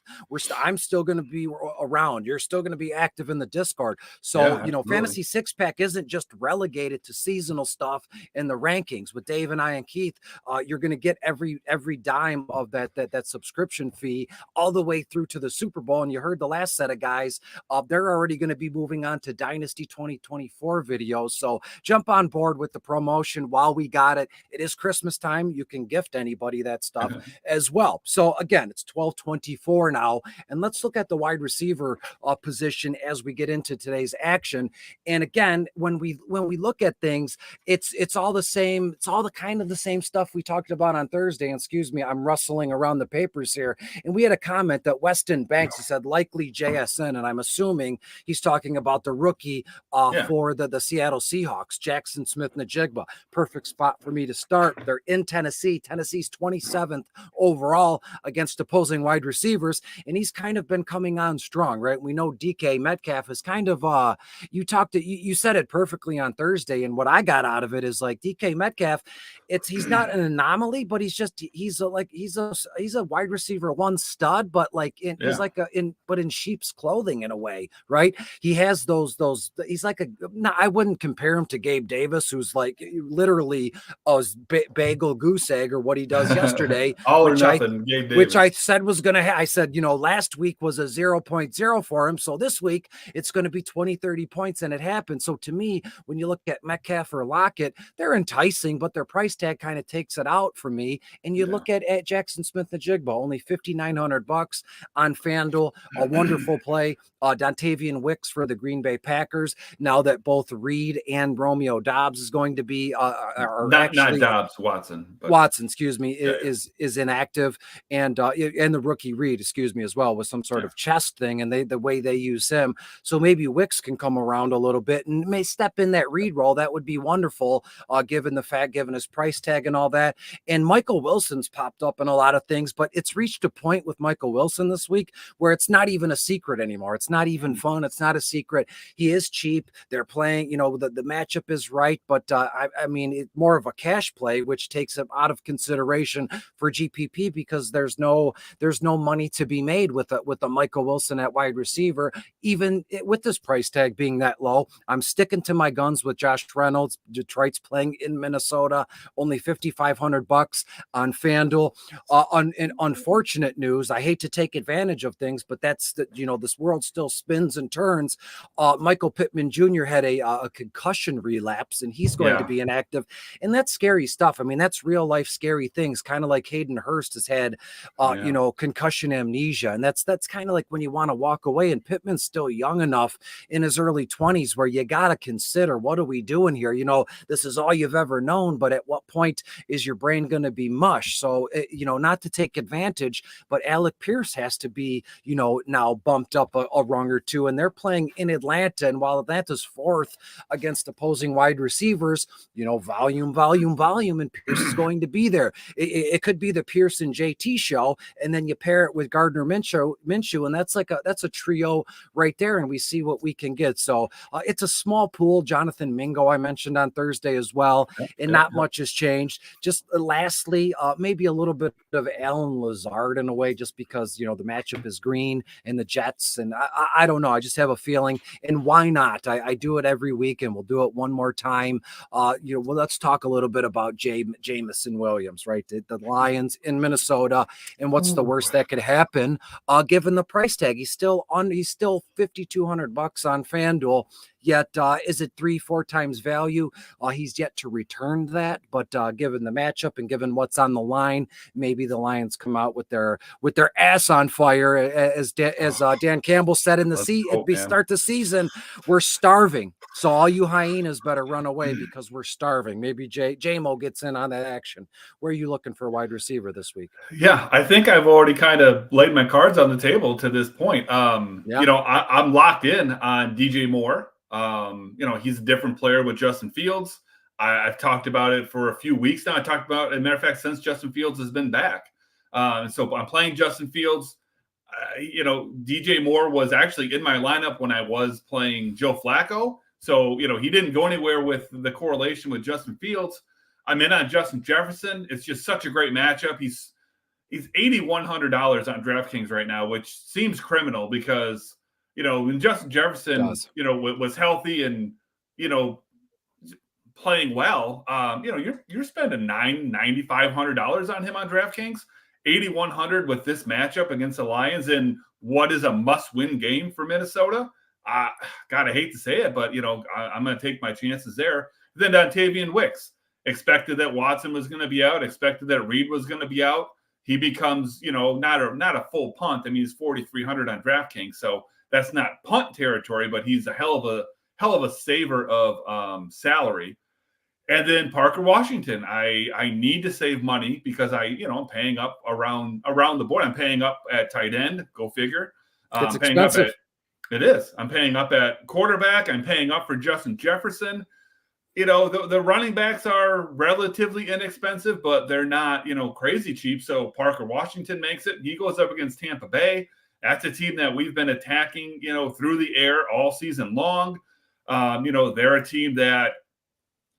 I'm still going to be around. You're still going to be active in the Discord. So Fantasy Six Pack isn't just relegated to seasonal stuff in the rankings. With Dave and I and Keith, you're going to get every dime of that subscription fee all the way through to the Super Bowl. And you heard the last set of guys, they're already going to be moving on to Dynasty 2024 videos. So jump on board with the promotion while we got it. It is Christmas time. You can gift anybody that stuff as well. So again, it's 12:24 now, and let's look at the wide receiver position as we get into today's action. And again, when we look at things, it's all the same. It's all the kind of the same stuff we talked about on Thursday. And excuse me, I'm rustling around the papers here. And we had a comment that Weston Banks, he said likely JSN, and I'm assuming he's talking about the rookie for the Seattle Seahawks, Jackson Smith-Njigba. Perfect spot for me to start. They're in Tennessee. Tennessee's 27th overall against opposing wide receivers, and he's kind of been coming on strong, right? We know DK Metcalf is kind of you said it perfectly on Thursday, and what I got out of it is like DK Metcalf, he's not an anomaly, but he's a wide receiver one stud, but he's like in sheep's clothing in a way, right? He has those he's like I wouldn't compare him to Gabe Davis, who's like literally a bagel goose egg, or what he does yesterday, all or nothing. Gabe Davis. Which I said was going to I said, last week was a 0.0 for him. So this week it's going to be 20, 30 points, and it happened. So to me, when you look at Metcalf or Lockett, they're enticing, but their price tag kind of takes it out for me. And you look at Jackson Smith-Njigba, only $5,900 on FanDuel, a wonderful play. Dontavian Wicks for the Green Bay Packers. Now that both Reed and Romeo Dobbs is going to be not Dobbs, Watson. Watson, excuse me, is inactive, and the rookie Reed, excuse me, as well, with some sort of chest thing, and the way they use him. So maybe Wicks can come around a little bit and may step in that Reed role. That would be wonderful, given his price tag and all that. And Michael Wilson's popped up in a lot of things, but it's reached a point with Michael Wilson this week where it's not even a secret anymore. It's not even fun. It's not a secret. He is cheap. They're playing, the matchup is right, but I mean, it's more of a cash play, which takes him out of consideration for GPP because there's no money to be made with a Michael Wilson at wide receiver, even with this price tag being that low. I'm sticking to my guns with Josh Reynolds. Detroit's playing in Minnesota, only $5,500 on FanDuel. In unfortunate news, I hate to take advantage of things, but that's this world still spins and turns. Michael Pittman Jr. had a concussion relapse, and he's going to be inactive, and that's scary stuff. I mean, that's real life scary things, kind of like Hayden Hurst has had, concussion amnesia, and that's kind of like when you want to walk away. And Pittman's still young enough in his early 20s where you got to consider, what are we doing here? This is all you've ever known, but at what point is your brain going to be mush? So, not to take advantage, but Alec Pierce has to be, now bumped up a rung or two, and they're playing in Atlanta. And while Atlanta's fourth against opposing wide receivers, volume, and Pierce is going to be there. It could be the Pierce and JT show, and then you pair it with Gardner Minshew, and that's a trio right there, and we see what we can get. So it's a small pool. Jonathan Mingo I mentioned on Thursday as well, and not much has changed. Just lastly, maybe a little bit of Alan Lazard in a way, just because the matchup is green and the Jets, and I don't know. I just have a feeling, and why not? I do it every week, and we'll do it one more time. Let's talk a little bit about Jameson Williams, right? The Lions in Minnesota, and what's the worst that could happen, given the price tag? He's still $5,200 on FanDuel. yet. Is it 3-4 times value? He's yet to return that, but given the matchup and given what's on the line, maybe the Lions come out with their ass on fire, as Dan Campbell said in the start the season. We're starving, so all you hyenas better run away because we're starving. Maybe J-Mo gets in on that action. Where are you looking for a wide receiver this week? Yeah, I think I've already kind of laid my cards on the table to this point. I'm locked in on DJ Moore. He's a different player with Justin Fields. I've talked about it for a few weeks now. I talked about, as a matter of fact, since Justin Fields has been back. So I'm playing Justin Fields. DJ Moore was actually in my lineup when I was playing Joe Flacco. So, he didn't go anywhere with the correlation with Justin Fields. I'm in on Justin Jefferson. It's just such a great matchup. He's $8,100 on DraftKings right now, which seems criminal because, when Justin Jefferson, was healthy and, playing well, you're spending $9,500 on him on DraftKings, $8,100 with this matchup against the Lions in what is a must-win game for Minnesota. God, I hate to say it, but, I'm going to take my chances there. Then Dontavian Wicks. Expected that Watson was going to be out. Expected that Reed was going to be out. He becomes, not a full punt. I mean, he's 4,300 on DraftKings, so that's not punt territory, but he's a hell of a saver of salary. And then Parker Washington. I need to save money because I'm paying up around the board. I'm paying up at tight end. Go figure. It's expensive. It is. I'm paying up at quarterback. I'm paying up for Justin Jefferson. The running backs are relatively inexpensive, but they're not, crazy cheap. So Parker Washington makes it. He goes up against Tampa Bay. That's a team that we've been attacking, through the air all season long. They're a team that,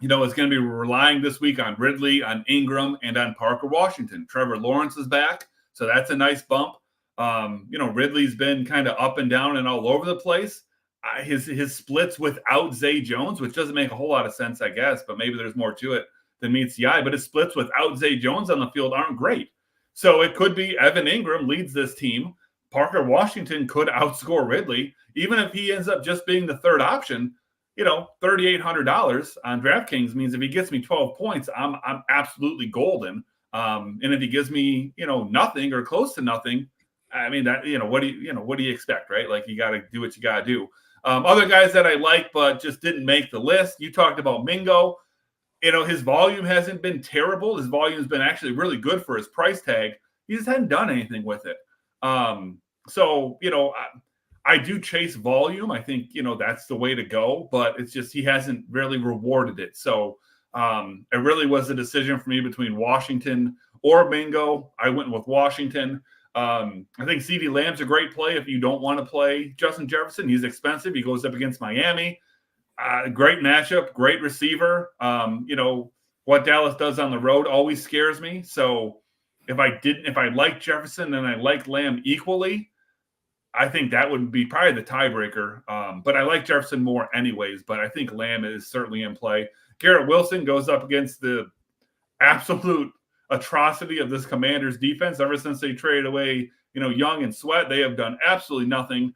is going to be relying this week on Ridley, on Ingram, and on Parker Washington. Trevor Lawrence is back, so that's a nice bump. Ridley's been kind of up and down and all over the place. His splits without Zay Jones, which doesn't make a whole lot of sense, I guess, but maybe there's more to it than meets the eye. But his splits without Zay Jones on the field aren't great. So it could be Evan Ingram leads this team. Parker Washington could outscore Ridley. Even if he ends up just being the third option, $3,800 on DraftKings means if he gets me 12 points, I'm absolutely golden. And if he gives me, nothing or close to nothing, I mean, that, what do you expect, right? Like, you got to do what you got to do. Other guys that I like, but just didn't make the list. You talked about Mingo. His volume hasn't been terrible. His volume has been actually really good for his price tag. He just hadn't done anything with it. I do chase volume. I think, that's the way to go, but it's just, he hasn't really rewarded it. So it really was a decision for me between Washington or Mingo. I went with Washington. I think CeeDee Lamb's a great play if you don't want to play Justin Jefferson. He's expensive. He goes up against Miami. Great matchup, great receiver. What Dallas does on the road always scares me. So if I like Jefferson and I like Lamb equally, I think that would be probably the tiebreaker. But I like Jefferson more anyways, but I think Lamb is certainly in play. Garrett Wilson goes up against the absolute atrocity of this Commanders defense. Ever since they traded away, Young and Sweat, they have done absolutely nothing.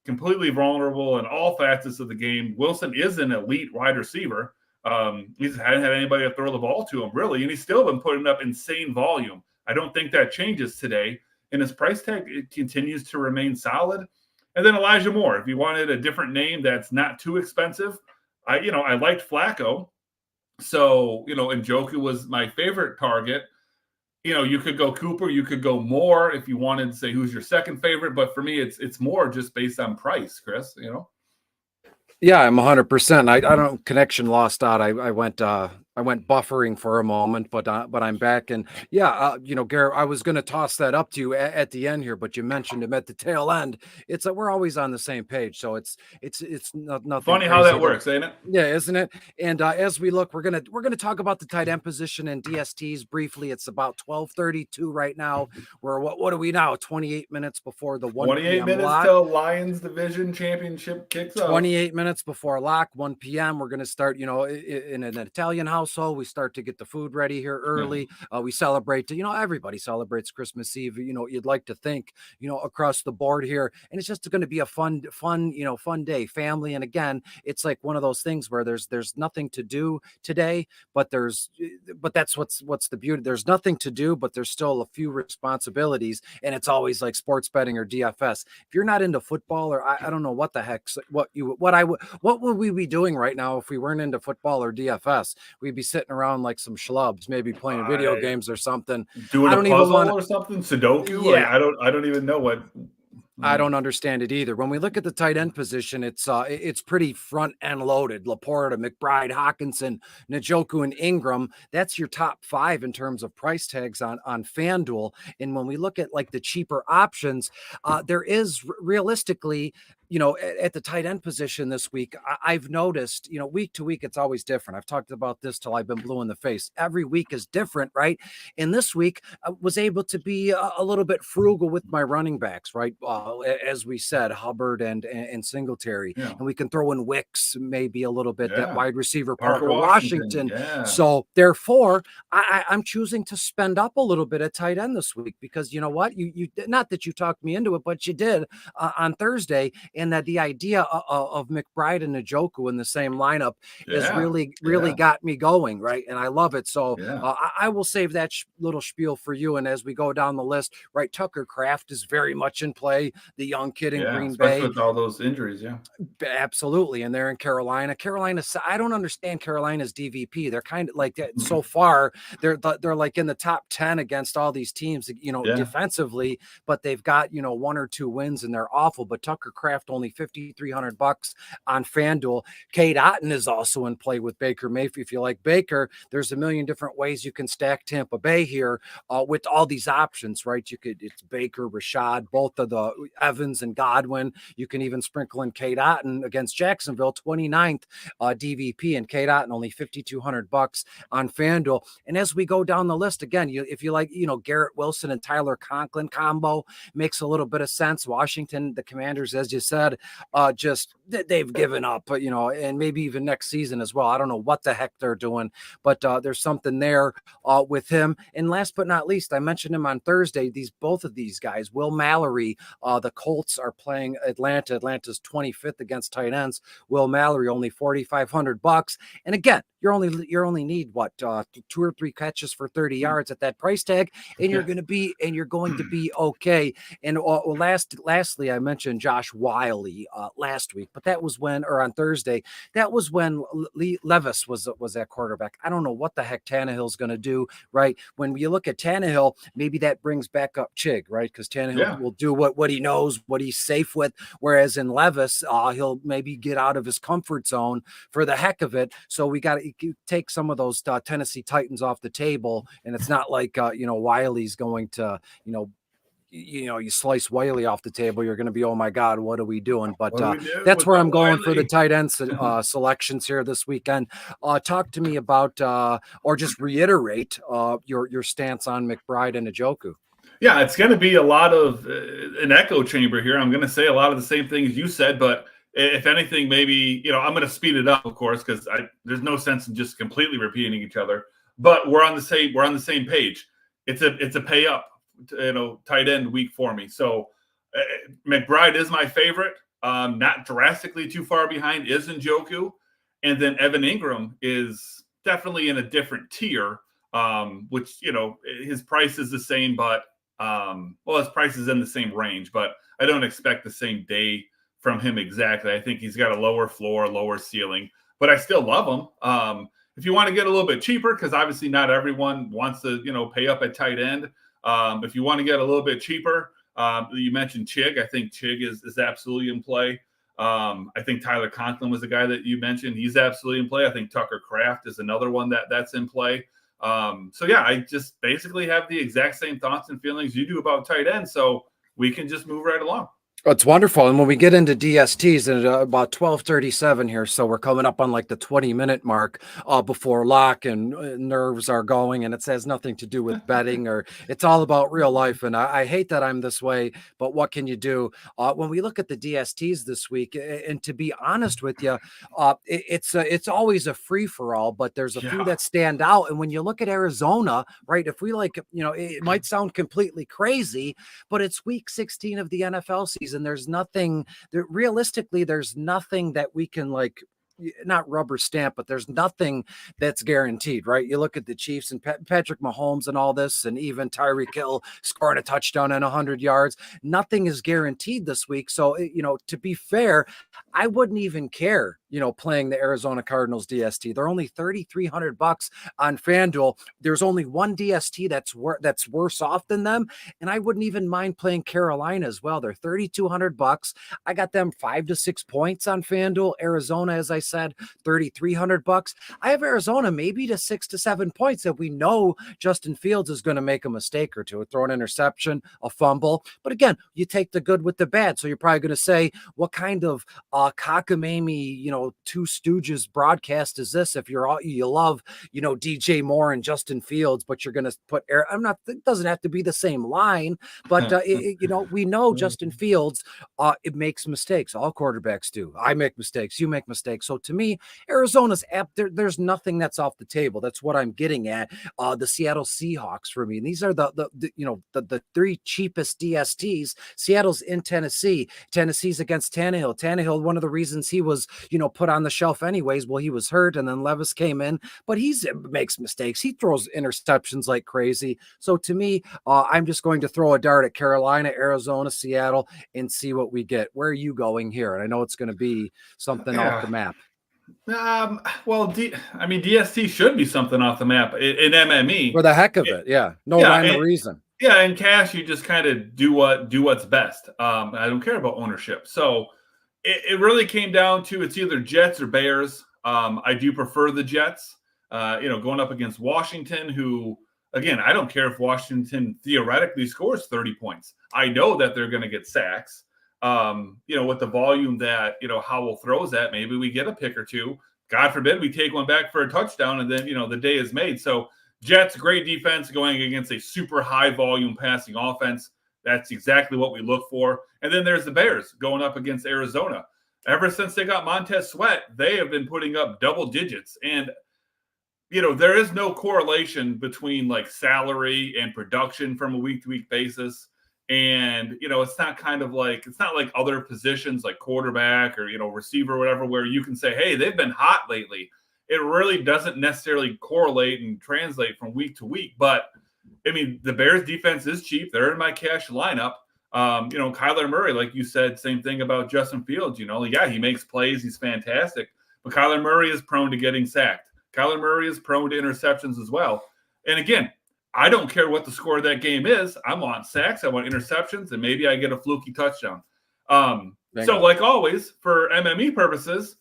Completely vulnerable in all facets of the game. Wilson is an elite wide receiver. He just hadn't had anybody to throw the ball to him, really, and he's still been putting up insane volume. I don't think that changes today. And his price tag, it continues to remain solid. And then Elijah Moore, if you wanted a different name that's not too expensive, I liked Flacco. So, Njoku was my favorite target. You could go Cooper, you could go Moore if you wanted to say who's your second favorite. But for me, it's more just based on price, Chris, Yeah, I'm 100%. I don't connection lost out. I went buffering for a moment, but I'm back. And yeah, Garrett, I was going to toss that up to you at the end here, but you mentioned him at the tail end. It's like we're always on the same page, so it's nothing funny how that works, ain't it? Yeah, isn't it? And as we look, we're gonna talk about the tight end position and DSTs briefly. It's about 12:32 right now. We're what are we now? 28 minutes before the 1 28 p.m. minutes lock. till Lions Division Championship kicks off. 28 minutes before lock, 1 p.m. We're gonna start, in an Italian house. household. We start to get the food ready here early. We celebrate, everybody celebrates Christmas Eve, you'd like to think, across the board here. And it's just going to be a fun day, family. And again, it's like one of those things where there's nothing to do today, but that's what's the beauty. There's nothing to do, but there's still a few responsibilities. And it's always like sports betting or DFS. If you're not into football, or I don't know what the heck, what would we be doing right now if we weren't into football or DFS? We'd be sitting around like some schlubs, maybe playing video games or something. Doing a puzzle or something, Sudoku. Yeah. I don't even know what. I don't understand it either. When we look at the tight end position, it's pretty front end loaded. Laporta, McBride, Hawkinson, Njoku, and Ingram. That's your top 5 in terms of price tags on FanDuel. And when we look at like the cheaper options, there is realistically, at the tight end position this week, I've noticed, week to week, it's always different. I've talked about this till I've been blue in the face. Every week is different, right? And this week I was able to be a little bit frugal with my running backs, right? As we said, Hubbard and Singletary, and we can throw in Wicks maybe a little bit, that wide receiver, Parker Washington. So therefore, I'm choosing to spend up a little bit at tight end this week because you know what? You not that you talked me into it, but you did on Thursday. And that the idea of McBride and Njoku in the same lineup is really got me going, right? And I love it. So I will save that little spiel for you. And as we go down the list, right, Tucker Kraft is very much in play. The young kid in Green Bay, with all those injuries, absolutely. And they're in Carolina. I don't understand Carolina's DVP. They're kind of like that so far. They're like in the top 10 against all these teams, defensively, but they've got 1 or 2 wins and they're awful. But Tucker Kraft only $5,300 on FanDuel. Cade Otton is also in play with Baker Mayfield. If you like Baker, there's a million different ways you can stack Tampa Bay here with all these options, right? It's Baker, Rashad, both of the Evans and Godwin. You can even sprinkle in Cade Otton against Jacksonville, 29th DVP, and Cade Otton only $5,200 on FanDuel. And as we go down the list again, if you like, Garrett Wilson and Tyler Conklin combo makes a little bit of sense. Washington, the Commanders, as you said, just they've given up, and maybe even next season as well. I don't know what the heck they're doing, but there's something there with him. And last but not least, I mentioned him on Thursday. Both of these guys, Will Mallory, the Colts are playing Atlanta. Atlanta's 25th against tight ends. Will Mallory only $4,500. And again, you only need what 2 or 3 catches for 30 yards at that price tag, and you're going to be okay. And lastly, I mentioned Josh Wiley last week, but that was on Thursday. That was when Levis was that quarterback. I don't know what the heck Tannehill's going to do, right? When you look at Tannehill, maybe that brings back up Chig, right? Because Tannehill will do what he knows, what he's safe with. Whereas in Levis, he'll maybe get out of his comfort zone for the heck of it. So we got to take some of those Tennessee Titans off the table, and it's not like Wiley's going to you slice Wiley off the table, you're going to be, oh my God, what are we doing? But that's where I'm going for the tight end selections here this weekend. Talk to me about, or just reiterate your stance on McBride and Njoku. Yeah, it's going to be a lot of an echo chamber here. I'm going to say a lot of the same things you said, but if anything, maybe, I'm going to speed it up, of course, because there's no sense in just completely repeating each other. But we're on the same page. It's a pay up, tight end week for me. So McBride is my favorite. Not drastically too far behind is Njoku, and then Evan Ingram is definitely in a different tier. Which his price is the same, but his price is in the same range, but I don't expect the same day from him exactly. I think he's got a lower floor, lower ceiling, but I still love him. If you want to get a little bit cheaper, because obviously not everyone wants to, pay up at tight end. If you want to get a little bit cheaper, you mentioned Chig. I think Chig is absolutely in play. I think Tyler Conklin was the guy that you mentioned. He's absolutely in play. I think Tucker Kraft is another one that's in play. I just basically have the exact same thoughts and feelings you do about tight end. So we can just move right along. It's wonderful. And when we get into DSTs at about 12:37 here, so we're coming up on like the 20-minute mark before lock, and nerves are going, and it has nothing to do with betting, or it's all about real life. And I hate that I'm this way, but what can you do? When we look at the DSTs this week, and to be honest with you, it's always a free for all, but there's a few that stand out. And when you look at Arizona, right, if we it might sound completely crazy, but it's week 16 of the NFL season. There's nothing that realistically, there's nothing that we can not rubber stamp, but there's nothing that's guaranteed, right? You look at the Chiefs and Patrick Mahomes and all this, and even Tyreek Hill scoring a touchdown and 100 yards. Nothing is guaranteed this week. So, to be fair, I wouldn't even care, playing the Arizona Cardinals DST. They're only $3,300 on FanDuel. There's only one DST that's worse off than them, and I wouldn't even mind playing Carolina as well. They're $3,200. I got them 5 to 6 points on FanDuel. Arizona, as I said, $3,300. I have Arizona maybe to 6 to 7 points that we know Justin Fields is going to make a mistake or two, throw an interception, a fumble. But again, you take the good with the bad. So you're probably going to say, what kind of cockamamie, Two Stooges broadcast is this? If you love, DJ Moore and Justin Fields, but you're going to put it doesn't have to be the same line, but we know Justin Fields, it makes mistakes. All quarterbacks do. I make mistakes. You make mistakes. So to me, Arizona's there's nothing that's off the table. That's what I'm getting at. The Seattle Seahawks for me. And these are the three cheapest DSTs. Seattle's in Tennessee. Tennessee's against Tannehill. Tannehill, one of the reasons he was, put on the shelf anyways, well, he was hurt, and then Levis came in, but he makes mistakes. He throws interceptions like crazy. So to me, I'm just going to throw a dart at Carolina, Arizona, Seattle, and see what we get. Where are you going here? And I know it's going to be something off the map. DST should be something off the map in MME for the heck of it. No rhyme or reason. In cash, you just kind of do what's best. I don't care about ownership. So it really came down to it's either Jets or Bears. I do prefer the Jets. Going up against Washington, who, again, I don't care if Washington theoretically scores 30 points. I know that they're going to get sacks. With the volume that, Howell throws at, maybe we get a pick or two. God forbid we take one back for a touchdown, and then, the day is made. So Jets, great defense going against a super high volume passing offense. That's exactly what we look for. And then there's the Bears going up against Arizona. Ever since they got Montez Sweat, they have been putting up double digits. And, there is no correlation between salary and production from a week-to-week basis. And, it's not like other positions like quarterback or, receiver or whatever, where you can say, hey, they've been hot lately. It really doesn't necessarily correlate and translate from week to week. But, the Bears defense is cheap. They're in my cash lineup. Kyler Murray, like you said, same thing about Justin Fields. He makes plays. He's fantastic. But Kyler Murray is prone to getting sacked. Kyler Murray is prone to interceptions as well. And again, I don't care what the score of that game is. I want sacks. I want interceptions, and maybe I get a fluky touchdown. So like always, for MME purposes,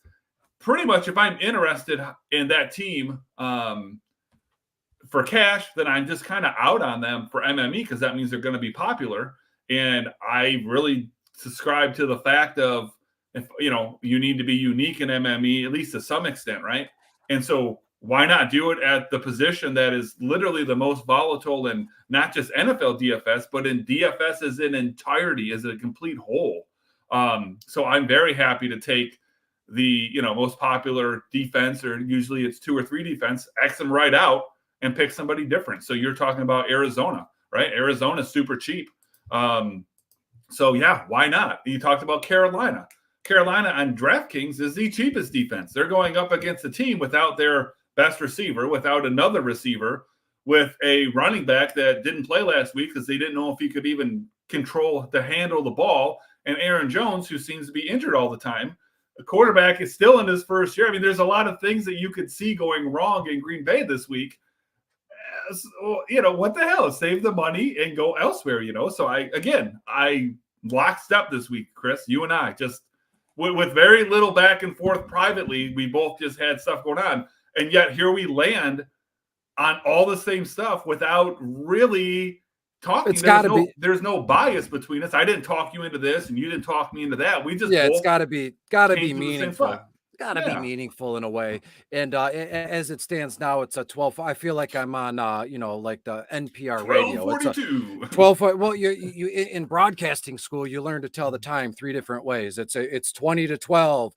pretty much if I'm interested in that team for cash, then I'm just kind of out on them for MME, because that means they're going to be popular. And I really subscribe to the fact of, if you need to be unique in MME, at least to some extent, right? And so why not do it at the position that is literally the most volatile in not just NFL DFS, but in DFS as an entirety, as a complete whole. So I'm very happy to take the most popular defense, or usually it's 2 or 3 defense, X them right out and pick somebody different. So you're talking about Arizona, right? Arizona's super cheap. So yeah, why not? You talked about Carolina. Carolina on DraftKings is the cheapest defense. They're going up against a team without their best receiver, without another receiver, with a running back that didn't play last week because they didn't know if he could even handle the ball, and Aaron Jones, who seems to be injured all the time. The quarterback is still in his first year. There's a lot of things that you could see going wrong in Green Bay this week. So, what the hell? Save the money and go elsewhere, So I lockstep this week, Chris. You and I just with very little back and forth privately, we both just had stuff going on. And yet here we land on all the same stuff without really talking. It's got to be. There's no bias between us. I didn't talk you into this, and you didn't talk me into that. We just It's got to be meaningful. Got to be meaningful in a way. And as it stands now, it's a 12. I feel like I'm on, like the NPR radio. It's a 12. Well, you in broadcasting school, you learn to tell the time 3 different ways. It's 20 to 12.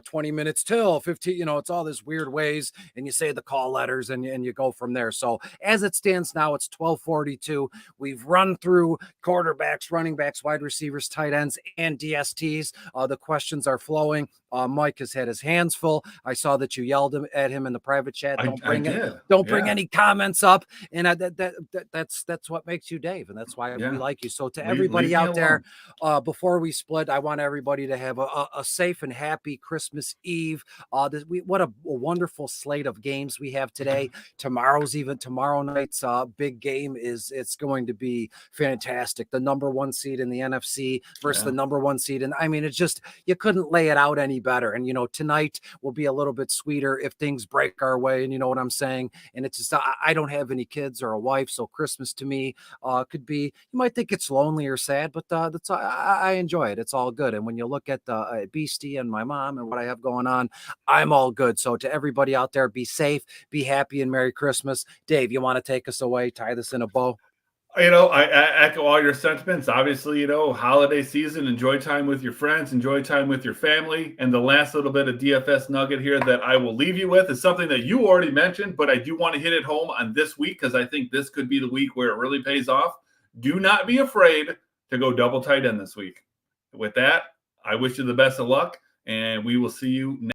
20 minutes till 15. It's all this weird ways, and you say the call letters, and you go from there. So as it stands now, it's 12:42. We've run through quarterbacks, running backs, wide receivers, tight ends, and DSTs. The questions are flowing. Mike has had his hands full. I saw that you yelled at him in the private chat. Don't bring any comments up. And that's what makes you Dave, and that's why we like you. So to everybody out there, before we split, I want everybody to have a safe and happy Christmas Eve. What a wonderful slate of games we have today. Tomorrow night's big game it's going to be fantastic. The number 1 seed in the NFC versus the number 1 seed, and I mean, it's just, you couldn't lay it out any better. And tonight will be a little bit sweeter if things break our way, and you know what I'm saying. And it's just, I don't have any kids or a wife, so Christmas to me could be, you might think it's lonely or sad, but I enjoy it. It's all good. And when you look at Beastie and my mom and what I have going on, I'm all good. So to everybody out there, be safe, be happy, and Merry Christmas. Dave, you want to take us away, tie this in a bow? I echo all your sentiments. Obviously, holiday season, enjoy time with your friends, enjoy time with your family. And the last little bit of DFS nugget here that I will leave you with is something that you already mentioned, but I do want to hit it home on this week because I think this could be the week where it really pays off. Do not be afraid to go double tight end this week. With that, I wish you the best of luck, and we will see you next